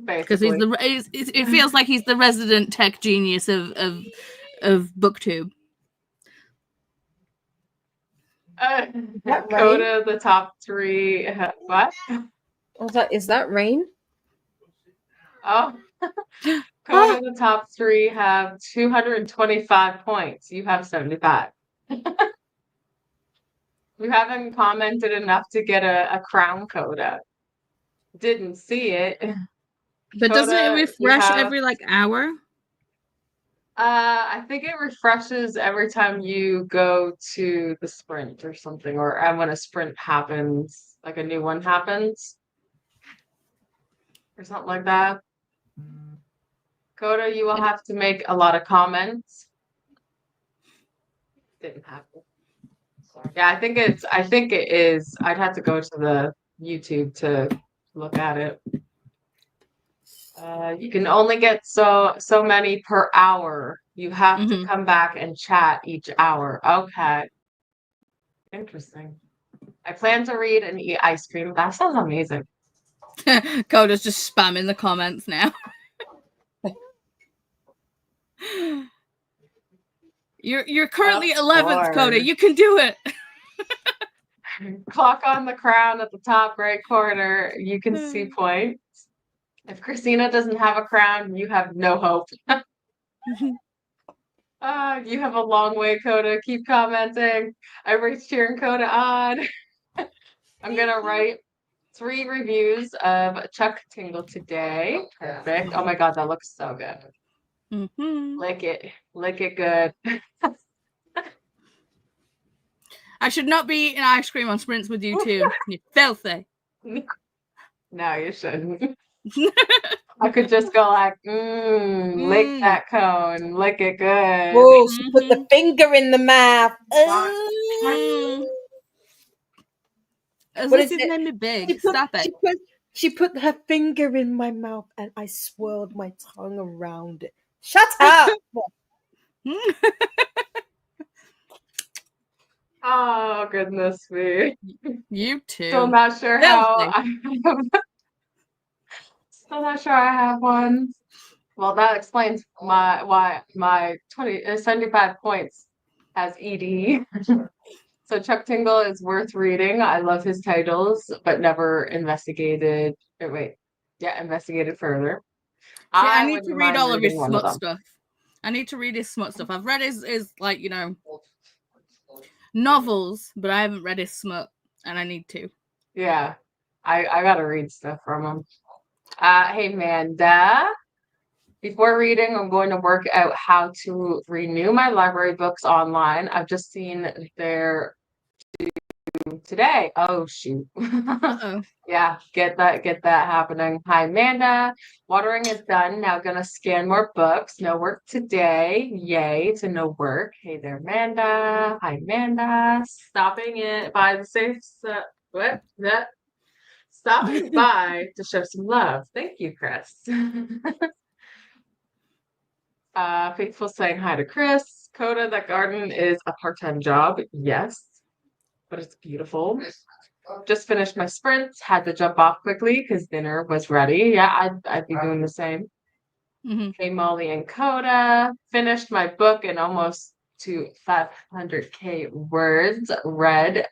Because Basically. it feels like he's the resident tech genius of BookTube. that Coda, the top 3. What? Is that rain? Oh. Coda, the top 3 have 225 points. You have 75. You haven't commented enough to get a crown, Coda. Didn't see it. But doesn't it Coda, refresh every like hour? I think it refreshes every time you go to the sprint or something, or when a sprint happens, like a new one happens, or something like that. Coda, you will have to make a lot of comments. Didn't happen. Yeah, I think it is. I'd have to go to the YouTube to look at it. You can only get so many per hour. You have to come back and chat each hour. Okay. Interesting. I plan to read and eat ice cream. That sounds amazing. Coda's just spamming the comments now. You're currently 11th, Coda. You can do it. Clock on the crown at the top right corner. You can see points. If Christina doesn't have a crown, you have no hope. You have a long way, Coda. Keep commenting. Everybody's cheering Coda on. I'm going to write 3 reviews of Chuck Tingle today. Perfect. Oh my God, that looks so good. Lick it good. I should not be eating ice cream on sprints with you too. You're filthy. No, you shouldn't. I could just go like, lick that cone, lick it good. Whoa, she put the finger in the mouth. As What if is his it? name is big. Stop it. She put her finger in my mouth and I swirled my tongue around it. Shut up! Oh, goodness me. You too. Still not sure how still not sure I have one. Well, that explains why my 75 points has ED. So Chuck Tingle is worth reading. I love his titles, but never investigated. Investigated further. See, I need wouldn't to read mind all of his reading one smut them. stuff. I need to read his smut stuff. I've read his like, novels, but I haven't read his smut, and I need to. Yeah, I gotta read stuff from him. Hey, Manda. Before reading, I'm going to work out how to renew my library books online. I've just seen their today. Oh shoot. Uh-oh. Yeah, get that happening. Hi, Amanda. Watering is done. Now gonna scan more books. No work today. Yay to no work. Hey there, Amanda. Hi, Amanda. Stopping it by the safe. What? That. Stopping by to show some love. Thank you, Chris. Faithful saying hi to Chris. Coda, that garden is a part-time job. Yes, but it's beautiful. Just finished my sprints. Had to jump off quickly because dinner was ready. Yeah, I'd be doing the same. Hey, Molly and Coda. Finished my book in almost to 500k words read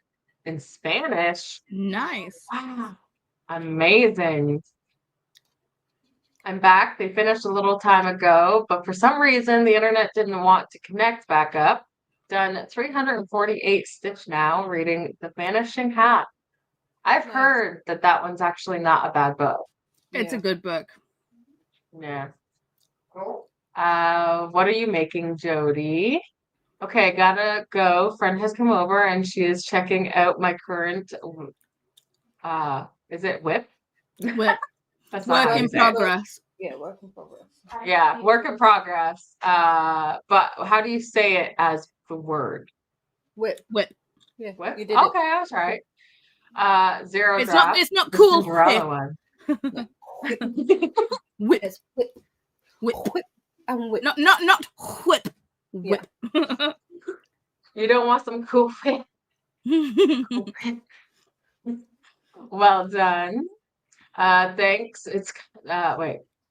in Spanish. Nice. Wow. Amazing. I'm back. They finished a little time ago, but for some reason the internet didn't want to connect back up. Done 348 stitch now, reading The Vanishing Hat. I've heard that one's actually not a bad book. It's a good book. Yeah. What are you making, Jody? Okay, gotta go. Friend has come over and she is checking out my current is it whip? Whip. That's not Work how you in say it. progress. Yeah, work in progress. Yeah, work in progress. But how do you say it as the word? Whip. Yeah, Whip? you did Okay, I was right. Zero It's draft. not The cool. Cinderella one. Whip. It's whip. Whip. Whip. And whip. Not whip. Whip. You don't want some cool whip. Well done. Thanks.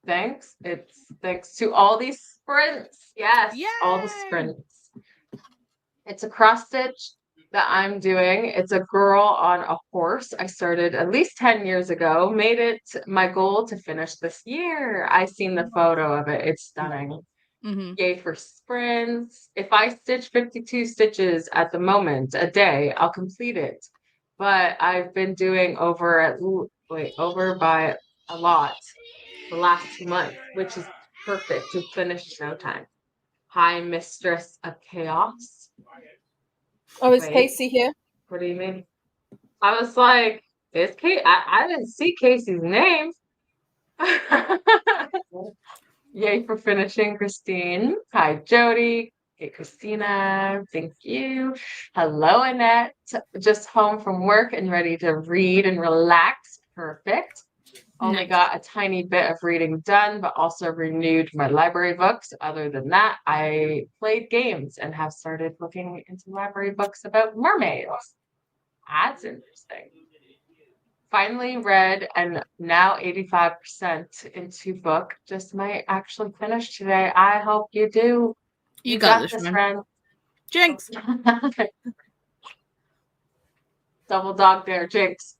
Thanks. It's thanks to all these sprints. Yes, all the sprints. It's a cross stitch that I'm doing. It's a girl on a horse. I started at least 10 years ago. Made it my goal to finish this year. I seen the photo of it. It's stunning. Yay for sprints. If I stitch 52 stitches at the moment a day, I'll complete it. But I've been doing over by a lot the last 2 months, which is perfect to finish in no time. Hi, Mistress of Chaos. Oh, is Casey here? What do you mean? I was like, is Kate? I didn't see Casey's name. Yay for finishing, Christine. Hi, Jody. Hey, Christina. Thank you. Hello, Annette. Just home from work and ready to read and relax. Perfect. Only got a tiny bit of reading done, but also renewed my library books. Other than that, I played games and have started looking into library books about mermaids. That's interesting. Finally read and now 85% into book. Just might actually finish today. I hope you do. You got this, friend. Jinx. Double dog there, Jinx.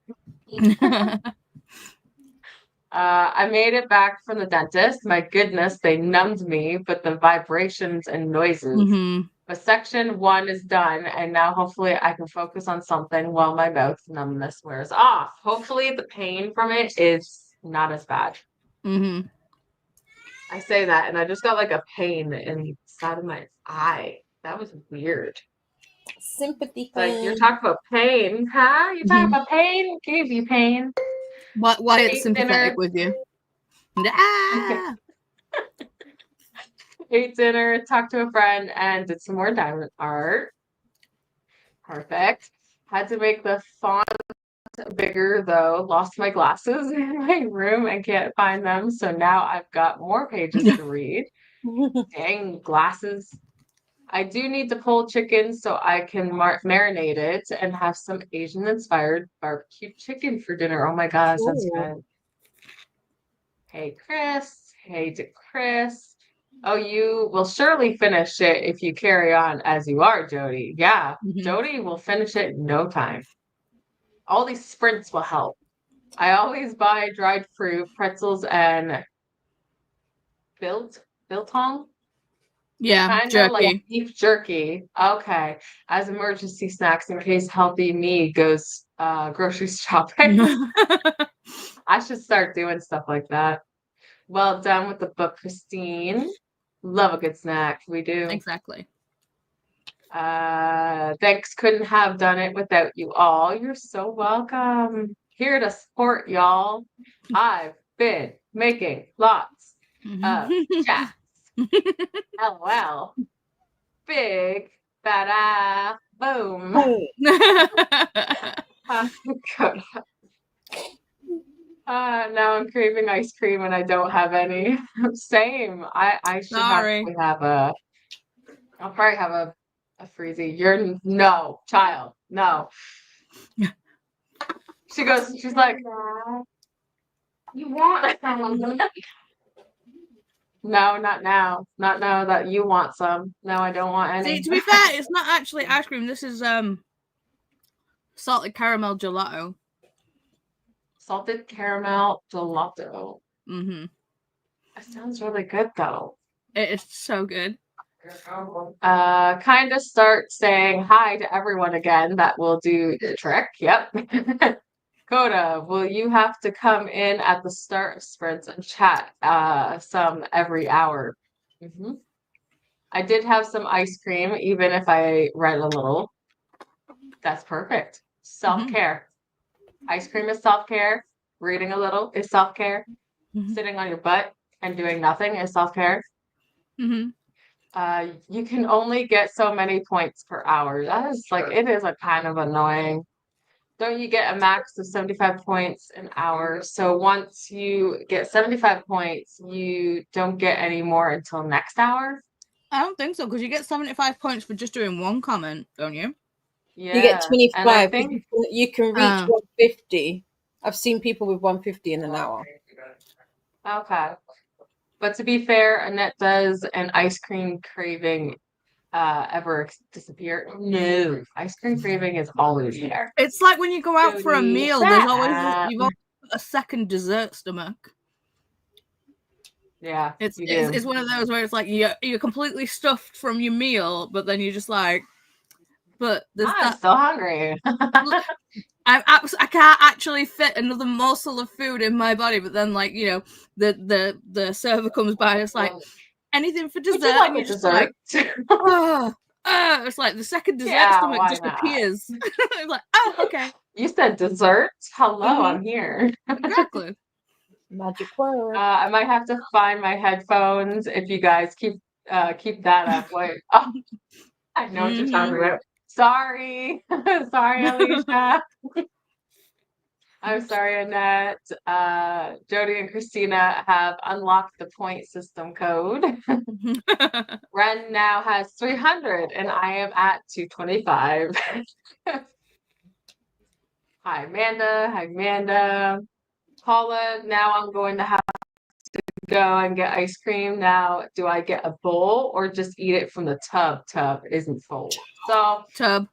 I made it back from the dentist. My goodness, they numbed me, but the vibrations and noises. But section 1 is done, and now hopefully I can focus on something while my mouth numbness wears off. Hopefully the pain from it is not as bad. I say that, and I just got like a pain inside of my eye. That was weird. Sympathy. Like, you're talking about pain, huh? You're talking about pain? Gave you pain. Why it's sympathetic with you. Ah! Ate dinner, talked to a friend, and did some more diamond art. Perfect. Had to make the font bigger though. Lost my glasses in my room and can't find them. So now I've got more pages to read. Dang, glasses. I do need to pull chicken so I can marinate it and have some Asian inspired barbecue chicken for dinner. Oh my God, that sounds Ooh. good. Hey, Chris. Hey to Chris. Oh, you will surely finish it if you carry on as you are, Jody. Yeah, Mhm. Jody will finish it in no time. All these sprints will help. I always buy dried fruit, pretzels, and biltong, Yeah, kind of like jerky. beef jerky. Okay, as emergency snacks in case healthy me goes grocery shopping. I should start doing stuff like that. Well done with the book, Christine. Love a good snack. We do. Exactly. Thanks. Couldn't have done it without you all. You're so welcome. Here to support y'all. I've been making lots of chats. LOL. Big bada boom. Now I'm craving ice cream and I don't have any. Same. I should Sorry. actually have I'll probably have a freezy. You're no child. No. She's like, you want some? No, not now. Not now that you want some. No, I don't want any. See, to be fair, it's not actually ice cream. This is salted caramel gelato. Salted caramel gelato. Mm-hmm. That sounds really good though. It is so good. Kind of start saying hi to everyone again. That will do the trick. Yep. Coda, will you have to come in at the start of sprints and chat some every hour? Mm-hmm. I did have some ice cream, even if I read a little. That's perfect. Self-care. Ice cream is self-care. Reading a little is self-care. Mhm. Sitting on your butt and doing nothing is self-care. Mm-hmm. You can only get so many points per hour. That is like, it is a kind of annoying. Don't you get a max of 75 points an hour? So once you get 75 points, you don't get any more until next hour? I don't think so, because you get 75 points for just doing one comment, don't you? Yeah. You get And I 25. think You can reach 150. I've seen people with 150 in an hour. okay. But to be fair, Annette, does an ice cream craving ever disappear? No. Ice cream craving is always there. It's like when you go out for a Jody, meal, shut there's always up. you've always got a second dessert stomach. Yeah, It's you do. it's one of those where it's like you're completely stuffed from your meal, but then you're just like, but there's I'm that. still hungry. I can't actually fit another morsel of food in my body, but then like the server comes by and it's like anything for dessert, Would you like and a you're just dessert? like, oh, it's like the second dessert Yeah, stomach why just not? appears. It's like, oh, okay, You said dessert? Hello, Mhm. I'm here. exactly. Magic word. I might have to find my headphones if you guys keep that up. Wait, oh, I know what you're talking about. Sorry, sorry, Alicia. I'm sorry, Annette. Jody and Christina have unlocked the point system code. Ren now has 300 and I am at 225. Hi, Amanda. Hi, Amanda. Paula, now I'm going to have to go and get ice cream. Now, do I get a bowl or just eat it from the tub? Tub isn't full. So, Tub.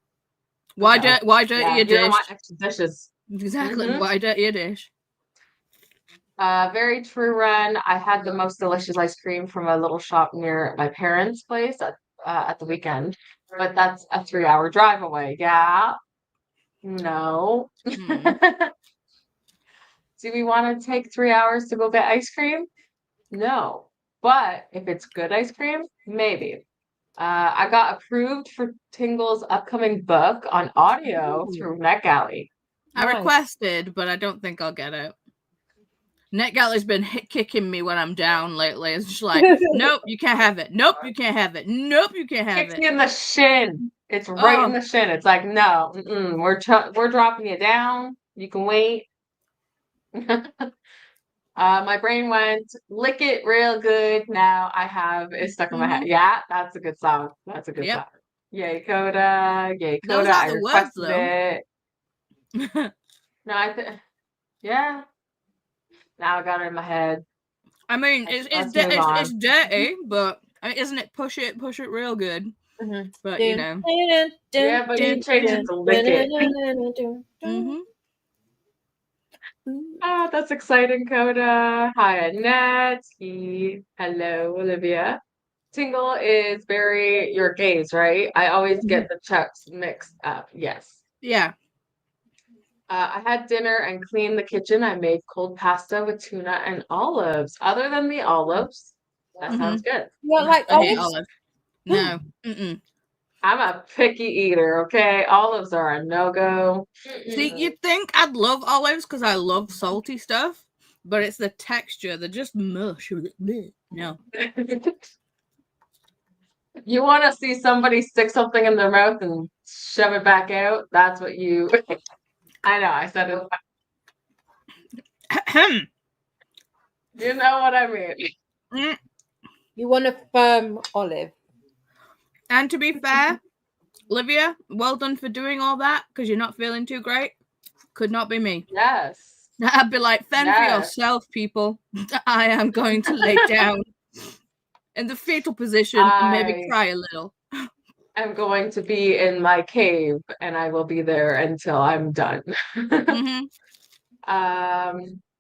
Why tub. dirty Yeah, your you don't dish? want extra dishes. Exactly. Mhm. Why dirty your dish? Very true, Ren. I had the most delicious ice cream from a little shop near my parents' place at the weekend, but that's a 3-hour drive away. Yeah. No. Do we want to take 3 hours to go get ice cream? No. But if it's good ice cream, maybe. I got approved for Tingle's upcoming book on audio Ooh. through NetGalley. I Nice. requested, but I don't think I'll get it. NetGalley's been kicking me when I'm down lately. It's just like, nope, you can't have it. Nope, you can't have it. Nope, you can't have Kicks it. you in the shin. It's right in the shin. It's like, no, we're dropping you down. You can wait. My brain went, lick it real good. Now I have it stuck in my head. Yeah, that's a good song. That's a good song. Yay, Coda. Yay, Those Coda. are I the words, requested though. it. No, yeah. Now I got it in my head. I mean, Let's move on. it's dirty, but isn't it push it real good? Mhm. But you know, Yeah, but you change it to lick it. mhm. Ah, that's exciting, Coda. Hi, Annette. Hello, Olivia. Tingle is very your gaze, right? I always get the chucks mixed up. Yes. Yeah. I had dinner and cleaned the kitchen. I made cold pasta with tuna and olives. Other than the olives, that sounds good. You don't like I hate olives? olives. No. Mm-mm. I'm a picky eater, okay? Olives are a no-go. See, you'd think I'd love olives because I love salty stuff, but it's the texture. They're just mush. No. You want to see somebody stick something in their mouth and shove it back out? That's what you. I know, I said it. You know what I mean. You want a firm olive. And to be fair, Olivia, well done for doing all that because you're not feeling too great. Could not be me. Yes. I'd be like, fend for yourself, people. I am going to lay down in the fetal position and maybe cry a little. I'm going to be in my cave and I will be there until I'm done.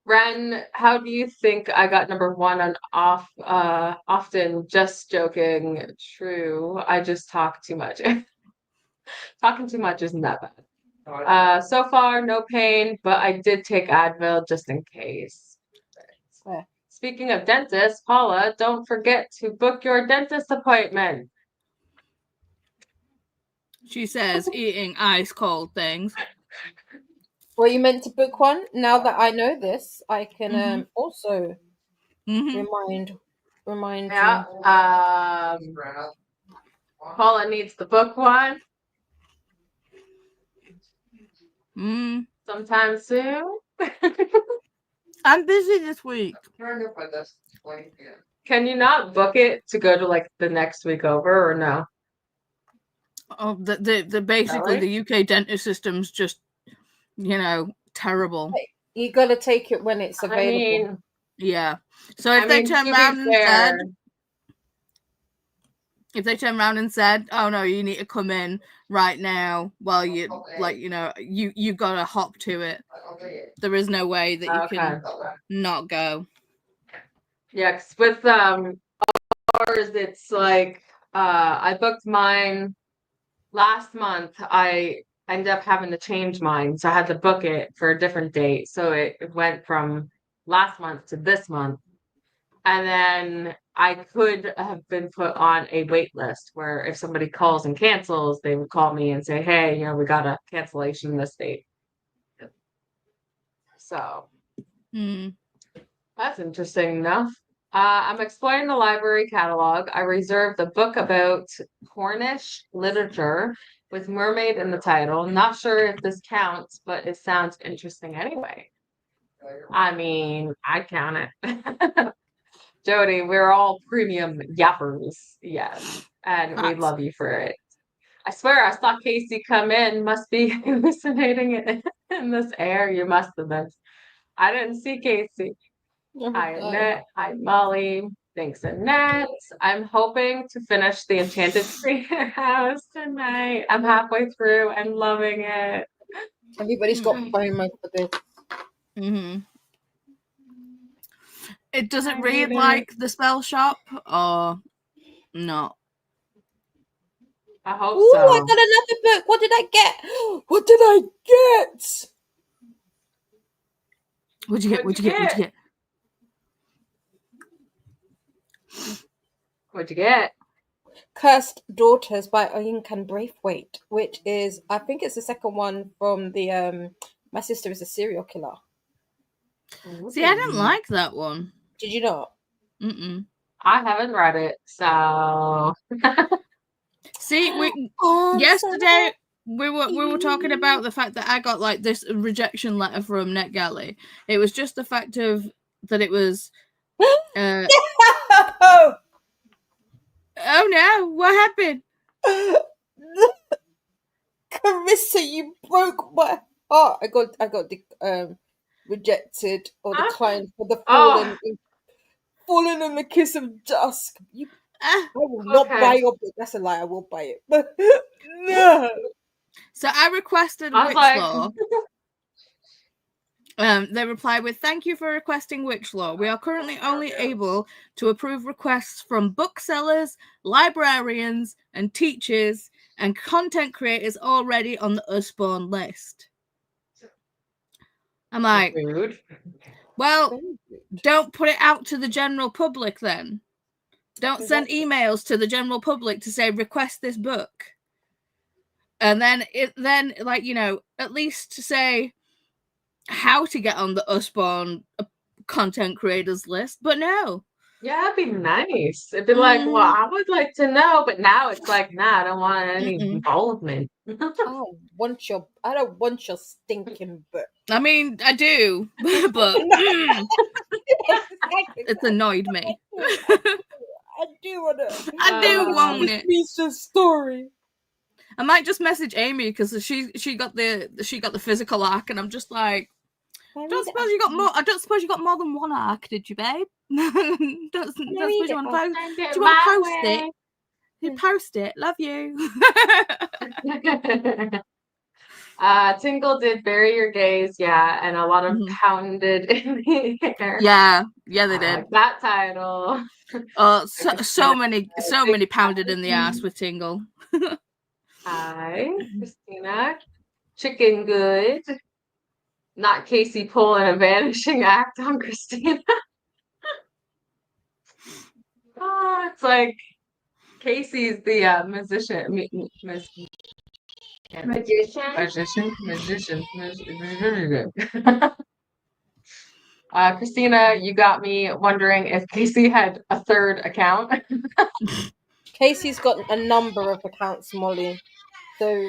Ren, how do you think I got number one on often just joking? True. I just talk too much. Talking too much isn't that bad. So far, no pain, but I did take Advil just in case. Speaking of dentists, Paula, don't forget to book your dentist appointment. She says, eating ice cold things. Were you meant to book one? Now that I know this, I can also remind Yeah. Paula needs to book one. Sometime soon. I'm busy this week. Can you not book it to go to like the next week over or no? Oh, the basically Really? the UK dentist system's just, terrible. You got to take it when it's available. I mean, yeah. So if they turn around and said, "Oh no, you need to come in right now," while you you gotta hop to it. There is no way that you can not go. Yeah, 'cause with ours, it's like I booked mine last month. I ended up having to change mine, so I had to book it for a different date. So it went from last month to this month. And then I could have been put on a wait list where if somebody calls and cancels, they would call me and say, hey, we got a cancellation this date. So that's interesting enough. I'm exploring the library catalog. I reserved a book about Cornish literature with mermaid in the title. Not sure if this counts, but it sounds interesting anyway. I mean, I count it. Jody, we're all premium yappers, yes, and we love you for it. I swear I saw Casey come in. Must be hallucinating in this air. You must have been. I didn't see Casey. Hi, Annette. Hi, Molly. Thanks, Annette. I'm hoping to finish the Enchanted Creator House tonight. I'm halfway through and loving it. Everybody's got FOMO for this. It does it read like the spell shop or not? I hope Ooh, so. I got another book. What did I get? What did I get? What'd you get? What'd you get? What'd you get? What'd you get? Cursed Daughters by Oyinkan Braithwaite, which is, I think it's the second one from the My Sister is a Serial Killer. See, I didn't like that one. Did you not? Mm-mm. I haven't read it, so See, yesterday we were talking about the fact that I got like this rejection letter from NetGalley. It was just the fact of that it was. Oh, Oh no! What happened? Carissa, you broke my heart. I got rejected or declined for the Fallen in the Kiss of Dusk. I will not buy your book. That's a lie. I will buy it, but no. So I requested I was Witch like- Law. They replied with, "Thank you for requesting Witch Law. We are currently only able to approve requests from booksellers, librarians, and teachers, and content creators already on the Usborne list." I'm like, rude. well, don't put it out to the general public then. Don't send emails to the general public to say request this book. And then like, you know, at least to say how to get on the Usborne content creators list, but no. Yeah, it'd be nice. It'd be like, well, I would like to know, but now it's like, nah, I don't want any involvement. I don't want your stinking book. I mean, I do, but it's annoyed me. I do want to. I do want it. Piece of story. I might just message Amy because she got the physical arc, and I'm just like, I don't suppose you got more than one arc, did you, babe? don't suppose you want to post. Do you want to post it? You post it. Love you. Tingle did Bury Your Gaze, yeah, and a lot of pounded in the air. Yeah, they did. That title. So many pounded in the ass with Tingle. Hi, Christina. Chicken good. Not Casey pulling a vanishing act on Christina. It's like Casey's the musician. Magician. Christina, you got me wondering if Casey had a third account. Casey's got a number of accounts, Molly. So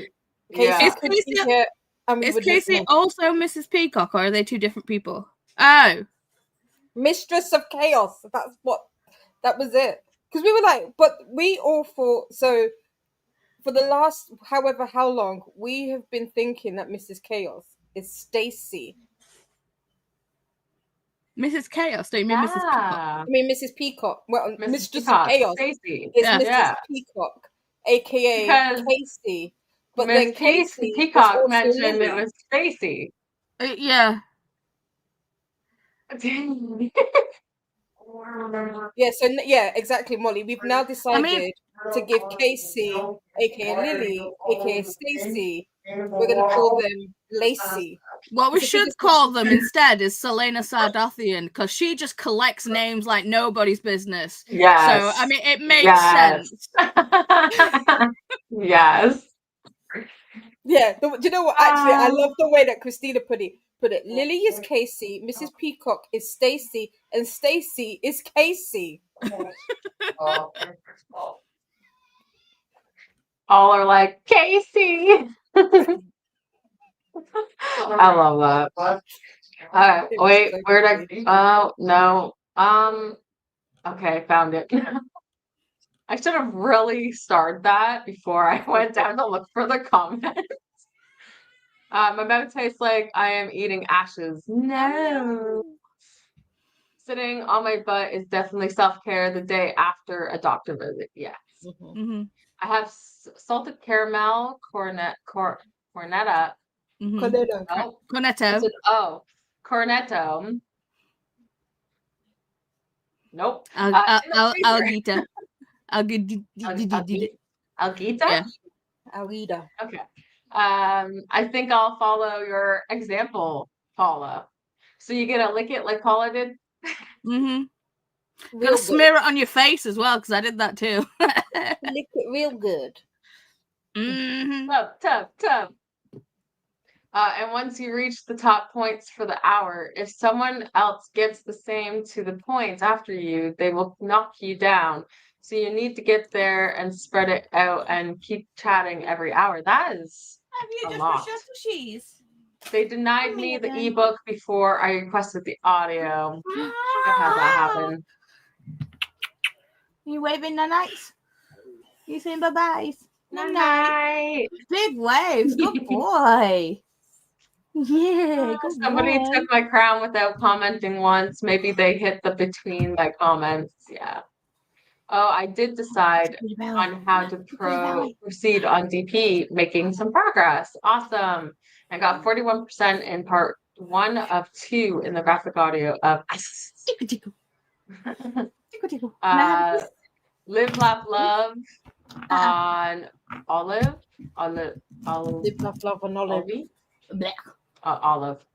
Casey could be here. Is Casey also Mrs. Peacock, or are they two different people? Oh, Mistress of Chaos. That was it. Because we were like, but we all thought so. For the last how long, we have been thinking that Mrs. Chaos is Stacy. Mrs. Chaos? Don't you mean Mrs. Peacock? I mean Mrs. Peacock. Well, Mistress Peacock, of Chaos Stacey. is Mrs. Peacock, aka Casey. But then Casey Peacock mentioned it was Stacy. Yeah. Yeah, exactly, Molly. We've now decided to give Casey, aka Lily, aka Stacy, we're gonna call them Lacey. What we should call them instead is Selena Sardathian, because she just collects names like nobody's business. Yes. So I mean, it makes sense. Yes. Yeah. Do you know what? Actually, I love the way that Christina put it. Lily is Casey, Mrs. Peacock is Stacy, and Stacy is Casey. All are like, Casey. I love that. Wait, where'd I? Oh no. Okay, found it. I should have really started that before I went down to look for the comments. My mouth tastes like I am eating ashes. No. Sitting on my butt is definitely self-care the day after a doctor visit. Yes. Mm-hmm. I have salted caramel cornetta. Mm-hmm. Cornetto. Oh, Cornetto. Cornetto. Nope. Alguita. Alguita? Yeah. Alida. Okay. I think I'll follow your example, Paula. So you gonna lick it like Paula did? Mm-hmm. Gotta smear it on your face as well, because I did that too. Lick it real good. Mm-hmm. Tough. And once you reach the top points for the hour, if someone else gets the same to the points after you, they will knock you down. So you need to get there and spread it out and keep chatting every hour. That is Have you a just lot. brushed your cheese? They denied me the ebook before I requested the audio. I had that happen. You waving the nights? You saying bye-byes? Good night. Big waves. Good boy. Yeah, good Somebody boy. took my crown without commenting once. Maybe they hit the between my comments. Yeah. Oh, I did decide on how to proceed on DP, making some progress. Awesome. I got 41% in part 1 of 2 in the graphic audio of Live, Laugh, Love on Olive. Live, laugh, love, and olive. Olive.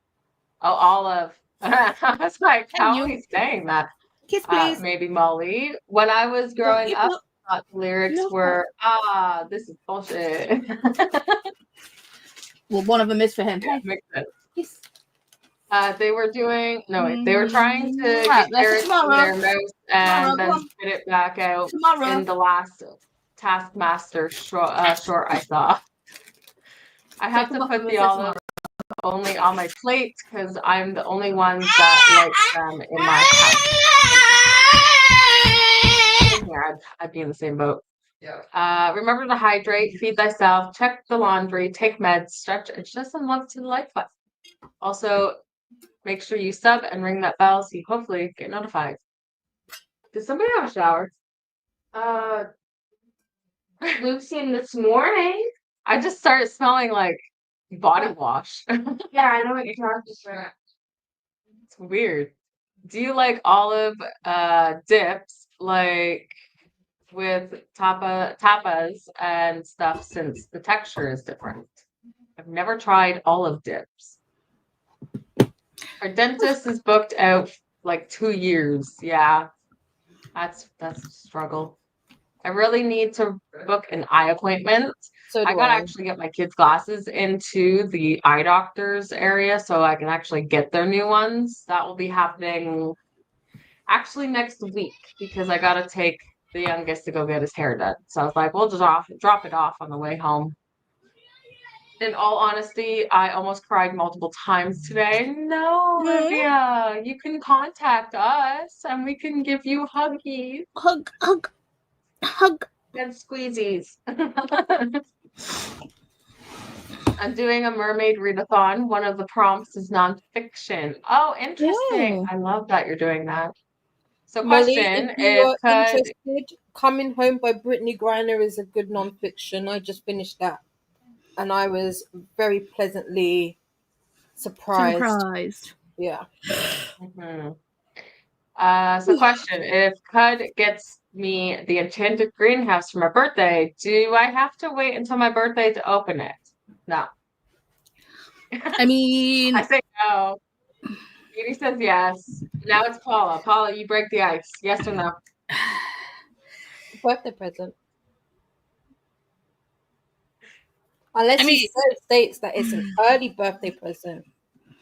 Oh, Olive. I was like, how are we saying that? Kiss, please. Maybe Molly. When I was growing up, I thought the lyrics were, this is bullshit. Well, one of them is for him. Yeah, makes sense. Kiss. They were they were trying to Right, get lyrics in their mouth and then come on. spit it back out Tomorrow. in the last Taskmaster short I saw. I have to put the olive only on my plate because I'm the only one that likes them in my house. Yeah, I'd be in the same boat. Yeah. Remember to hydrate, feed thyself, check the laundry, take meds, stretch, and show some love to the life fund. Also, make sure you sub and ring that bell so you hopefully get notified. Did somebody have a shower? Lucy this morning. I just started smelling like body wash. Yeah, I know what you're talking about. It's weird. Do you like olive dips like with tapas and stuff since the texture is different? I've never tried olive dips. Our dentist is booked out like 2 years. Yeah. That's a struggle. I really need to book an eye appointment. So I gotta actually get my kids' glasses into the eye doctor's area so I can actually get their new ones. That will be happening actually next week because I gotta take the youngest to go get his hair done. So I was like, we'll just drop it off on the way home. In all honesty, I almost cried multiple times today. No, Olivia, you can contact us and we can give you huggies. Hug. And squeezies. I'm doing a mermaid readathon. One of the prompts is nonfiction. Oh, interesting. Yeah. I love that you're doing that. So Molly, question, if you are interested, Coming Home by Brittany Griner is a good nonfiction. I just finished that. And I was very pleasantly surprised. Yeah. So question, if Cud gets me the Enchanted Greenhouse for my birthday, do I have to wait until my birthday to open it? No. I mean, I say no. Didi says yes. Now it's Paula. Paula, you break the ice. Yes or no? Birthday present. Unless he states that it's an early birthday present.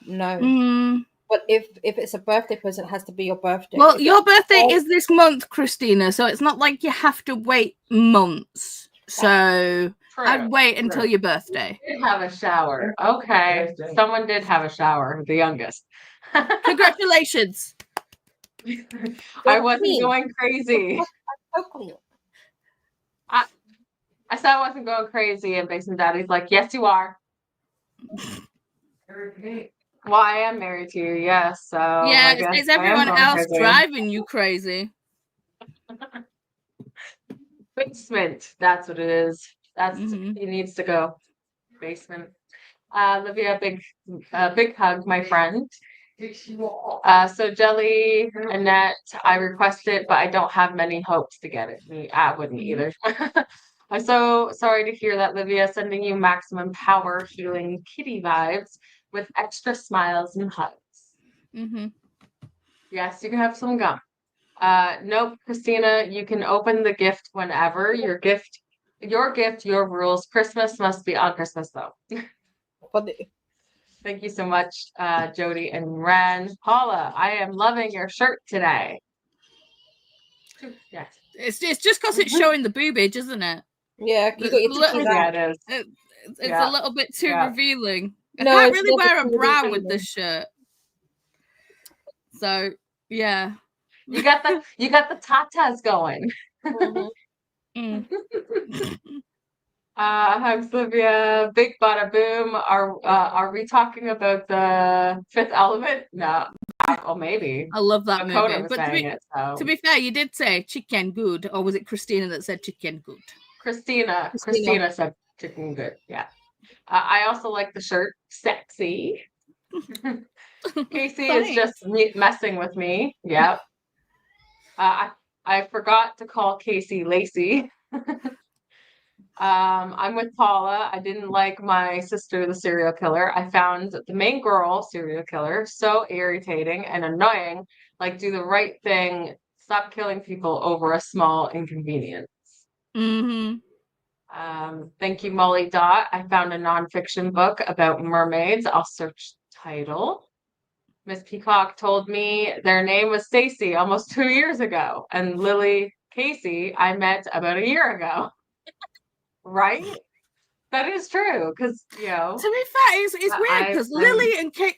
No. But if it's a birthday present, it has to be your birthday. Well, your birthday is this month, Christina, so it's not like you have to wait months. So I'd wait until your birthday. Did have a shower. Okay. Someone did have a shower, the youngest. Congratulations. I wasn't going crazy. I said I wasn't going crazy, and Basin Daddy's like, yes, you are. Well, I am married to you, yes. So yeah, it's everyone else driving you crazy. Basement. That's what it is. That's he needs to go. Basement. Olivia, big hug, my friend. So Jelly, Annette, I requested, but I don't have many hopes to get it. I wouldn't either. I'm so sorry to hear that, Livia. Sending you maximum power, healing kitty vibes with extra smiles and hugs. Yes, you can have some gum. Nope, Christina, you can open the gift whenever. Your gift, your rules. Christmas must be on Christmas, though. Thank you so much, Jody and Ren. Paula, I am loving your shirt today. Yes. It's just because it's showing the boobage, isn't it? Yeah, you got your titties Yeah, out. it is. It's Yeah. a little bit too Yeah. revealing. I No, can't it's really never wear a too brown with revealing. this shirt. So yeah. You got the tatas going. Mhm. Mm. Hi, Sylvia. Big bada boom. Are we talking about the Fifth Element? No. Well, maybe. I love that Dakota movie. was But saying it. So to be fair, you did say chicken good, or was it Christina that said chicken good? Christina said chicken good. Yeah. I also like the shirt. Sexy. Casey is just messing with me. Yep. I forgot to call Casey Lacey. I'm with Paula. I didn't like my sister, the serial killer. I found the main girl serial killer so irritating and annoying. Like, do the right thing. Stop killing people over a small inconvenience. Mm-hmm. Thank you, Molly Dot. I found a nonfiction book about mermaids. I'll search title. Miss Peacock told me their name was Stacy almost 2 years ago, and Lily Casey I met about a year ago. Right? That is true, because To be fair, it's weird because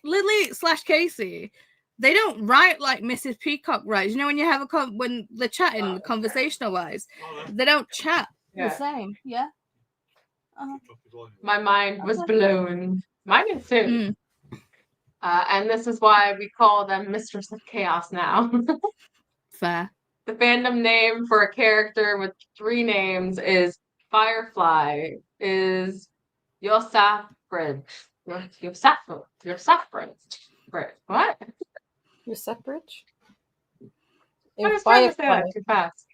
Lily/Casey, they don't write like Mrs. Peacock writes. You know, when you have when they're chatting conversational wise, they don't chat the same. Yeah. my mind was blown. Mine is too. And this is why we call them Mistress of Chaos now. Fair. The fandom name for a character with 3 names is Firefly, is Yosafrid. Yosafrid. What? You're separate? I was trying to say that too fast.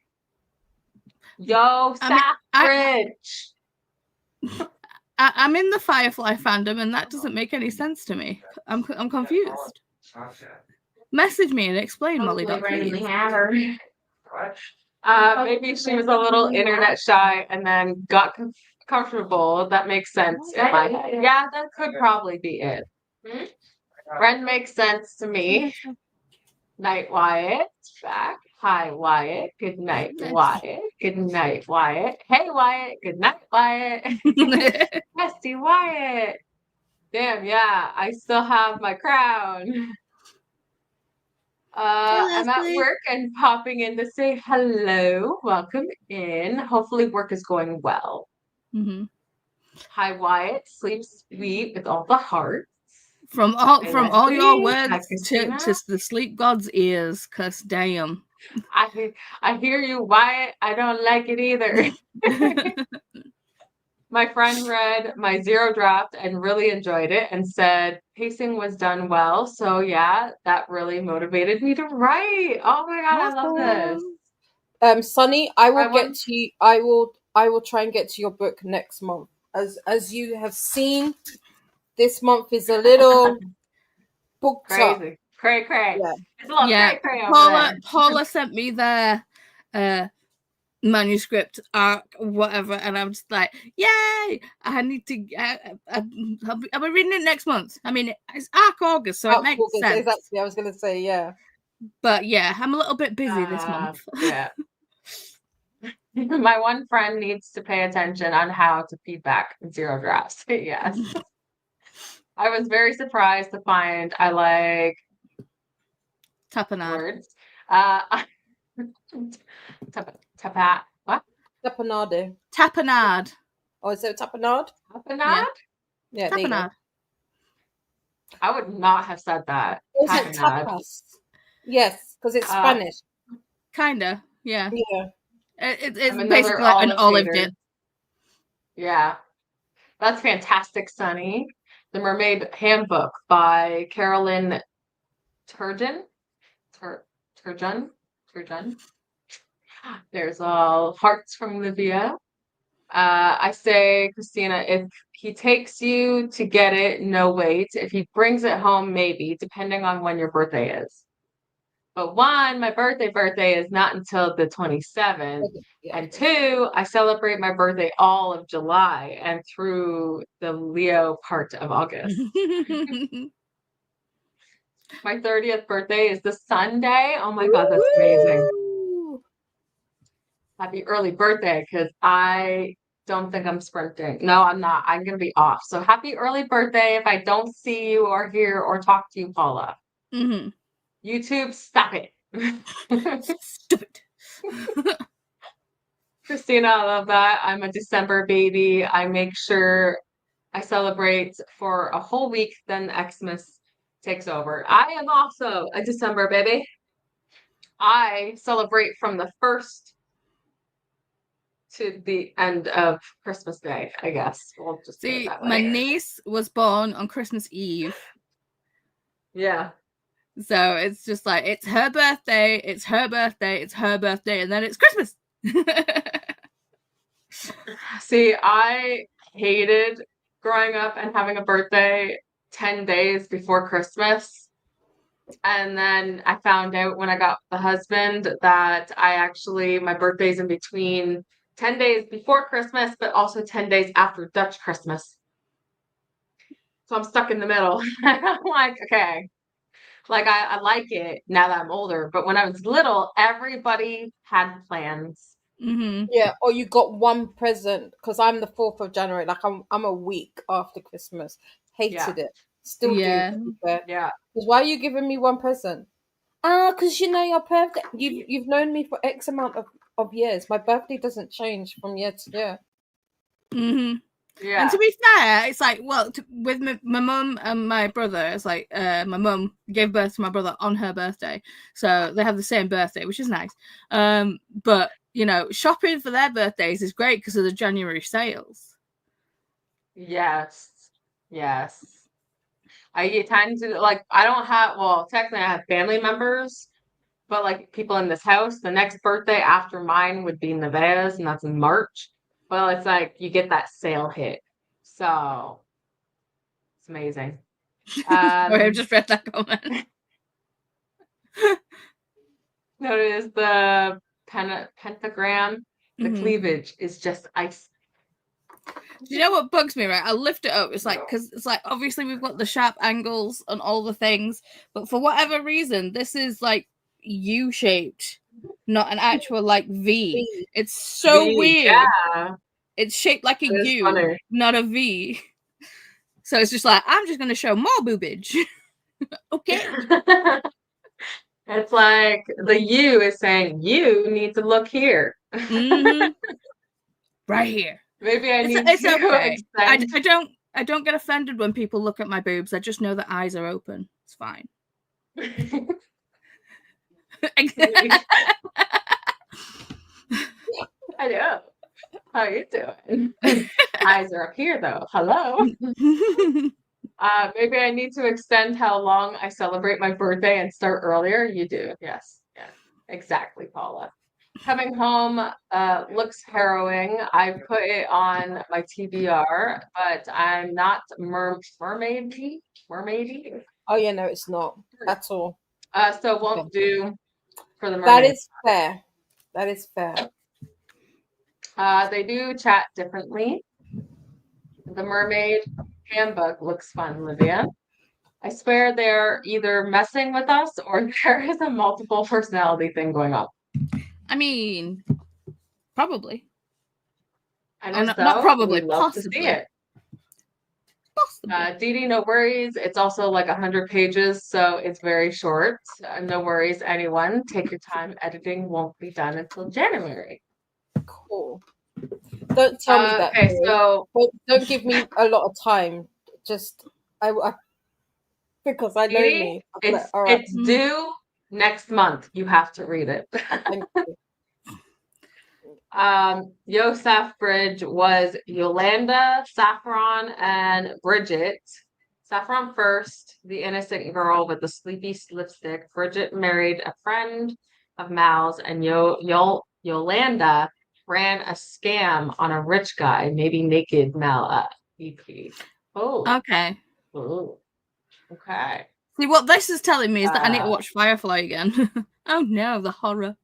Yosafrid. I'm in the Firefly fandom, and that doesn't make any sense to me. I'm confused. Message me and explain, Molly. Maybe she was a little internet shy and then got comfortable. That makes sense in my head. Yeah, that could probably be it. Ren makes sense to me. Night Wyatt, back. Hi Wyatt. Good night, Wyatt. Good night, Wyatt. Hey Wyatt. Good night, Wyatt. Bestie Wyatt. Damn, yeah, I still have my crown. I'm at work and popping in to say hello. Welcome in. Hopefully work is going well. Mm-hmm. Hi Wyatt. Sleep sweet with all the hearts. From all your words to the sleep god's ears, cause damn. I hear you, Wyatt. I don't like it either. My friend read my 0 draft and really enjoyed it and said pacing was done well. So yeah, that really motivated me to write. Oh my god, I love this. Sunny, I will get to you. I will try and get to your book next month. As you have seen, this month is a little booked up. Crazy. Cray. Yeah. It's a little cray Paula sent me their manuscript arc, whatever, and I'm just like, yay! I need to. I'll be reading it next month. I mean, it's arc August, so it makes sense. Exactly. I was gonna say, yeah. But yeah, I'm a little bit busy this month. Yeah. My one friend needs to pay attention on how to feedback 0 drafts. Yes. I was very surprised to find I like Tapenade. words. What? Tapenade. Tapenade. Oh, is it tapenade? Tapenade? Yeah, tapenade. I would not have said that. Is it tapas? Yes, because it's Spanish. Kinda, yeah. Yeah. It's basically like an olive dip. Yeah. That's fantastic, Sunny. The Mermaid Handbook by Carolyn Turgeon. Turgeon. There's all hearts from Libya. I say, Christina, if he takes you to get it, no wait. If he brings it home, maybe, depending on when your birthday is. But one, my birthday is not until the 27th. Yeah. And two, I celebrate my birthday all of July and through the Leo part of August. My 30th birthday is the Sunday. Oh my God, that's amazing. Woo! Happy early birthday, because I don't think I'm sprinting. No, I'm not. I'm going to be off. So happy early birthday if I don't see you or hear or talk to you, Paula. Mhm. YouTube, stop it. Stupid. Christina, I love that. I'm a December baby. I make sure I celebrate for a whole week, then Xmas takes over. I am also a December baby. I celebrate from the 1st to the end of Christmas Day, I guess. We'll just put it See, that my way. niece was born on Christmas Eve. Yeah. So it's just like, it's her birthday, it's her birthday, it's her birthday, and then it's Christmas. See, I hated growing up and having a birthday 10 days before Christmas. And then I found out when I got the husband that my birthday's in between 10 days before Christmas, but also 10 days after Dutch Christmas. So I'm stuck in the middle. I'm like, okay. Like I like it now that I'm older, but when I was little, everybody had plans. Mm-hmm. Yeah, or you got one present because I'm the 4th of January. Like I'm a week after Christmas. Hated it. Still Yeah. do. To be fair. Yeah. Because why are you giving me one present? Because you know your birthday. You've known me for X amount of years. My birthday doesn't change from year to year. Mm-hmm. Yeah. And to be fair, it's like, well, with my mum and my brother, it's like my mum gave birth to my brother on her birthday. So they have the same birthday, which is nice. But, you know, shopping for their birthdays is great because of the January sales. Yes. Yes. I tend to, like, technically I have family members, but like people in this house, the next birthday after mine would be Nevaeh's, and that's in March. Well, it's like you get that sale hit. So it's amazing. Sorry, I've just read that comment. Notice the pentagram. The Mhm. cleavage is just ice. Do you know what bugs me, right? I'll lift it up. It's like, because it's like, obviously we've got the sharp angles and all the things, but for whatever reason, this is like U-shaped, not an actual like V. It's so V, weird. Yeah. It's shaped like a That is U, funny. not a V. So it's just like, I'm just going to show more boobage. Okay. It's like the U is saying, you need to look here. Mhm. Right here. Maybe I need It's to okay. extend. I don't get offended when people look at my boobs. I just know that eyes are open. It's fine. I know. How you doing? Eyes are up here though. Hello. Maybe I need to extend how long I celebrate my birthday and start earlier. You do. Yes. Yes. Exactly, Paula. Coming home looks harrowing. I put it on my TBR, but I'm not mermaidy. Oh yeah, no, it's not at all. So won't do for the mermaid. That is fair. That is fair. They do chat differently. The mermaid handbook looks fun, Livia. I swear they're either messing with us or there is a multiple personality thing going on. I mean, probably. And Oh, not probably, we'd love possibly. to see it. Possibly. Didi, no worries. It's also like 100 pages, so it's very short. No worries, anyone. Take your time. Editing won't be done until January. Cool. Don't tell me that. Okay, so don't give me a lot of time. Just I because I know Didi, me. it's All right. it's due next month. You have to read it. Thank you. Yosef Bridge was Yolanda, Saffron, and Bridget. Saffron first, the innocent girl with the sleepy lipstick. Bridget married a friend of Mal's, and Yolanda ran a scam on a rich guy, maybe naked Mal EP. Oh. Okay. Oh. Okay. See, what this is telling me is that I need to Uh, watch Firefly again. Oh no, the horror.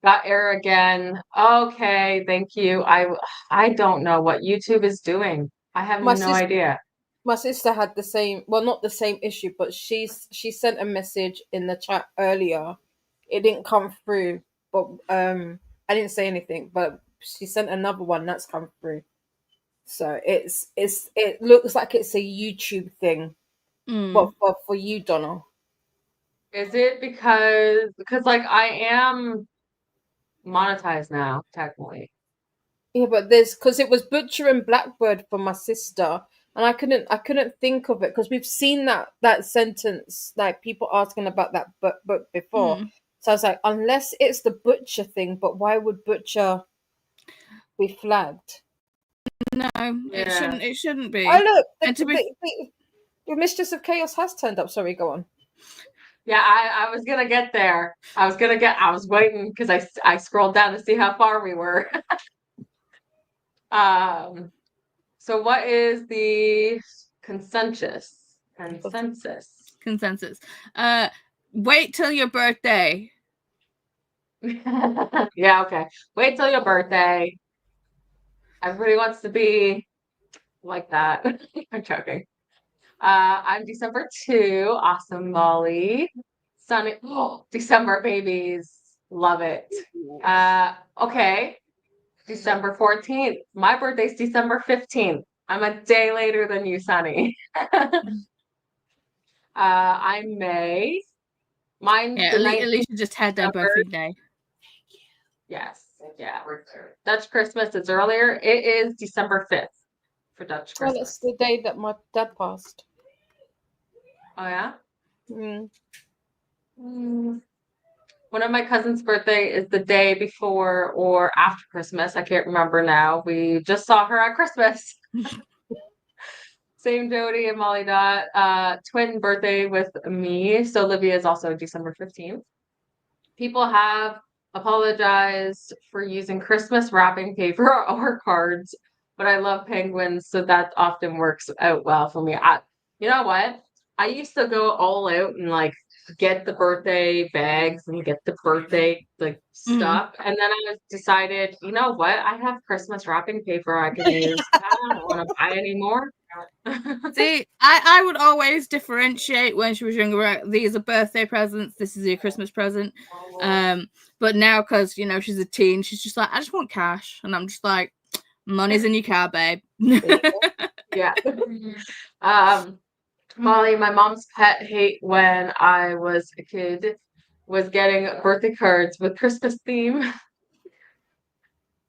Got error again. Okay, thank you. I don't know what YouTube is doing. I have My no sis idea. my sister had the same, well, not the same issue, but she sent a message in the chat earlier. It didn't come through, but I didn't say anything, but she sent another one that's come through. So it looks like it's a YouTube thing, but Mm. for you, Donna. Is it because like I am monetized now, technically. Yeah, but there's because it was Butcher and Blackbird for my sister, and I couldn't think of it because we've seen that sentence, like people asking about that book before. Mm. So I was like, unless it's the Butcher thing, but why would Butcher be flagged? No, Yeah. it shouldn't Oh be. look, And to be the Mistress of Chaos has turned up. Sorry, go on. Yeah, I was gonna get there. I was waiting because I scrolled down to see how far we were. So what is the consensus? consensus. Wait till your birthday. Yeah, okay. Wait till your birthday. Everybody wants to be like that. I'm joking. I'm December 2. Awesome, Molly. Sunny. Oh, December babies. Love it. Okay. December 14th. My birthday's December 15th. I'm a day later than you, Sunny. I'm May. Mine's Yeah, the at 19th. least you just had their December. birthday day. Yes. Yeah. Dutch Christmas is earlier. It is December 5th for Dutch Well, Christmas. it's the day that my dad passed. Oh, yeah? Mm. One of my cousin's birthday is the day before or after Christmas. I can't remember now. We just saw her at Christmas. Same Jody and Molly Dot. Twin birthday with me. So Olivia is also December 15th. People have apologized for using Christmas wrapping paper or cards, but I love penguins, so that often works out well for me. You know what? I used to go all out and like get the birthday bags and get the birthday like stuff, and then I decided, you know what? I have Christmas wrapping paper I can use. I don't want to buy anymore. See, I would always differentiate when she was younger. Right? These are birthday presents. This is your Christmas present. But now, because you know she's a teen, she's just like, I just want cash, and I'm just like, money's in your car, babe. Yeah. Molly, my mom's pet hate when I was a kid was getting birthday cards with Christmas theme.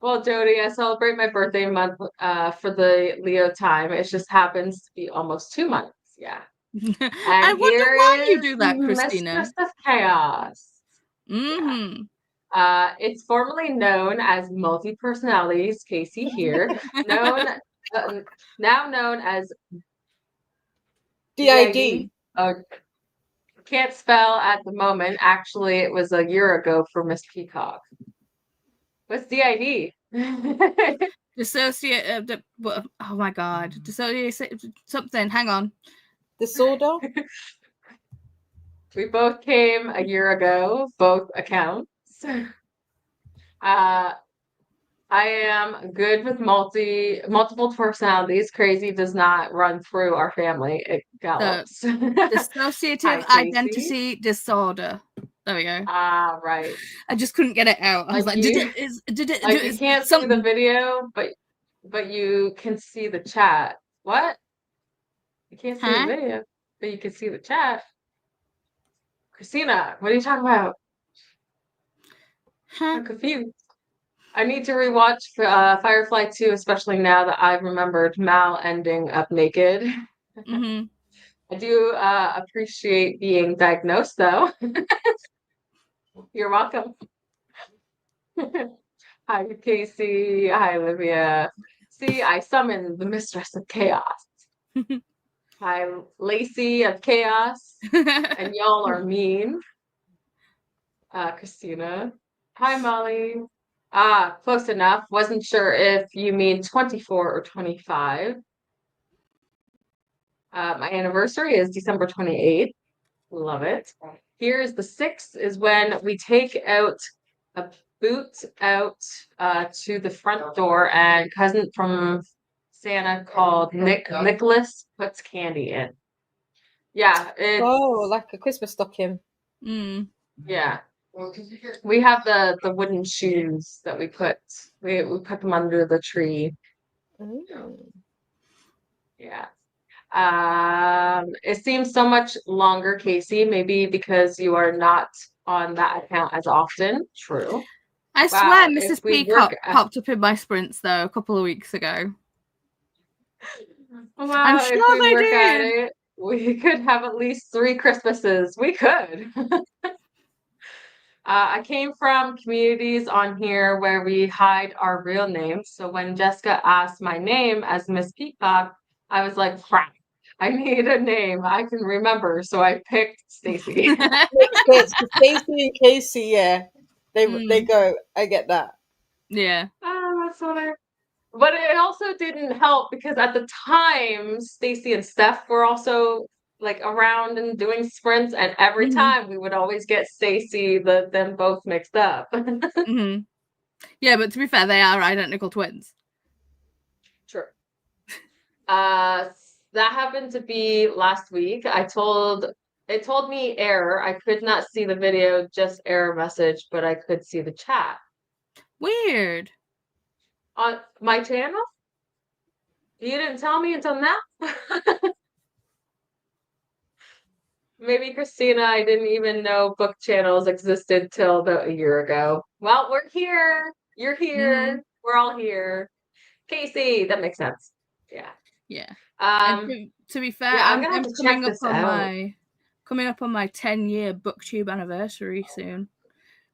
Well, Jody, I celebrate my birthday month for the Leo time. It just happens to be almost 2 months. Yeah. I And wonder here why you is do that, Christina. Mistress of Chaos. Mm-hmm. It's formerly known as multi-personalities, Casey here, now known as DID. Oh, can't spell at the moment. Actually, it was a year ago for Miss Peacock. What's DID? Dissociate. Oh my God. Dissociate something. Hang on. Disorder. We both came a year ago, both accounts. I am good with multiple personalities. Crazy does not run through our family. It gallops. Dissociative Hi, identity disorder. There we go. Ah, right. I just couldn't get it out. I was like, you can't see the video, but you can see the chat. What? You can't see the video, but you can see the chat. Christina, what are you talking about? I'm confused. I need to rewatch Firefly 2, especially now that I've remembered Mal ending up naked. Mm-hmm. I do appreciate being diagnosed, though. You're welcome. Hi, Casey. Hi, Olivia. See, I summoned the Mistress of Chaos. Hi, Lacey of Chaos. And y'all are mean. Christina. Hi, Molly. Close enough. Wasn't sure if you mean 24 or 25. My anniversary is December 28th. Love it. Here is the 6th is when we take out a boot out to the front door, and cousin from Santa called Nicholas puts candy in. Yeah, it's Oh, like a Christmas stocking. Mm. yeah. We have the wooden shoes that we put put them under the tree. Mm. Yeah. It seems so much longer, Casey, maybe because you are not on that account as often. True. I Wow, swear if Mrs. we Peacock work popped up in my sprints though a couple of weeks ago. I'm wow, if sure we they work at did. it, we could have at least 3 Christmases. We could. I came from communities on here where we hide our real names. So when Jessica asked my name as Miss Peacock, I was like, crap, I need a name I can remember. So I picked Stacy. Makes sense. 'Cause Stacey and Casey, yeah, they Mm. go. I get that. Yeah. Oh, that's funny. But it also didn't help because at the time, Stacy and Steph were also like around and doing sprints, and every Mhm. time we would always get Stacy, them both mixed up. Hmm. Yeah, but to be fair, they are identical twins. True. That happened to be last week. It told me error. I could not see the video, just error message, but I could see the chat. Weird. On my channel? You didn't tell me until now? Maybe Christina, I didn't even know book channels existed till about a year ago. Well, we're here. You're here. We're all here. Casey, that makes sense. Yeah. Yeah. And to be fair, yeah, I'm gonna I'm have to coming check up this on out. my 10-year booktube anniversary soon.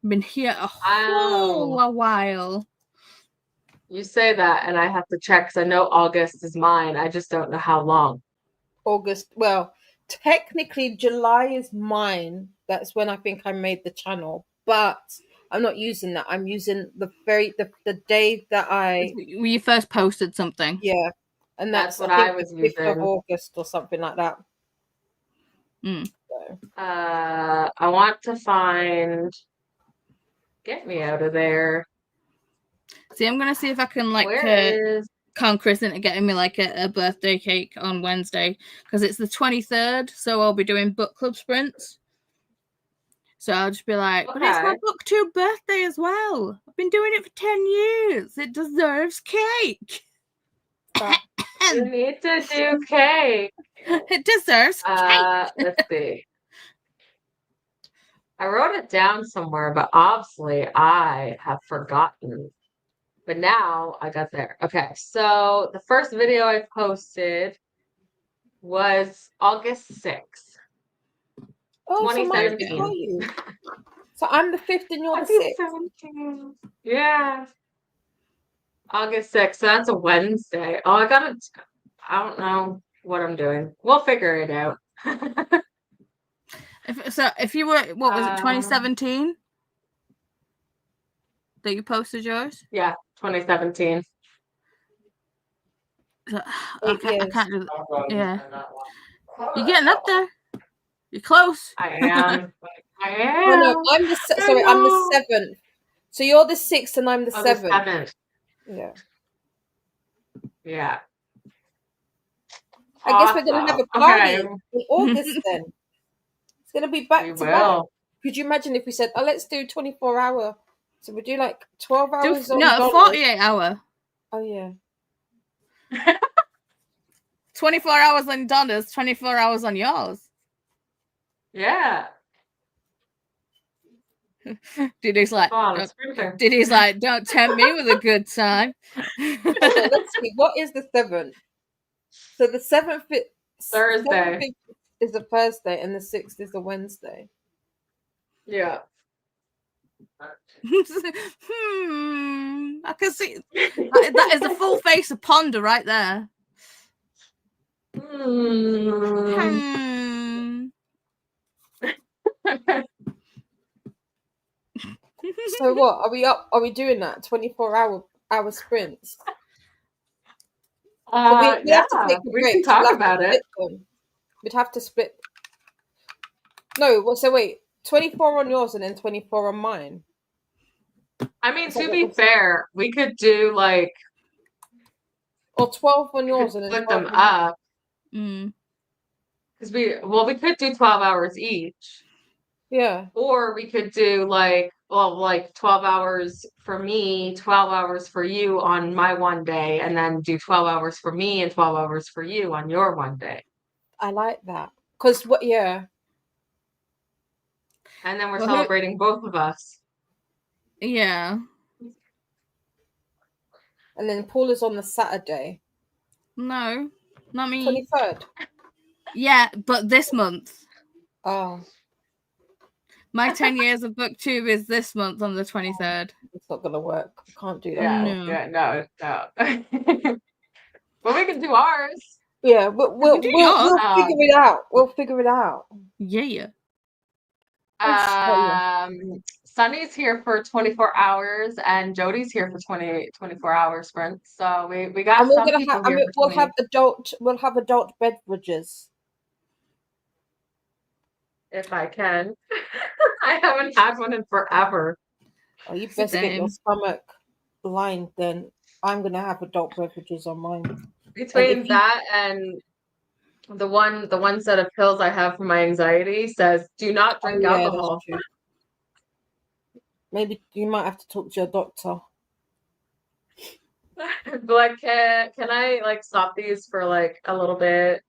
I've been here a Wow. whole while. You say that, and I have to check because I know August is mine. I just don't know how long. August. Well, technically July is mine. That's when I think I made the channel, but I'm not using that. I'm using the day that I When you first posted something. yeah, and That's that's what I I think was the 5th of using. August or something like that. Mm. So. I want to find. Get me out of there. See, I'm gonna see if I can Where is? con Chris into getting me like a birthday cake on Wednesday because it's the 23rd, so I'll be doing book club sprints. So I'll just be like, but it's my Okay. booktube birthday as well. I've been doing it for 10 years. It deserves cake. You need to do cake. It deserves cake. Let's see. I wrote it down somewhere, but obviously I have forgotten. But now I got there. Okay, so the first video I posted was August 6th, Oh, so mine's 2017. before you. So I'm the 5th and you're the 6th. 2017. Yeah. August 6th. So that's a Wednesday. Oh, I don't know what I'm doing. We'll figure it out. If you were, what was it, 2017? That you posted yours? Yeah, 2017. I can't do that. Yeah. You're getting up there. You're close. I am. I Oh no, am. I'm the 7th. So you're the 6th and I'm the Oh, the 7th. 7th. Yeah. Yeah. I guess we're gonna have a party Okay. in August then. It's gonna be back We to back. will. Could you imagine if we said, "Oh, let's do 24-hour"? So we do like 12 hours. No, 48 hour. Oh yeah. 24 hours on Donna's, 24 hours on yours. Yeah. Didi's like, don't tempt me with a good time. Let's see. What is the 7th? So the 7th Thursday is a Thursday, and the 6th is a Wednesday. Yeah. I can see that is a full face of ponder right there. So what are we up? Are we doing that 24-hour sprints? Yeah, we can talk about it. We'd have to split. No, so wait, 24 on yours and then 24 on mine. I mean, Is that to what be we're- fair, we could do like Or 12 on we yours could and then split 12 them on mine. up Mm. because we could do 12 hours each, Yeah. or we could do like 12 hours for me, 12 hours for you on my one day, and then do 12 hours for me and 12 hours for you on your one day. I like that. Because what? Yeah. And then we're Well, celebrating both of us. Yeah. And then Paula's on the Saturday. No, not me. 23rd. Yeah, but this month. Oh, My 10 years of booktube is this month on the 23rd. it's not gonna work. We can't do that. Yeah, no. But we can do ours. Yeah, we'll We do yours. figure it out. We'll figure it out. Yeah. Sunny's here for 24 hours and Jody's here for 24 hour sprints. So we got And we're some gonna people have. here for We'll 20. have adult. We'll have adult beverages. If I can. I haven't had one in forever. Oh, you best get your Same. stomach lined. Then I'm gonna have adult beverages on mine. Between that and the one set of pills I have for my anxiety says do not drink Yeah, alcohol. that's true. Maybe you might have to talk to your doctor. Like, can I like stop these for like a little bit,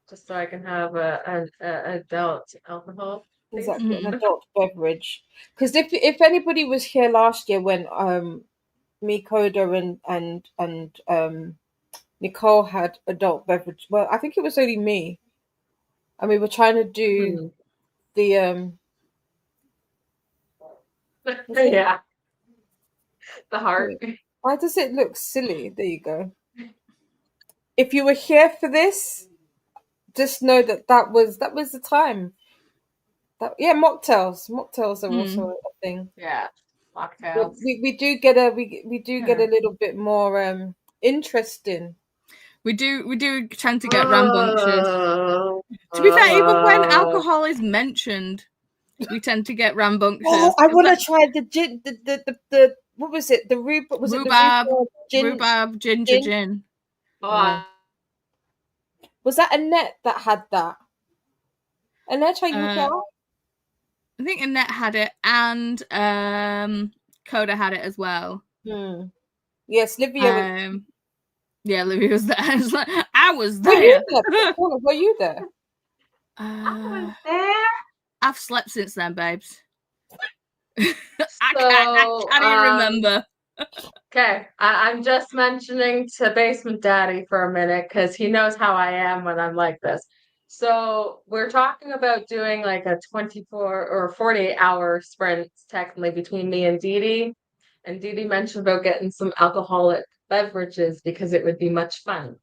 just so I can have an adult alcohol? Please? Exactly, an adult beverage. Because if anybody was here last year when me, Coda, and Nicole had adult beverage, well, I think it was only me, and we were trying to do the Yeah, the heart. Why does it look silly? There you go. If you were here for this, just know that was the time. Mocktails are also a thing. Yeah, But mocktails. we do get a little bit more interesting. We do tend to get rambunctious. To be fair, even when alcohol is mentioned, we tend to get rambunctious. Oh, I want to try the gin. The what was it? The rhubarb. Was rhubarb, it the gin? rhubarb ginger gin. Oh, Was that Annette that had that? Annette, are you here? I think Annette had it, and Coda had it as well. Yes, Livia. Yeah, Livia was there. I was there. Were you there? I was there. I've slept since then, babes. I can't even remember. Okay, I'm just mentioning to Basement Daddy for a minute because he knows how I am when I'm like this. So we're talking about doing like a 24 or 48-hour sprint technically between me and Didi. And Didi mentioned about getting some alcoholic beverages because it would be much fun.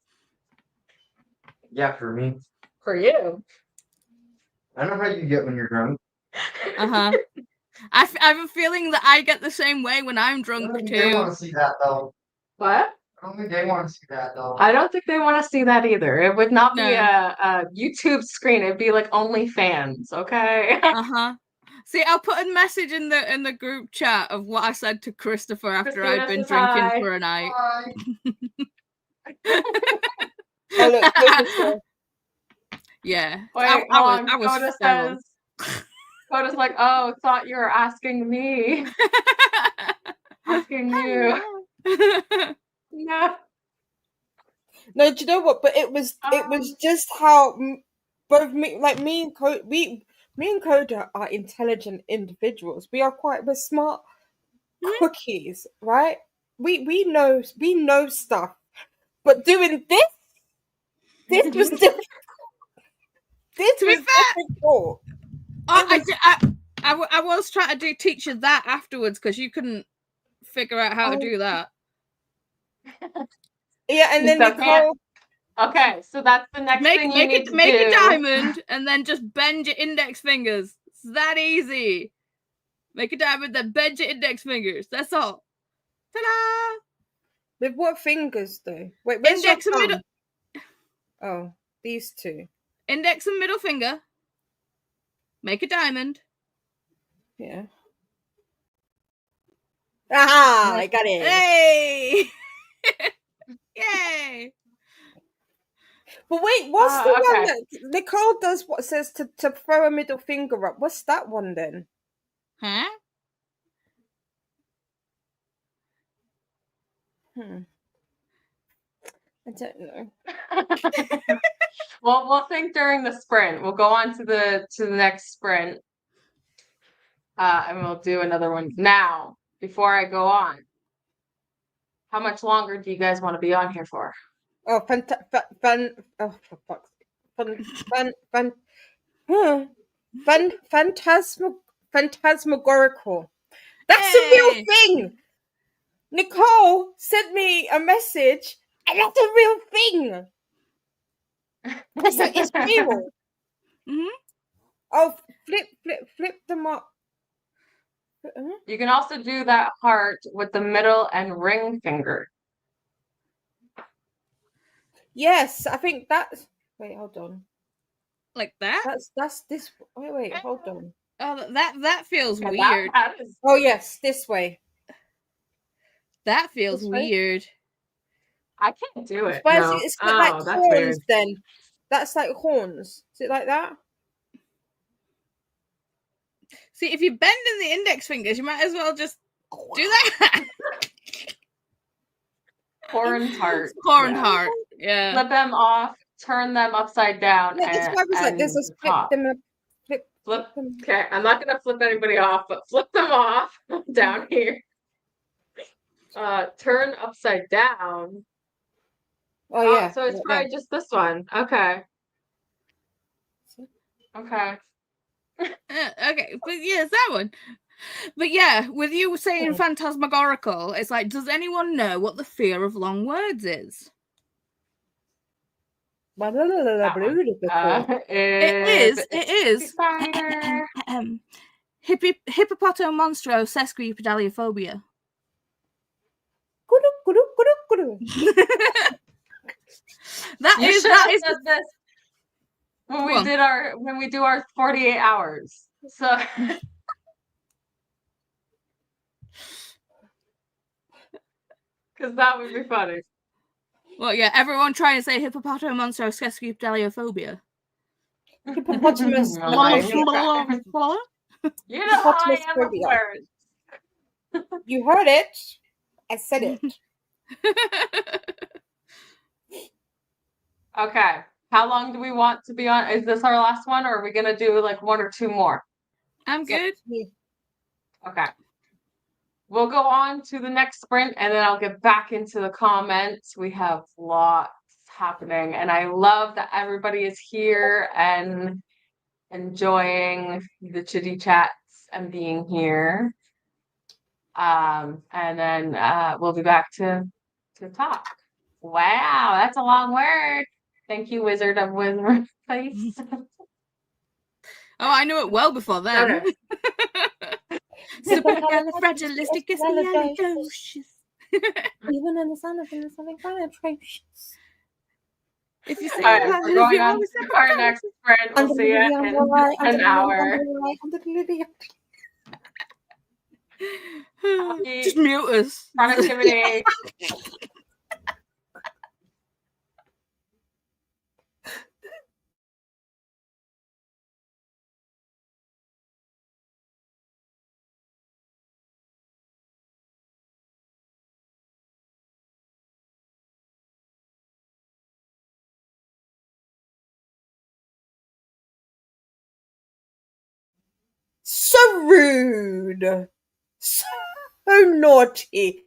Yeah, for me. For you. I know how you get when you're drunk. I have a feeling that I get the same way when I'm drunk too. They want to see that though. What? I don't think they want to see that though. I don't think they want to see that either. It would not be a YouTube screen. It'd be like OnlyFans, okay? See, I'll put a message in the group chat of what I said to Christopher after I'd been drinking for a night. Yeah. Wait, I was Coda Coda's like, oh, thought you were asking me. Asking you. No. No, do you know what? But it was just how both me and Coda are intelligent individuals. We're smart cookies, right? We know stuff. But doing this was different. To be fair, I was trying to teach you that afterwards because you couldn't figure out how to do that. Yeah, and then Nicole. Okay, so that's the next thing you need to do. Make a diamond and then just bend your index fingers. It's that easy. Make a diamond, then bend your index fingers. That's all. Ta-da! With what fingers though? Wait, index and middle. Oh, these two. Index and middle finger. Make a diamond. Yeah. Ah, I got it. Hey! Yay! But wait, what's the one Okay. that Nicole does? What says to throw a middle finger up? What's that one then? Huh? I don't know. Well, we'll think during the sprint. We'll go on to the next sprint. And we'll do another one now. Before I go on, how much longer do you guys want to be on here for? Oh, for fuck's phantasmagorical. That's a real Hey! thing. Nicole sent me a message, and that's a real thing. It's real. Mhm. Oh, flip them up. You can also do that heart with the middle and ring finger. Yes, I think that's. Wait, hold on. Like that? That's this. Wait, hold on. Oh, that feels And weird. that is, Oh yes, this way. That feels This way? weird. I can't do it. Why is No. it? It's like Oh, that's horns. weird. Then that's like horns. Is it like that? See, if you're bending the index fingers, you might as well just do that. Horned heart. Horned Yeah. heart. Yeah. Flip them off, turn them upside down, Yeah, that's why I was like, there's a flip top. them up. Flip. Them. Okay, I'm not gonna flip anybody off, but flip them off down here. Turn upside down. Oh yeah. So it's like probably that. just this one. Okay. Okay. Okay, but yeah, it's that one. But yeah, with you saying phantasmagorical, it's like, does anyone know what the fear of long words is? That one. It is Spider. hippopotomonstrosesquipedaliophobia. That You is should that have is said this when Go we on. did when we do our 48 hours. So because that would be funny. Well, yeah, everyone try and say hippopotomonstrosesquipedaliophobia. Hippopotamus. Oh my God. You know how I am with phobia. words. You heard it. I said it. Okay. How long do we want to be on? Is this our last one, or are we gonna do like one or two more? I'm good. Okay. We'll go on to the next sprint and then I'll get back into the comments. We have lots happening and I love that everybody is here and enjoying the chitty chats and being here. And then we'll be back to talk. Wow, that's a long word. Thank you, Wizard of Wizard Place. Oh, I knew it well before then. Okay. Supercalifragilisticexpialidocious. Even in the sound of something quite atrocious. If you say All right, we're going on to our next sprint. We'll see you in an hour. Just mute us. Productivity. So rude. So naughty.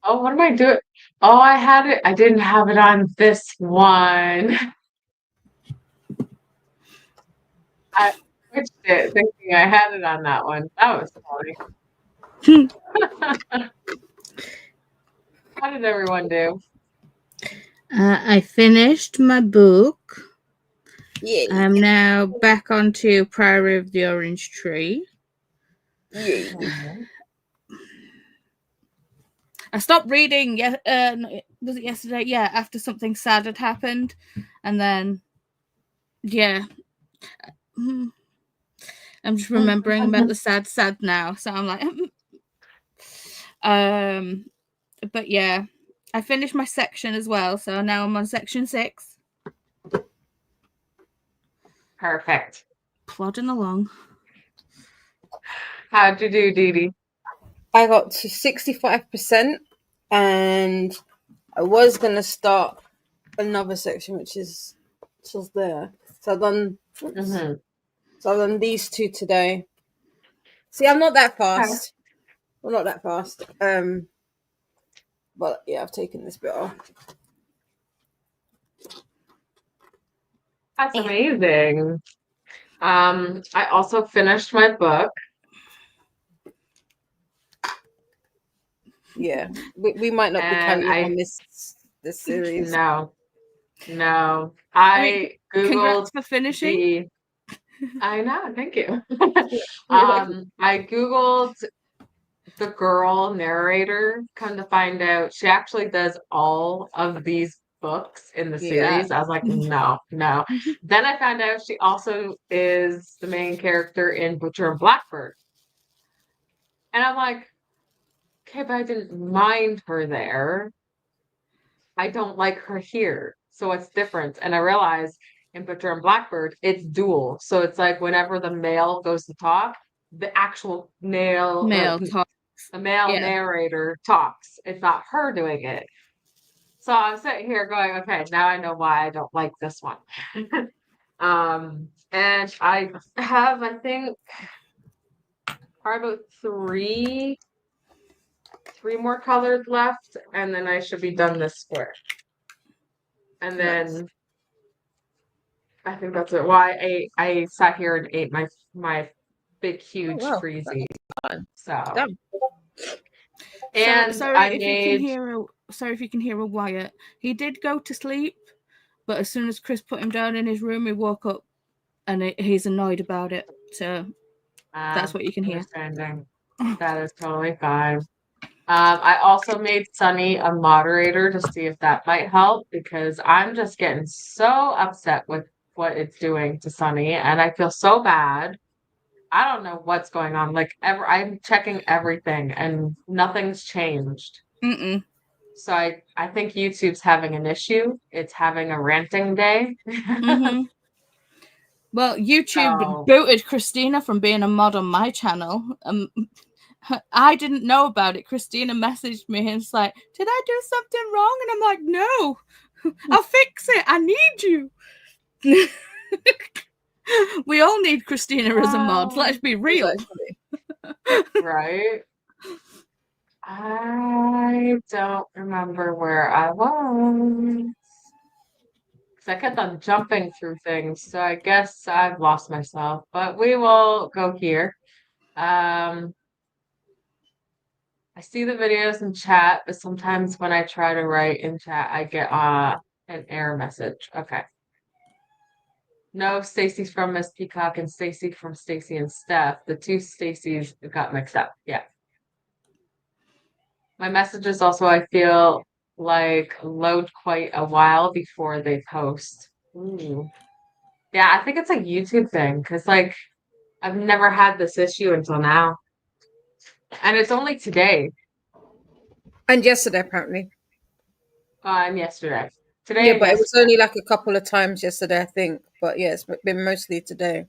Oh, what am I doing? Oh, I had it. I didn't have it on this one. I switched it thinking I had it on that one. That was funny. How did everyone do? I finished my book. Yeah. I'm now back onto Priory of the Orange Tree. Yeah. I stopped reading. Was it yesterday? Yeah, after something sad had happened, and then yeah, I'm just remembering about the sad now. So I'm like, but yeah, I finished my section as well. So now I'm on section 6. Perfect. Plodding along. How'd you do, Didi? I got to 65%, and I was gonna start another section, which is there. So I've done. Mm-hmm. So I've done these 2 today. See, I'm not that fast. Well, not that fast. But yeah, I've taken this bit off. That's amazing. I also finished my book. Yeah, we might not be And carrying on this series. No. I I mean, Googled congrats for finishing. I know, thank you. Yeah. I Googled the girl narrator, come to find out she actually does all of these books in the Yeah. series. I was like, no. Then I found out she also is the main character in Butcher and Blackbird. And I'm like, okay, but I didn't mind her there. I don't like her here. So what's different? And I realized in Butcher and Blackbird, it's dual. So it's like whenever the male goes to talk, the actual Male talk. the male Yeah. narrator talks. It's not her doing it. So I'm sitting here going, okay, now I know why I don't like this one. And I have, I think, probably about three more colors left, and then I should be done this square. And then I think that's it. Well, I sat here and ate my big huge wow. freezy. So Done. and sorry I if made you can hear a Wyatt. He did go to sleep, but as soon as Chris put him down in his room, he woke up, and he's annoyed about it. So that's what you can hear. understanding. That is totally fine. I also made Sunny a moderator to see if that might help because I'm just getting so upset with what it's doing to Sunny, and I feel so bad. I don't know what's going on. Like I'm checking everything and nothing's changed. Mm-mm. So I think YouTube's having an issue. It's having a ranting day. Mm-hmm. Well, YouTube So- booted Christina from being a mod on my channel. I didn't know about it. Christina messaged me and it's like, did I do something wrong? And I'm like, no, I'll fix it. I need you. We all need Christina as a mod. Let's be real. Exactly. Right? I don't remember where I was. Because I kept on jumping through things, so I guess I've lost myself. But we will go here. I see the videos in chat, but sometimes when I try to write in chat, I get an error message. Okay. No, Stacy's from Miss Peacock and Stacy from Stacy and Steph. The two Stacys got mixed up. Yeah. My messages also, I feel like load quite a while before they post. Ooh. Yeah, I think it's a YouTube thing because like I've never had this issue until now. And it's only today. And yesterday, apparently. And yesterday. Today Yeah, and but it was yesterday. only like a couple of times yesterday, I think. But yeah, it's been mostly today.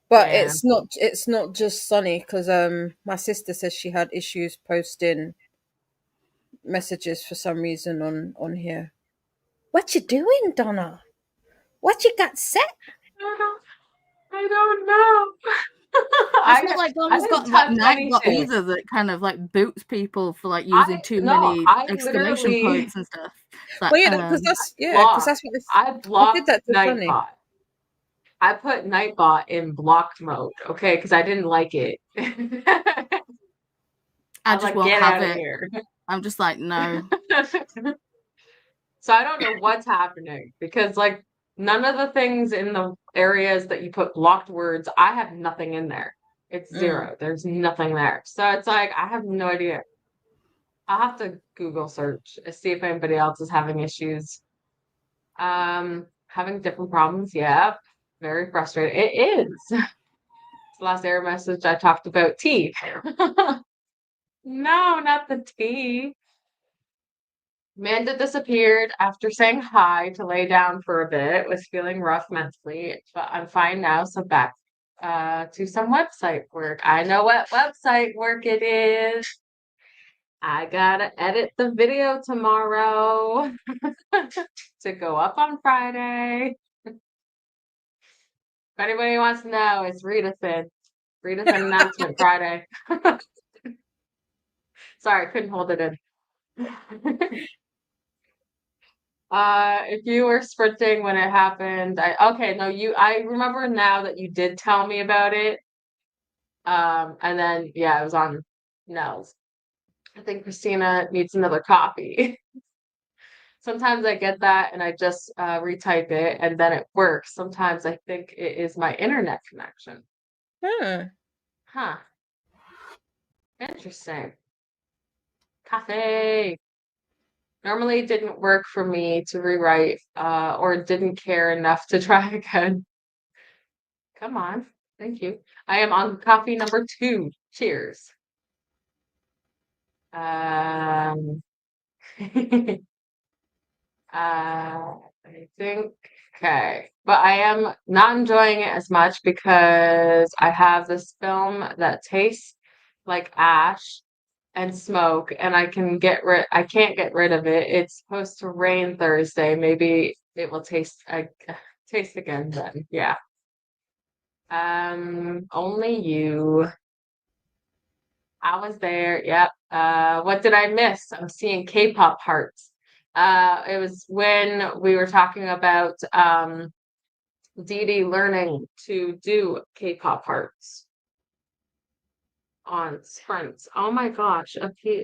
But Yeah. it's not just Sunny because my sister says she had issues posting messages for some reason on here. What you doing, Donna? What you got set? I don't know. It's not like Donna's didn't got like touch Nightbot anything. either that kind of like boots people for like using too many I exclamation literally points and stuff. It's like, Well, you know, because blocked. that's what this. I They did blocked that for funny. Nightbot. I put Nightbot in blocked mode, okay, because I didn't like it. I was just like, won't get have out of it. here. I'm just like, no. So I don't know what's happening because like none of the things in the areas that you put blocked words, I have nothing in there. It's zero. There's nothing there. So it's like I have no idea. I'll have to Google search and see if anybody else is having issues. Having different problems, yeah. Very frustrating. It is. It's the last error message I talked about tea. No, not the tea. Amanda disappeared after saying hi to lay down for a bit, was feeling rough mentally, but I'm fine now, so back to some website work. I know what website work it is. I gotta edit the video tomorrow to go up on Friday. If anybody wants to know, it's Rita said. Rita said announcement Friday. Sorry, I couldn't hold it in. If you were sprinting when it happened, I remember now that you did tell me about it. And then yeah, it was on Nels. I think Christina needs another copy. Sometimes I get that and I just retype it and then it works. Sometimes I think it is my internet connection. Huh. Interesting. Cafe. Normally it didn't work for me to rewrite or didn't care enough to try again. Come on. Thank you. I am on coffee number 2. Cheers. I think okay. But I am not enjoying it as much because I have this film that tastes like ash and smoke and I can't get rid of it. It's supposed to rain Thursday. Maybe it will taste again then. Yeah. Only you. I was there. Yep. What did I miss? I'm seeing K-pop hearts. It was when we were talking about Didi learning to do K-pop hearts on sprints. Oh my gosh.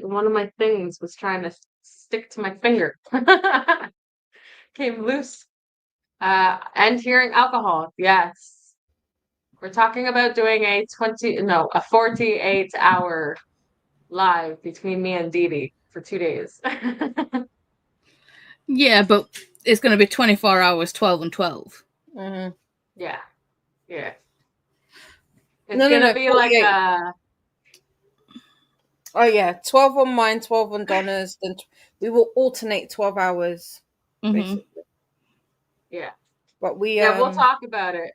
One of my things was trying to stick to my finger. Came loose. And hearing alcohol. Yes. We're talking about doing a 48-hour live between me and Didi for 2 days. Yeah, but it's going to be 24 hours, 12 and 12. Mm-hmm. Yeah. Yeah. It's going to be 48. like Oh yeah, 12 on mine, 12 on Donna's. Then we will alternate 12 hours, basically. Yeah. But we'll talk about it.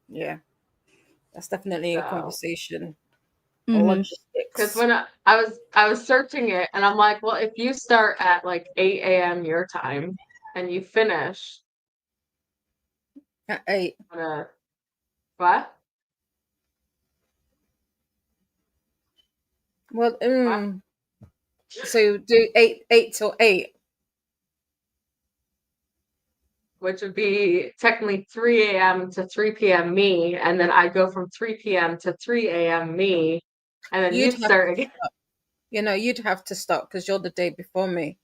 Yeah, that's definitely a conversation. Logistics. Because when I was searching it, and I'm like, well, if you start at like 8 a.m. your time and you finish at 8. What? Well, so do 8 till 8. Which would be technically 3 a.m. to 3 p.m. me, and then I go from 3 p.m. to 3 a.m. me, and then you'd start again. You'd have to start because you're the day before me.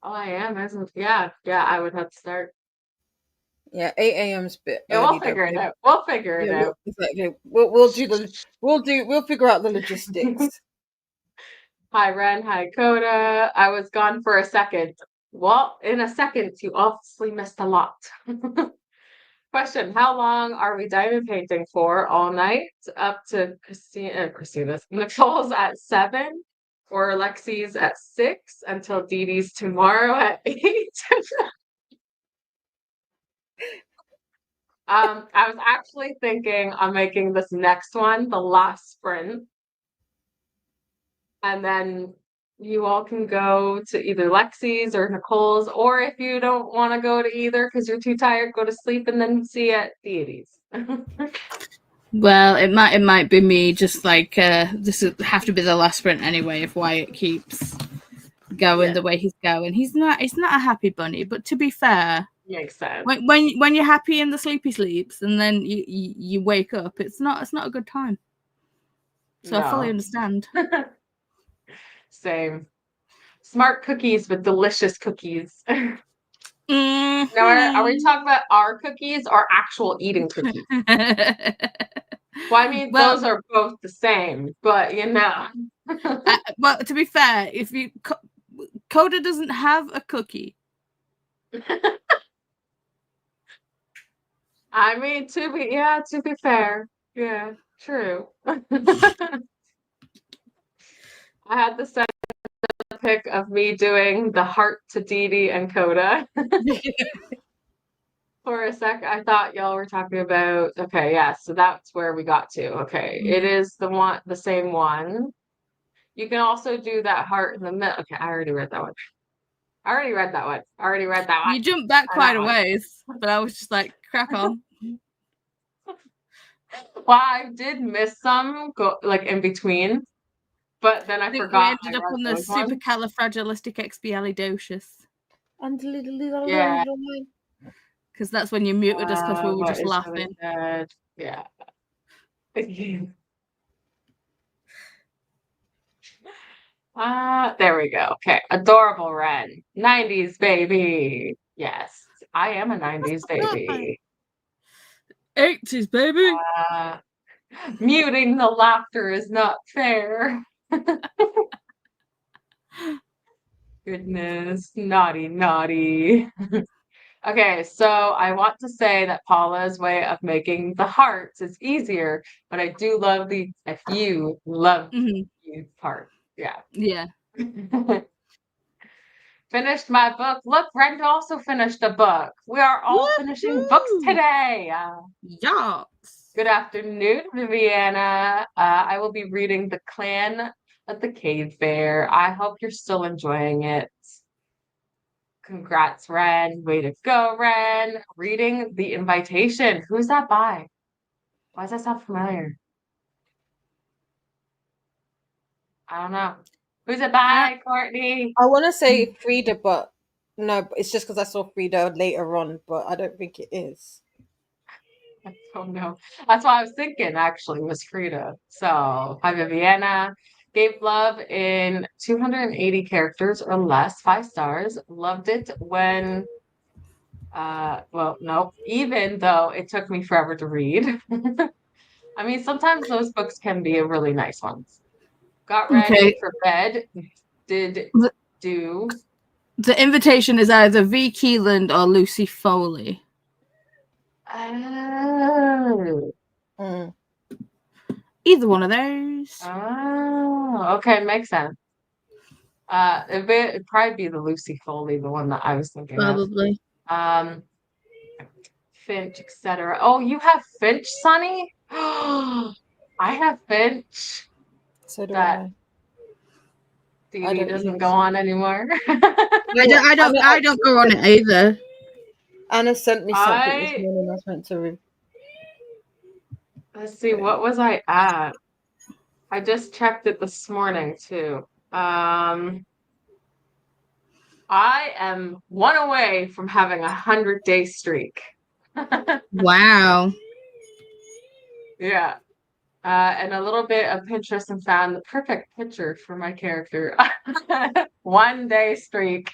Oh, I am, isn't? Yeah, I would have to start. Yeah, 8 a.m.'s a bit. Yeah, we'll figure it out. We'll figure it out. Exactly. We'll figure out the logistics. Hi, Ren. Hi, Coda. I was gone for a second. Well, in a second, you obviously missed a lot. Question: how long are we diamond painting for? All night? Up to Christina's. Nicole's at 7, or Lexi's at 6 until Didi's tomorrow at 8. I was actually thinking on making this next one the last sprint, and then you all can go to either Lexi's or Nicole's, or if you don't want to go to either because you're too tired, go to sleep and then see you at Didi's. Well, it might be me. Just like this would have to be the last sprint anyway. If Wyatt keeps going the way he's going, he's not a happy bunny. But to be fair, Makes sense. when you're happy in the sleepy sleeps and then you wake up, it's not a good time. So I fully No. understand. Same. Smart cookies with delicious cookies. Mhm. Now, are we talking about our cookies or actual eating cookies? Well, I mean, Well- those are both the same, but you know. Well, to be fair, if you Coda doesn't have a cookie. I mean, to be fair. Yeah, true. I had the send a pic of me doing the heart to Didi and Coda. For a sec, I thought y'all were talking about, okay, yeah, so that's where we got to. Okay, it is the same one. You can also do that heart in the middle. Okay, I already read that one. I already read that one. You jumped back quite a ways, but I was just like, crack on. Well, I did miss some like in between, but then I think forgot. we ended up on the supercalifragilisticexpialidocious. Yeah. Because that's when you muted us because we were What just is laughing. really good? Yeah. There we go. Okay, adorable Ren, 90s baby. Yes, I am a 90s baby. 80s, baby. Muting the laughter is not fair. Goodness, naughty. Okay, so I want to say that Paula's way of making the hearts is easier, but I do love the if you love you part. Yeah. Yeah. Finished my book. Look, Brenda also finished a book. We are all finishing books today. Yes. Good afternoon, Viviana. I will be reading The Clan at the Cave Fair. I hope you're still enjoying it. Congrats, Ren. Way to go, Ren. Reading The Invitation. Who's that by? Why does that sound familiar? I don't know. Who's it by, Courtney? I want to say Frida, but no, it's just because I saw Frida later on, but I don't think it is. Oh no. That's what I was thinking actually was Frida. So hi Viviana. Gave love in 280 characters or less, 5 stars. Loved it when well, no, even though it took me forever to read. I mean, sometimes those books can be really nice ones. Got ready for bed. Did do. The invitation is either V. Keeland or Lucy Foley. Oh. Either one of those. Oh, okay, makes sense. It'd probably be the Lucy Foley, the one that I was thinking Probably. of. Finch, etc. Oh, you have Finch, Sonny? I have Finch. So do that I. Didi doesn't go on anymore. I don't go on it either. Anna sent me something this morning I was meant to read. Let's see, what was I at? I just checked it this morning too. I am 1 away from having 100-day streak. Wow. Yeah. And a little bit of Pinterest and found the perfect picture for my character. 1 day streak.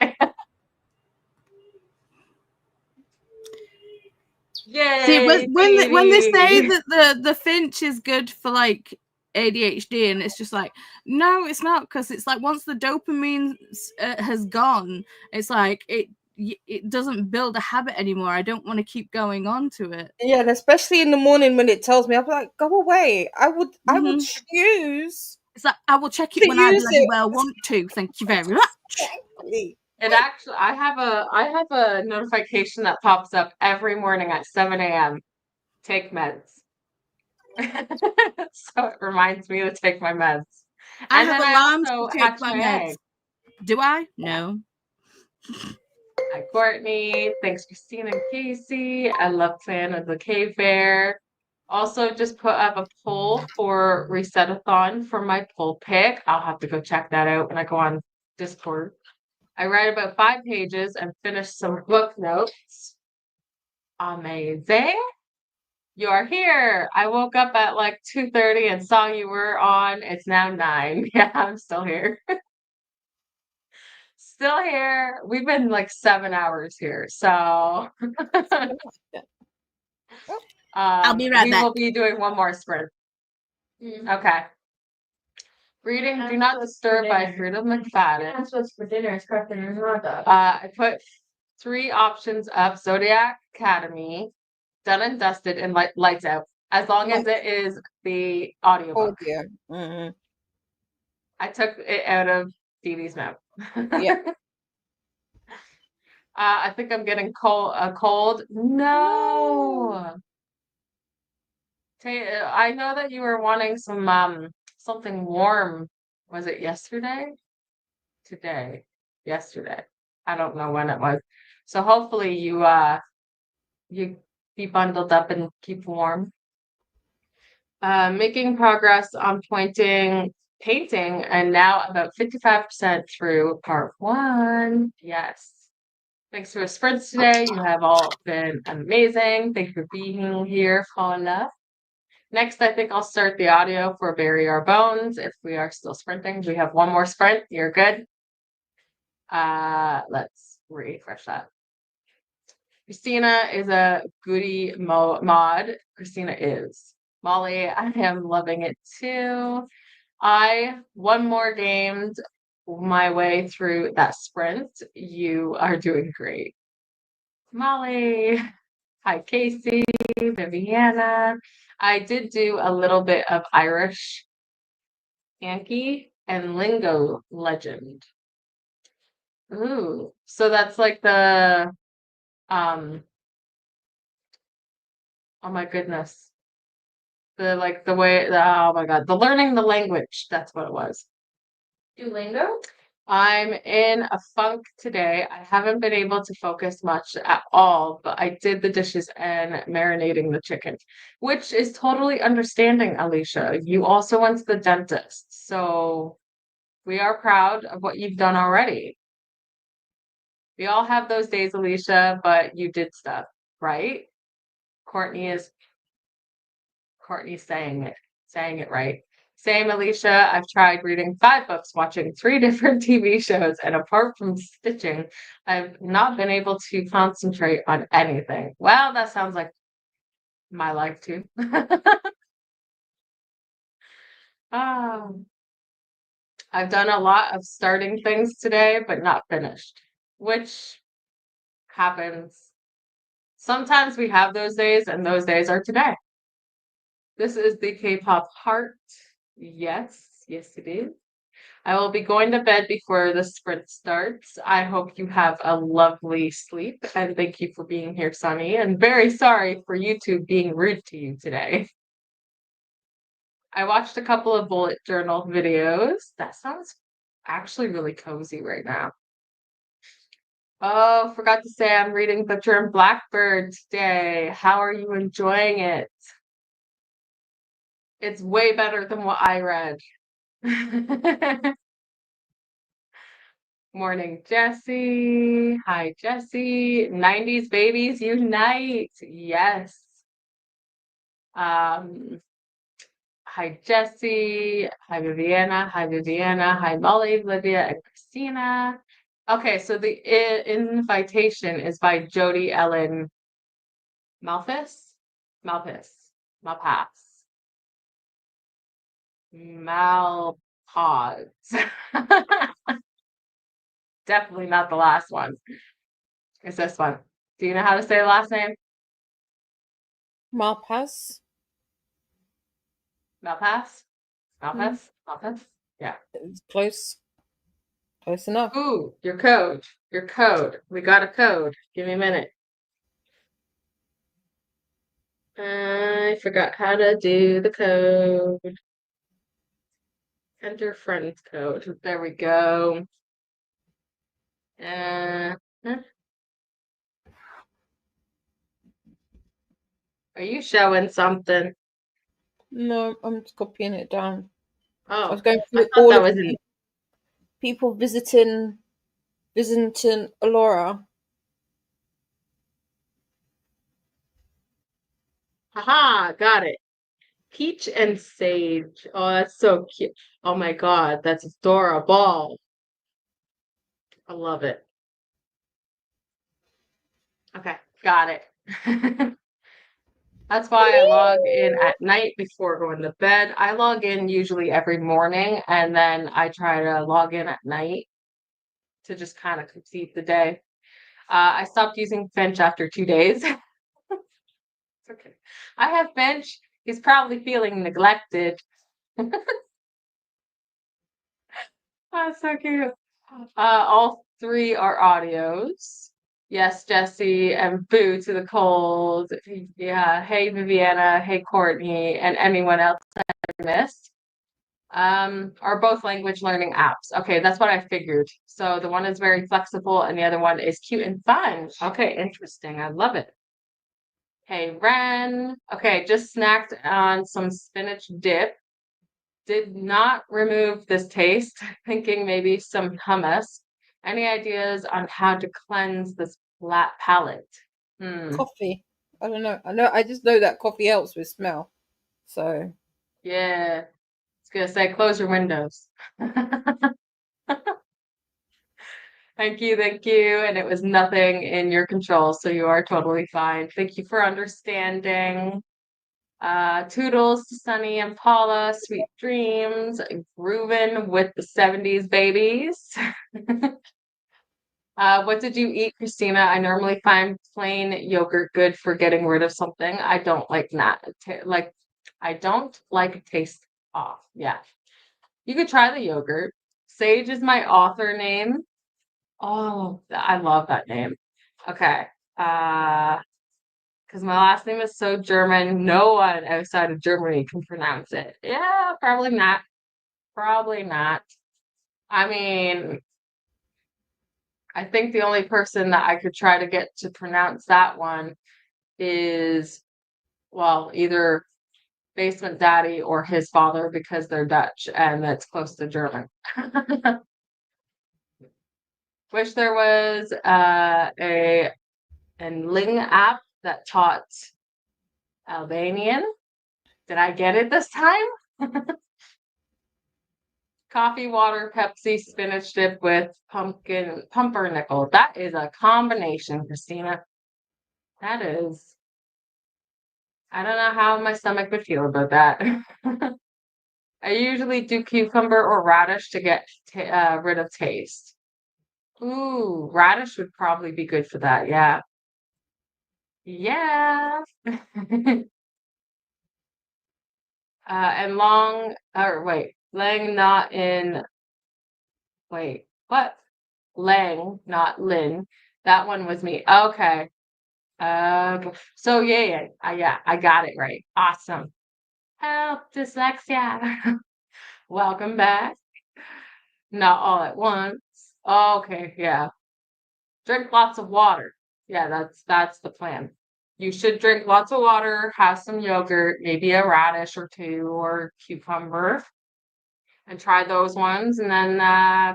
Yay! See, when they say that the Finch is good for like ADHD, and it's just like, no, it's not, because it's like once the dopamine has gone, it's like it doesn't build a habit anymore. I don't want to keep going on to it. Yeah, and especially in the morning when it tells me, I'm like, go away. I would choose. It's like, I will check it when I bloody well want to. Thank you very much. Exactly. It actually, I have a notification that pops up every morning at 7 a.m. Take meds. So it reminds me to take my meds. I And have then alarms I also to take hatch my my meds. egg. Do I? No. Hi, Courtney. Thanks, Christina and Casey. I love Clan of the Cave Bear. Also, just put up a poll for Resetathon for my poll pick. I'll have to go check that out when I go on Discord. I read about 5 pages and finished some book notes. Amazing. You are here. I woke up at like 2:30 and saw you were on. It's now 9. Yeah, I'm still here. Still here. We've been like 7 hours here. So I'll be right we back. will be doing one more sprint. Okay. Reading Do Not Disturb by Frida McFadden. That's what's for dinner. It's crafting and hot dog. I put 3 options up: Zodiac Academy, Done and Dusted, and Lights Out. As long as it is the audiobook. Audio. Mhm. I took it out of Didi's mouth. Yeah. I think I'm getting a cold. No. I know that you were wanting some something warm. Was it yesterday? Today. Yesterday. I don't know when it was. So hopefully you be bundled up and keep warm. Making progress on painting, and now about 55% through part 1. Yes. Thanks for your sprints today. You have all been amazing. Thank you for being here, Paula. Next, I think I'll start the audio for Bury Our Bones if we are still sprinting. We have one more sprint. You're good. Let's refresh that. Christina is a goody mod. Christina is. Molly, I am loving it too. I one more gamed my way through that sprint. You are doing great. Molly. Hi, Casey, Viviana. I did do a little bit of Irish Yankee and Lingo Legend. Ooh, so that's like the oh my goodness. The way oh my god, the learning the language, that's what it was. Duolingo? I'm in a funk today. I haven't been able to focus much at all, but I did the dishes and marinating the chicken, which is totally understanding, Alicia. You also went to the dentist, so we are proud of what you've done already. We all have those days, Alicia, but you did stuff, right? Courtney's saying it right. Same, Alicia. I've tried reading 5 books, watching 3 different TV shows, and apart from stitching, I've not been able to concentrate on anything. Well, that sounds like my life too. I've done a lot of starting things today, but not finished, which happens. Sometimes we have those days, and those days are today. This is the K-pop heart. Yes, yes, it is. I will be going to bed before the sprint starts. I hope you have a lovely sleep, and thank you for being here, Sunny. And very sorry for YouTube being rude to you today. I watched a couple of bullet journal videos. That sounds actually really cozy right now. Oh, forgot to say I'm reading Butcher and Blackbird today. How are you enjoying it? It's way better than what I read. Morning, Jesse. Hi, Jesse. 90s babies unite. Yes. Hi, Jesse. Hi, Viviana. Hi, Viviana. Hi, Molly, Lydia, and Christina. Okay, so the invitation is by Jody Ellen Malpass. Definitely not the last one. It's this one. Do you know how to say the last name? Malpass. Malpass? Yeah. It's close. Close enough. Ooh, your code. We got a code. Give me a minute. I forgot how to do the code. Enter friend's code. There we go. Are you showing something? No, I'm just copying it down. I Oh, was going I through thought all that of was the in. people visiting Alora. Haha, got it. Peach and Sage. Oh, that's so cute. Oh my God, that's adorable. I love it. Okay, got it. That's why I log in at night before going to bed. I log in usually every morning and then I try to log in at night to just kind of complete the day. I stopped using Finch after 2 days. It's okay. I have Finch. He's probably feeling neglected. That's so cute. All three are audios. Yes, Jesse and Boo to the cold. Yeah. Hey, Viviana. Hey, Courtney, and anyone else I missed. Are both language learning apps. Okay, that's what I figured. So the one is very flexible and the other one is cute and fun. Okay, interesting. I love it. Hey, Ren. Okay, just snacked on some spinach dip. Did not remove this taste, thinking maybe some hummus. Any ideas on how to cleanse this flat palate? Coffee. I don't know. I just know that coffee helps with smell. So Yeah, it's gonna say close your windows. Thank you, thank you. And it was nothing in your control, so you are totally fine. Thank you for understanding. Toodles to Sunny and Paula, sweet dreams, grooving with the 70s babies. What did you eat, Christina? I normally find plain yogurt good for getting rid of something. I don't like that. Like, I don't like taste off. Yeah. You could try the yogurt. Sage is my author name. Oh, I love that name. Okay. Because my last name is so German, no one outside of Germany can pronounce it. Yeah, probably not. Probably not. I mean, I think the only person that I could try to get to pronounce that one is, well, either Basement Daddy or his father because they're Dutch and that's close to German. Wish there was a Ling app that taught Albanian. Did I get it this time? Coffee, water, Pepsi, spinach dip with pumpernickel. That is a combination, Christina. That is. I don't know how my stomach would feel about that. I usually do cucumber or radish to get rid of taste. Ooh, radish would probably be good for that. Yeah. Yeah. And Lang not in, wait, what? Lang, not Lin. That one was me. Okay. So yeah, I got it right. Awesome. Help, dyslexia. Welcome back. Not all at once. Okay, yeah. Drink lots of water. Yeah, that's the plan. You should drink lots of water, have some yogurt, maybe a radish or two or cucumber, and try those ones, and then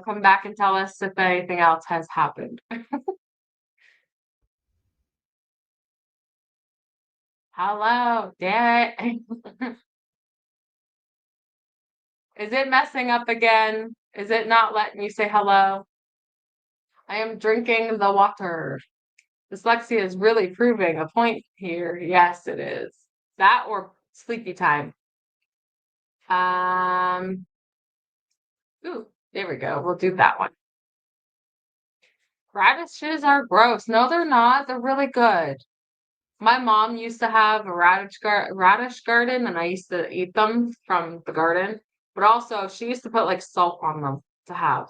come back and tell us if anything else has happened. Hello, damn it. Is it messing up again? Is it not letting you say hello? I am drinking the water. Dyslexia is really proving a point here. Yes, it is. That or sleepy time. Ooh, there we go. We'll do that one. Radishes are gross. No, they're not. They're really good. My mom used to have a radish garden, and I used to eat them from the garden. But also, she used to put like salt on them to have.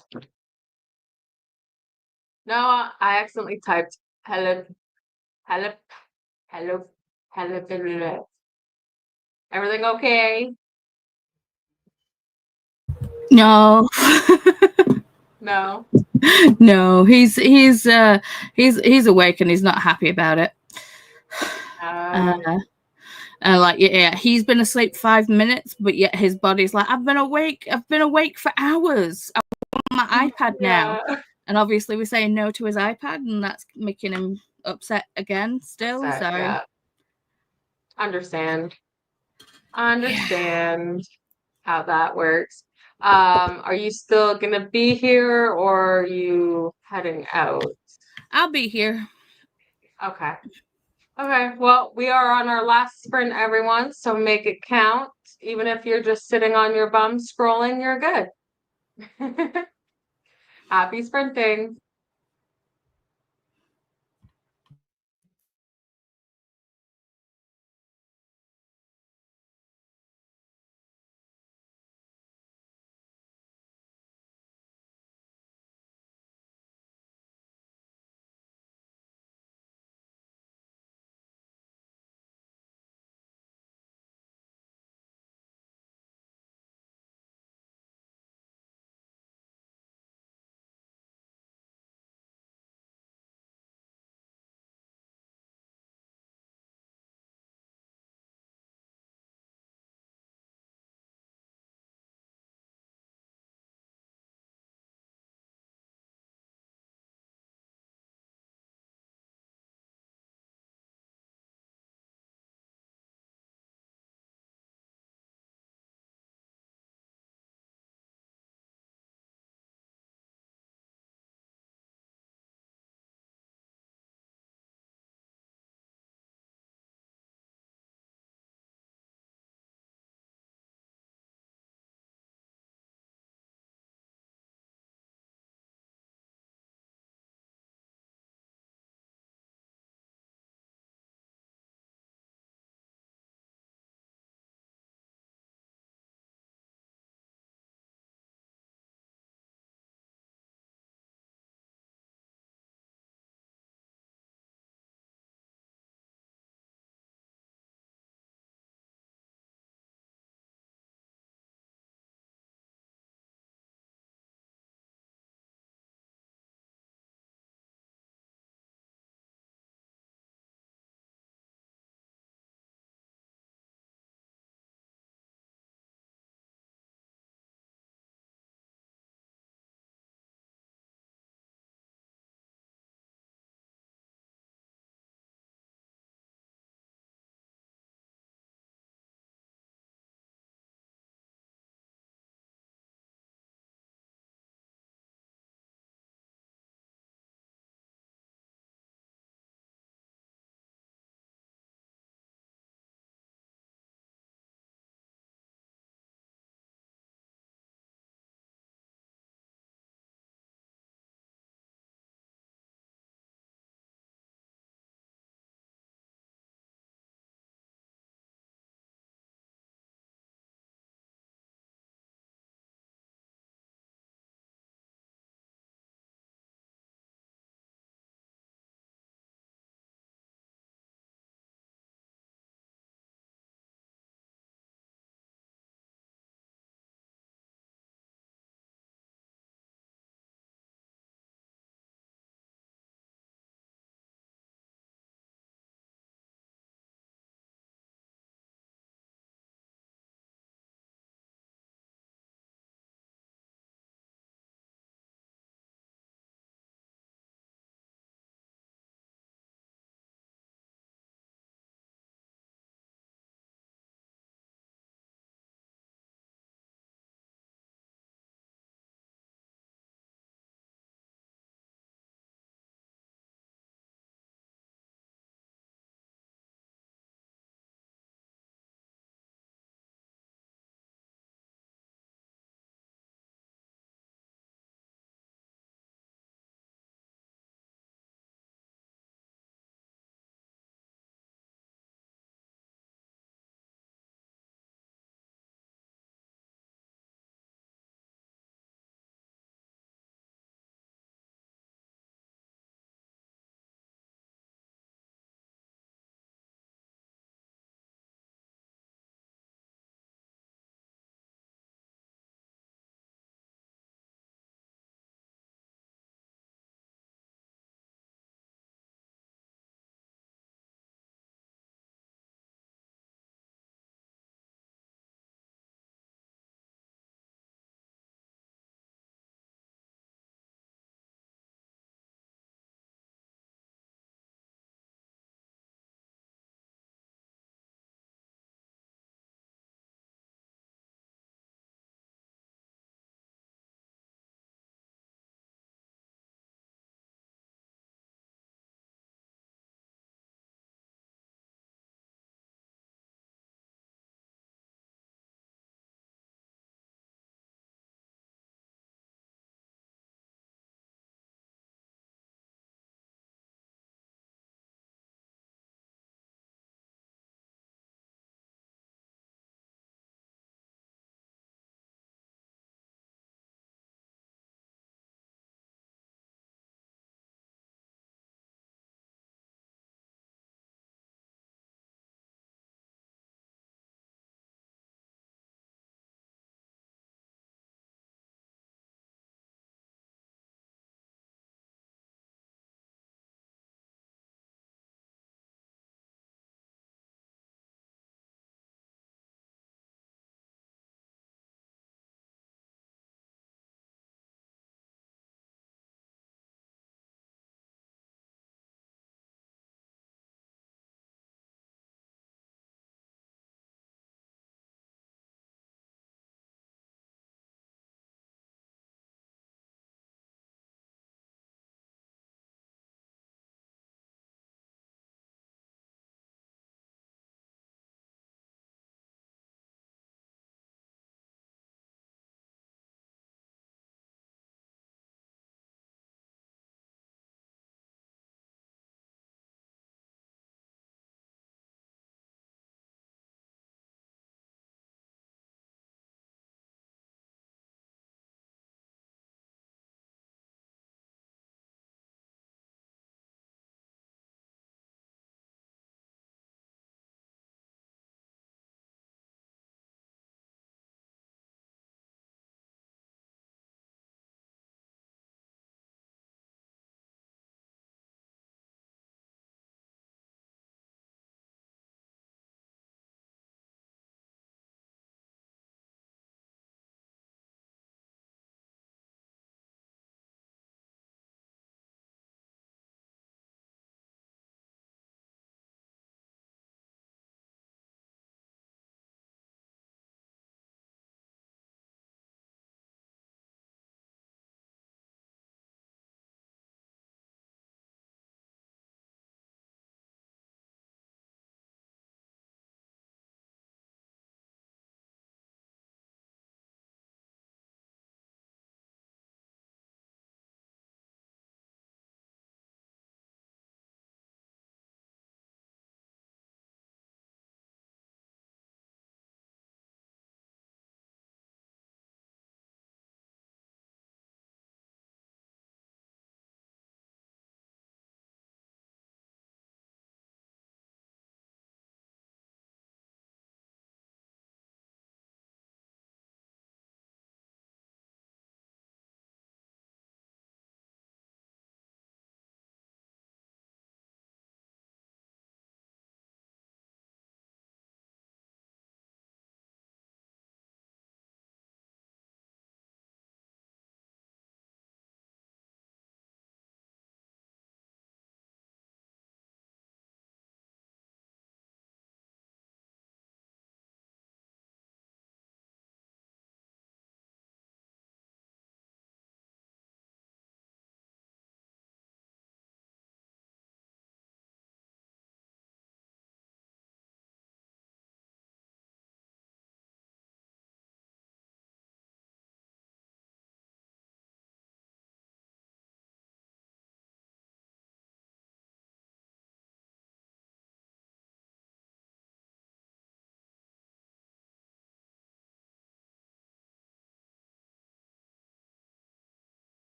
No, I accidentally typed hello, hello, hello, hello. Everything okay? No. No. No, he's awake and he's not happy about it. Um, And like, yeah, he's been asleep 5 minutes, but yet his body's like, I've been awake for hours. I want my iPad now. And obviously we're saying no to his iPad, and that's making him upset again still. Upset, So yeah. Understand how that works. Are you still gonna be here or are you heading out? I'll be here. Okay. Okay, well, we are on our last sprint, everyone, so make it count. Even if you're just sitting on your bum scrolling, you're good. Happy sprinting.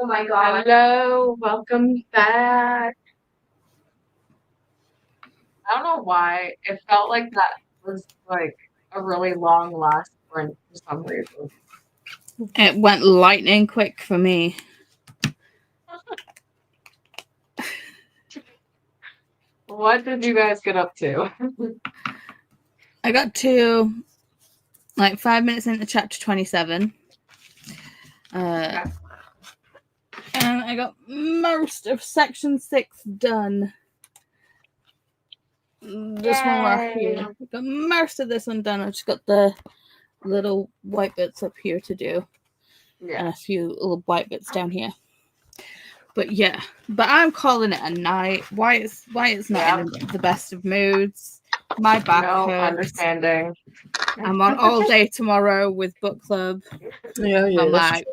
Oh my god. Hello, welcome back. I don't know why it felt like that was like a really long last sprint for some reason. It went lightning quick for me. What did you guys get up to? I got to like 5 minutes into chapter 27. Okay. And I got most of section 6 done. This one right here. I got most of this one done. I just got the little white bits up here to do. And Yeah. a few little white bits down here. But yeah. But I'm calling it a night. Why it's not in the best of moods. My back No hurts. understanding. I'm on all day tomorrow with book club. Yeah, I'm that's like,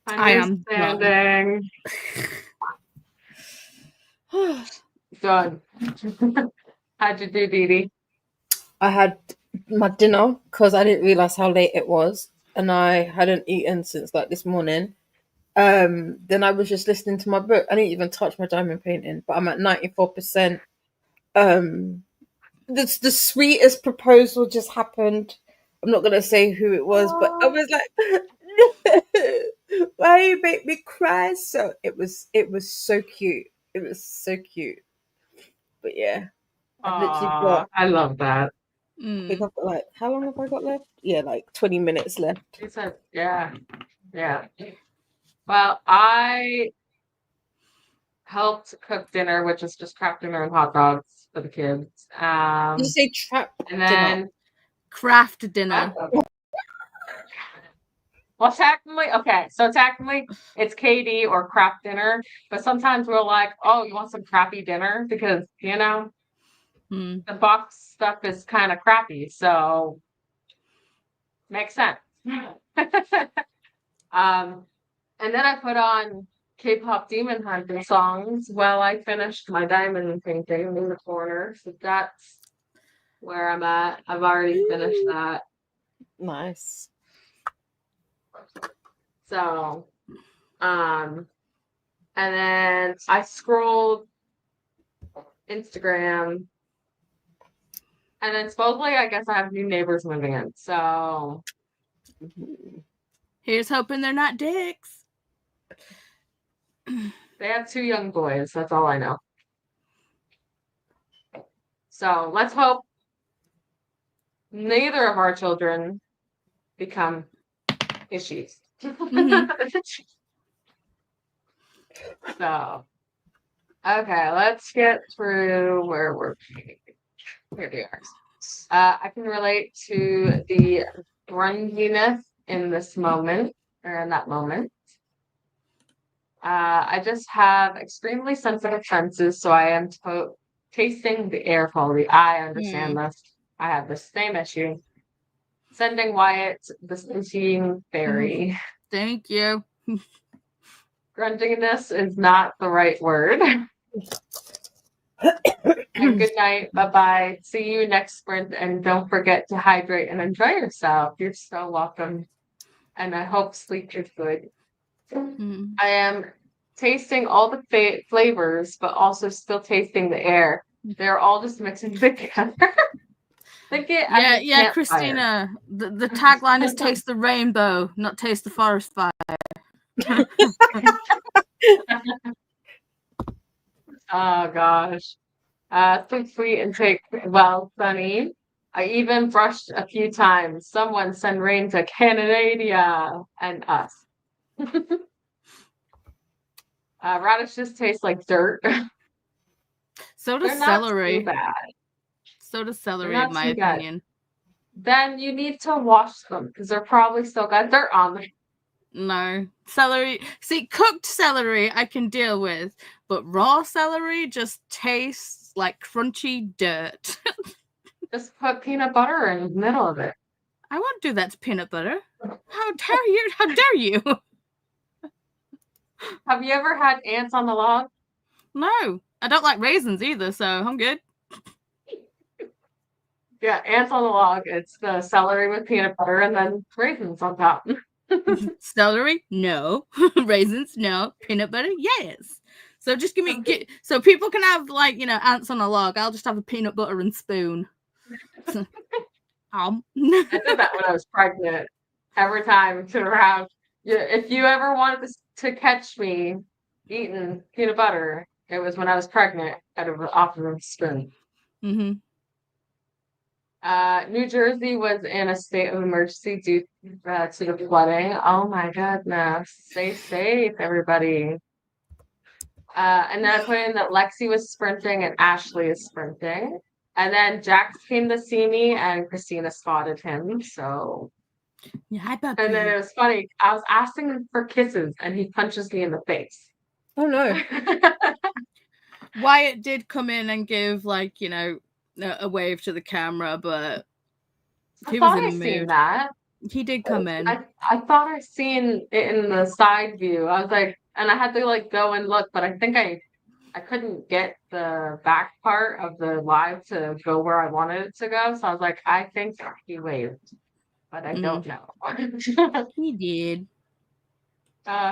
I am Understanding. Done. How'd you do, Didi? I had my dinner because I didn't realize how late it was, and I hadn't eaten since like this morning. Then I was just listening to my book. I didn't even touch my diamond painting, but I'm at 94%. The sweetest proposal just happened. I'm not gonna say who it was, but I was like, no, why you make me cry? So it was so cute. It was so cute. But yeah, I've literally got. I love that. I think I've got like, how long have I got left? Yeah, like 20 minutes left. She said, yeah. Well, I helped cook dinner, which is just crab dinner and hot dogs for the kids. Did you say trap And dinner? then Craft dinner. well, technically, okay, so technically it's KD or crap dinner, but sometimes we're like, oh, you want some crappy dinner? Because, the box stuff is kind of crappy, so makes sense. And then I put on K-pop Demon Hunter songs while I finished my diamond painting in the corner. So that's where I'm at. I've already finished that. Nice. So, and then I scrolled Instagram, and then supposedly I guess I have new neighbors moving in. So Here's hoping they're not dicks. they have 2 young boys. That's all I know. So let's hope neither of our children become issues. So, okay, let's get through where we're. Here we are. I can relate to the grunginess in this moment, or in that moment. I just have extremely sensitive senses, so I am tasting the air quality. I understand this. I have the same issue. Sending Wyatt the stinking fairy. Thank you. Grunginess is not the right word. And good night. Bye-bye. See you next sprint. And don't forget to hydrate and enjoy yourself. You're so welcome. And I hope sleep is good. I am tasting all the flavors, but also still tasting the air. They're all just mixing together. Yeah, Christina. The tagline is "Taste the rainbow, not taste the forest fire." Oh gosh. Sweet intake. Well, Sunny. I even brushed a few times. Someone send rain to Canada and us. Radishes taste like dirt. So does celery. Not too bad. So does celery, in my opinion. Then you need to wash them because they're probably still got dirt on them. No. Celery. See, cooked celery I can deal with, but raw celery just tastes like crunchy dirt. Just put peanut butter in the middle of it. I won't do that to peanut butter. How dare you? How dare you? Have you ever had ants on the log? No. I don't like raisins either, so I'm good. Yeah, ants on the log. It's the celery with peanut butter and then raisins on top. Celery? No. Raisins? No. Peanut butter? Yes. So just give me, so people can have like, ants on a log. I'll just have a peanut butter and spoon. I did that when I was pregnant. Every time to around, if you ever wanted to catch me eating peanut butter, it was when I was pregnant off of a spoon. Mm-hmm. New Jersey was in a state of emergency due to the flooding. Oh my goodness. Stay safe, everybody. And then I put in that Lexi was sprinting and Ashley is sprinting. And then Jax came to see me and Christina spotted him. So, Yeah, hi, puppy. and then it was funny. I was asking him for kisses and he punches me in the face. Oh no. Wyatt did come in and give like, a wave to the camera, but he was in the mood. Seen that. He did come in. I thought I seen it in the side view. I was like, and I had to like go and look, but I think I couldn't get the back part of the live to go where I wanted it to go. So I was like, I think he waved, but I don't know. He did.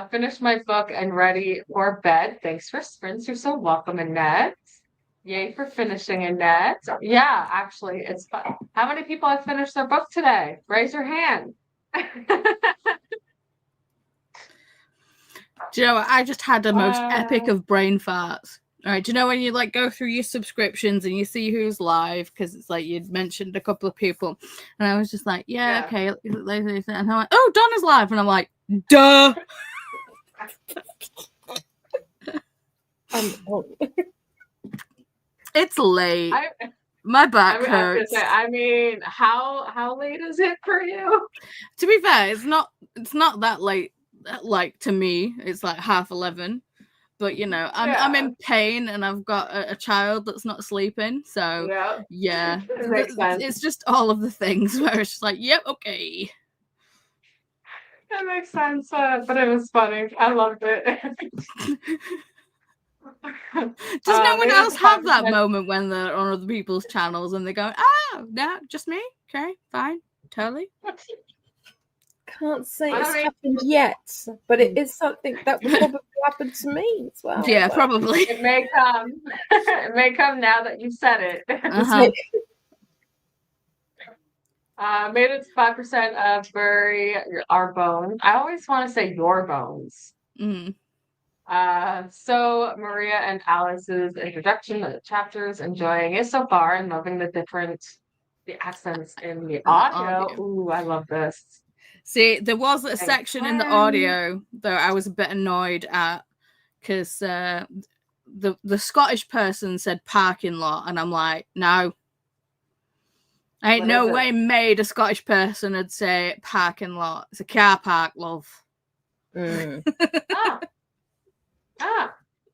Finished my book and ready for bed. Thanks for sprints. You're so welcome, Annette. Yay for finishing, Annette. Yeah, actually, it's fun. How many people have finished their book today? Raise your hand. Do you know what? I just had the most epic of brain farts. All right, do you know when you like go through your subscriptions and you see who's live because it's like you'd mentioned a couple of people, and I was just like, yeah. Okay, and I'm like, oh, Donna's live, and I'm like, duh. It's late. My back hurts. I mean, how late is it for you? To be fair, it's not that late. Like to me, it's like 11:30. But I'm in pain and I've got a child that's not sleeping. So yeah, it makes sense. It's just all of the things where it's just like, yep, okay. That makes sense. But it was funny. I loved it. Does no one else have that moment when they're on other people's channels and they go, oh, no, just me? Okay, fine, totally. Can't say it's happened yet, but it is something that would probably happen to me as well. Yeah, probably. It may come. It may come now that you said it. Made it to 5% of bury our bones. I always want to say your bones. Mm. So Maria and Alice's introduction to the chapters, enjoying it so far and loving the accents in the audio. Ooh, I love this. See, there was a section in the audio that I was a bit annoyed at because the Scottish person said parking lot, and I'm like, no. Ain't no way made a Scottish person would say parking lot. It's a car park, love. Mm.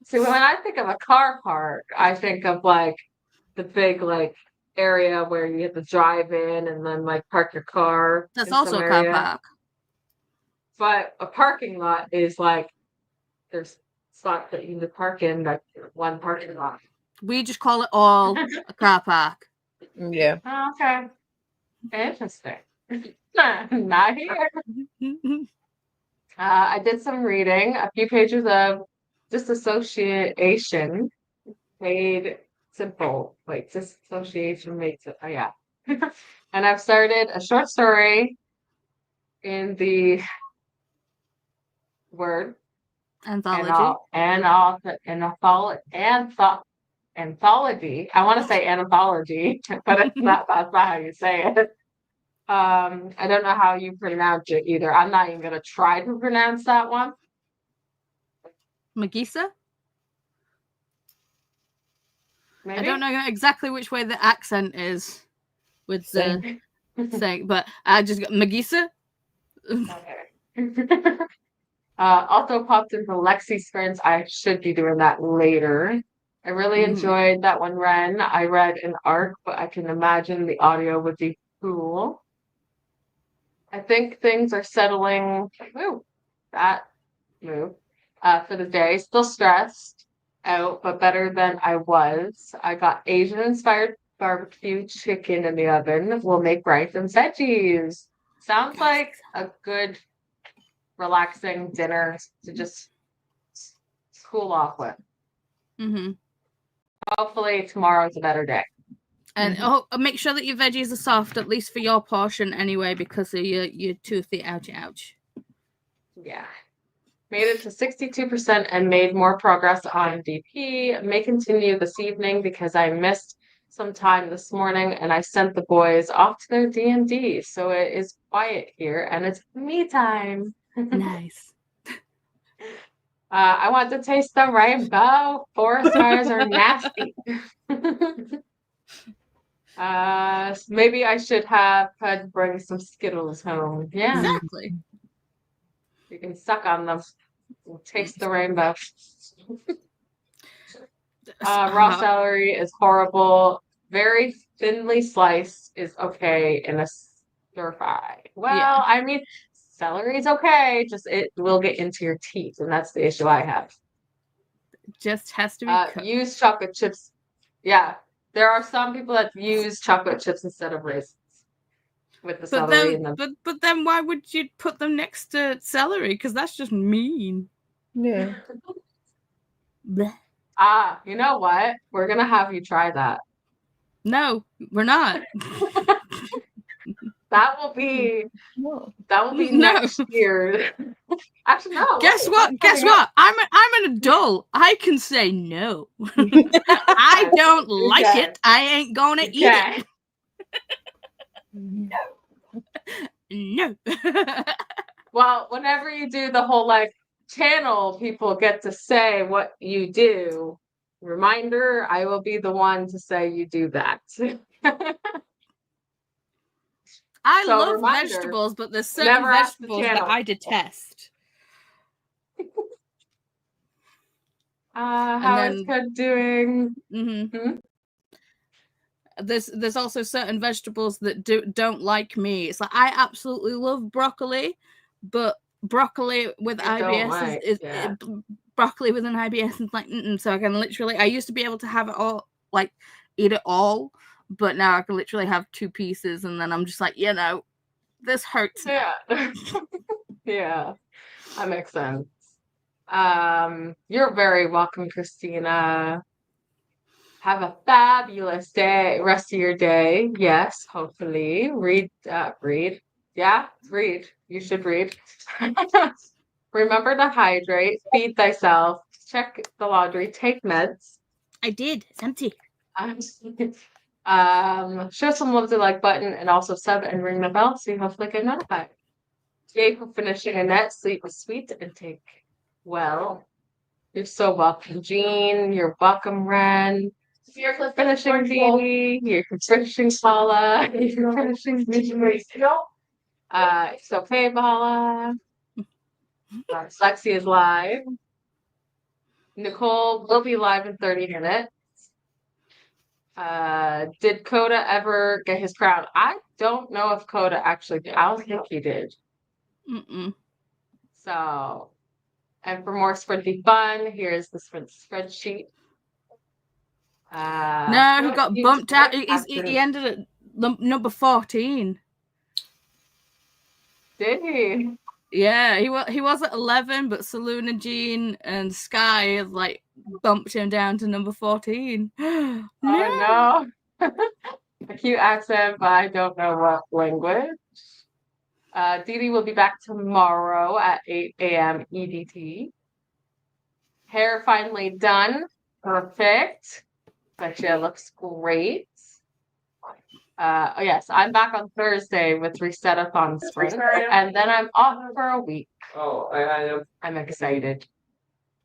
See, when I think of a car park, I think of like the big like area where you have to drive in and then like park your car. That's also a car park. But a parking lot is like there's spots that you need to park in, like one parking lot. We just call it all a car park. Yeah. Oh, okay. Interesting. Not here. I did some reading, a few pages of disassociation made simple. Wait, disassociation made simple. Oh, yeah. And I've started a short story in the word anthology. Anthology. I want to say anthology, but that's not how you say it. I don't know how you pronounce it either. I'm not even gonna try to pronounce that one. Magisa? Maybe? I don't know exactly which way the accent is with the saying, but I just got Magisa. Okay. Also popped into Lexi sprints. I should be doing that later. I really enjoyed that one, Ren. I read an arc, but I can imagine the audio would be cool. I think things are settling. Ooh, that move. For the day. Still stressed out, but better than I was. I got Asian-inspired barbecue chicken in the oven. We'll make rice and veggies. Sounds like a good relaxing dinner to just cool off with. Mm-hmm. Hopefully tomorrow's a better day. And make sure that your veggies are soft, at least for your portion anyway, because of your toothy ouch. Yeah. Made it to 62% and made more progress on DP. May continue this evening because I missed some time this morning and I sent the boys off to their D&D. So it is quiet here and it's me time. Nice. I want to taste the rainbow. Forest fires are nasty. Maybe I should have Pud bring some Skittles home. Yeah. Exactly. You can suck on them. Taste the rainbow. Raw celery is horrible. Very thinly sliced is okay in a stir fry. Well, Yeah. I mean, celery is okay. Just it will get into your teeth, and that's the issue I have. Just has to be cooked. Use chocolate chips. Yeah, there are some people that use chocolate chips instead of raisins with the celery in them. But then why would you put them next to celery? Because that's just mean. Yeah. Blech. You know what? We're gonna have you try that. No, we're not. That will be No. next year. Actually, no. Guess what? I'm an adult. I can say no. I don't like it. I ain't gonna eat it. No. Well, whenever you do the whole channel, people get to say what you do. Reminder, I will be the one to say you do that. I So, love reminder, vegetables, but there's certain never ask the vegetables that channel. I detest. How is Pud doing? Mm-hmm. There's also certain vegetables that don't like me. It's like I absolutely love broccoli, but broccoli with IBS is broccoli with an IBS is like so I can literally I used to be able to have it all eat it all, but now I can literally have 2 pieces and then I'm just like, this hurts. Yeah. Yeah. That makes sense. You're very welcome, Christina. Have a fabulous day, rest of your day. Yes, hopefully. Read. Yeah, read. You should read. Remember to hydrate, feed thyself, check the laundry, take meds. I did. It's empty. Show some love to the like button and also sub and ring the bell so you hopefully get notified. Yay for finishing a net. Sleep is sweet and take well. You're so welcome, Jean. You're welcome, Ren. You're finishing Didi. You're finishing Paula. You're finishing Didi. It's okay, Paula. Lexi is live. Nicole will be live in 30 minutes. Did Coda ever get his crown? I don't know if Coda actually did. I don't think he did. Mm-mm. So, and for more Sprinty fun, here's the spreadsheet. No, he got bumped out. He ended at number 14. Did he? Yeah, he was at 11, but Saloon and Jean and Sky bumped him down to number 14. No. Oh no. A cute accent, but I don't know what language. Didi will be back tomorrow at 8 a.m. EDT. Hair finally done. Perfect. Betcha looks great. Yes, I'm back on Thursday with Reset-a-thon Sprint, and then I'm off for a week. Oh, I'm excited.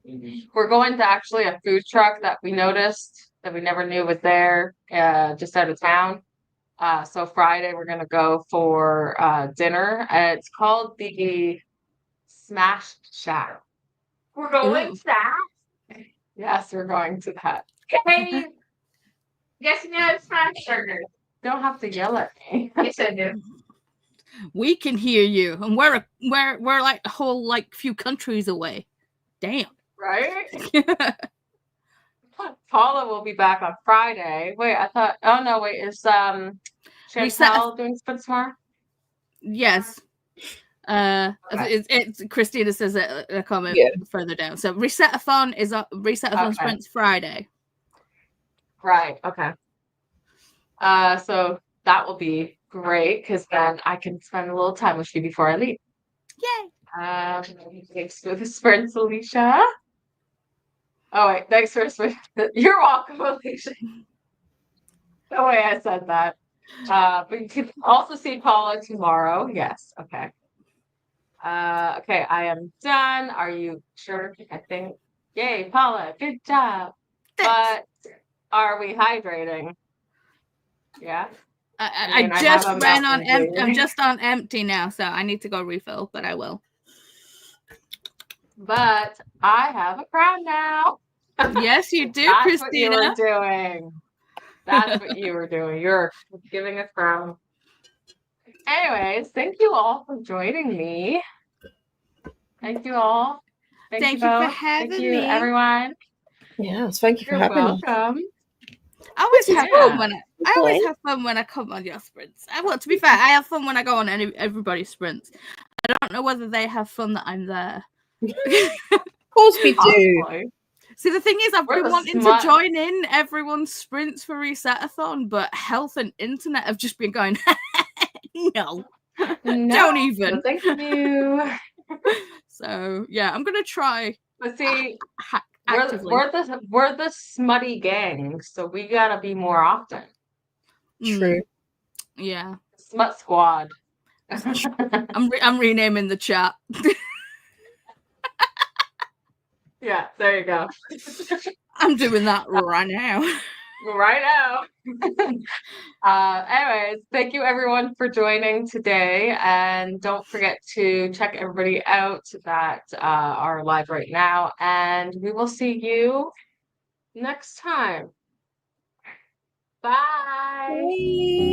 We're going to actually a food truck that we noticed that we never knew was there, just out of town. So Friday we're gonna go for dinner. It's called the Smash Shack. We're going to that. Yes, we're going to that. Hey, guess you know it's Smash Burger. Don't have to yell at me. Yes, I do. We can hear you, and we're like a whole few countries away. Damn. Right? Paula will be back on Friday. Wait, I thought. Oh no, wait. Is Chantel doing spin tomorrow? Yes. It's Christina says a comment further down. So resetathon Okay. sprints Friday. Right. Okay. So that will be great because then I can spend a little time with you before I leave. Yay! Thanks for the sprints, Alicia. Oh wait, thanks for the sprints. You're welcome, Alicia. The way I said that. But you can also see Paula tomorrow. Yes. Okay. Okay, I am done. Are you sure? I think. Yay, Paula, good job. Thanks. But are we hydrating? Yeah. I mean, I just have a ran on Mountain empty. Dew. I'm just on empty now, so I need to go refill, but I will. But I have a crown now. Yes, you do, That's what you Christina. were doing. That's what you were doing. You're giving a crown. Anyways, thank you all for joining me. Thank you all. Thank you for both. having Thank you, me. everyone. Yes, thank you for You're having us. welcome. I always This is have fun fun. when I always have fun when I come on your sprints. Well, to be fair, I have fun when I go on everybody's sprints. I don't know whether they have fun that I'm there. Of course we do. Possibly. See, the thing is, I've We're been the wanting smut. to join in everyone's sprints for Resetathon, but health and internet have just been going, no, don't even. No, thank you. So, yeah, I'm going to try But see, actively. we're the smutty gang, so we gotta be more often. True. Yeah. Smut squad. I'm renaming the chat. Yeah, there you go. I'm doing that right now. Right now. Anyways, thank you everyone for joining today, and don't forget to check everybody out that are live right now, and we will see you next time. Bye. Bye.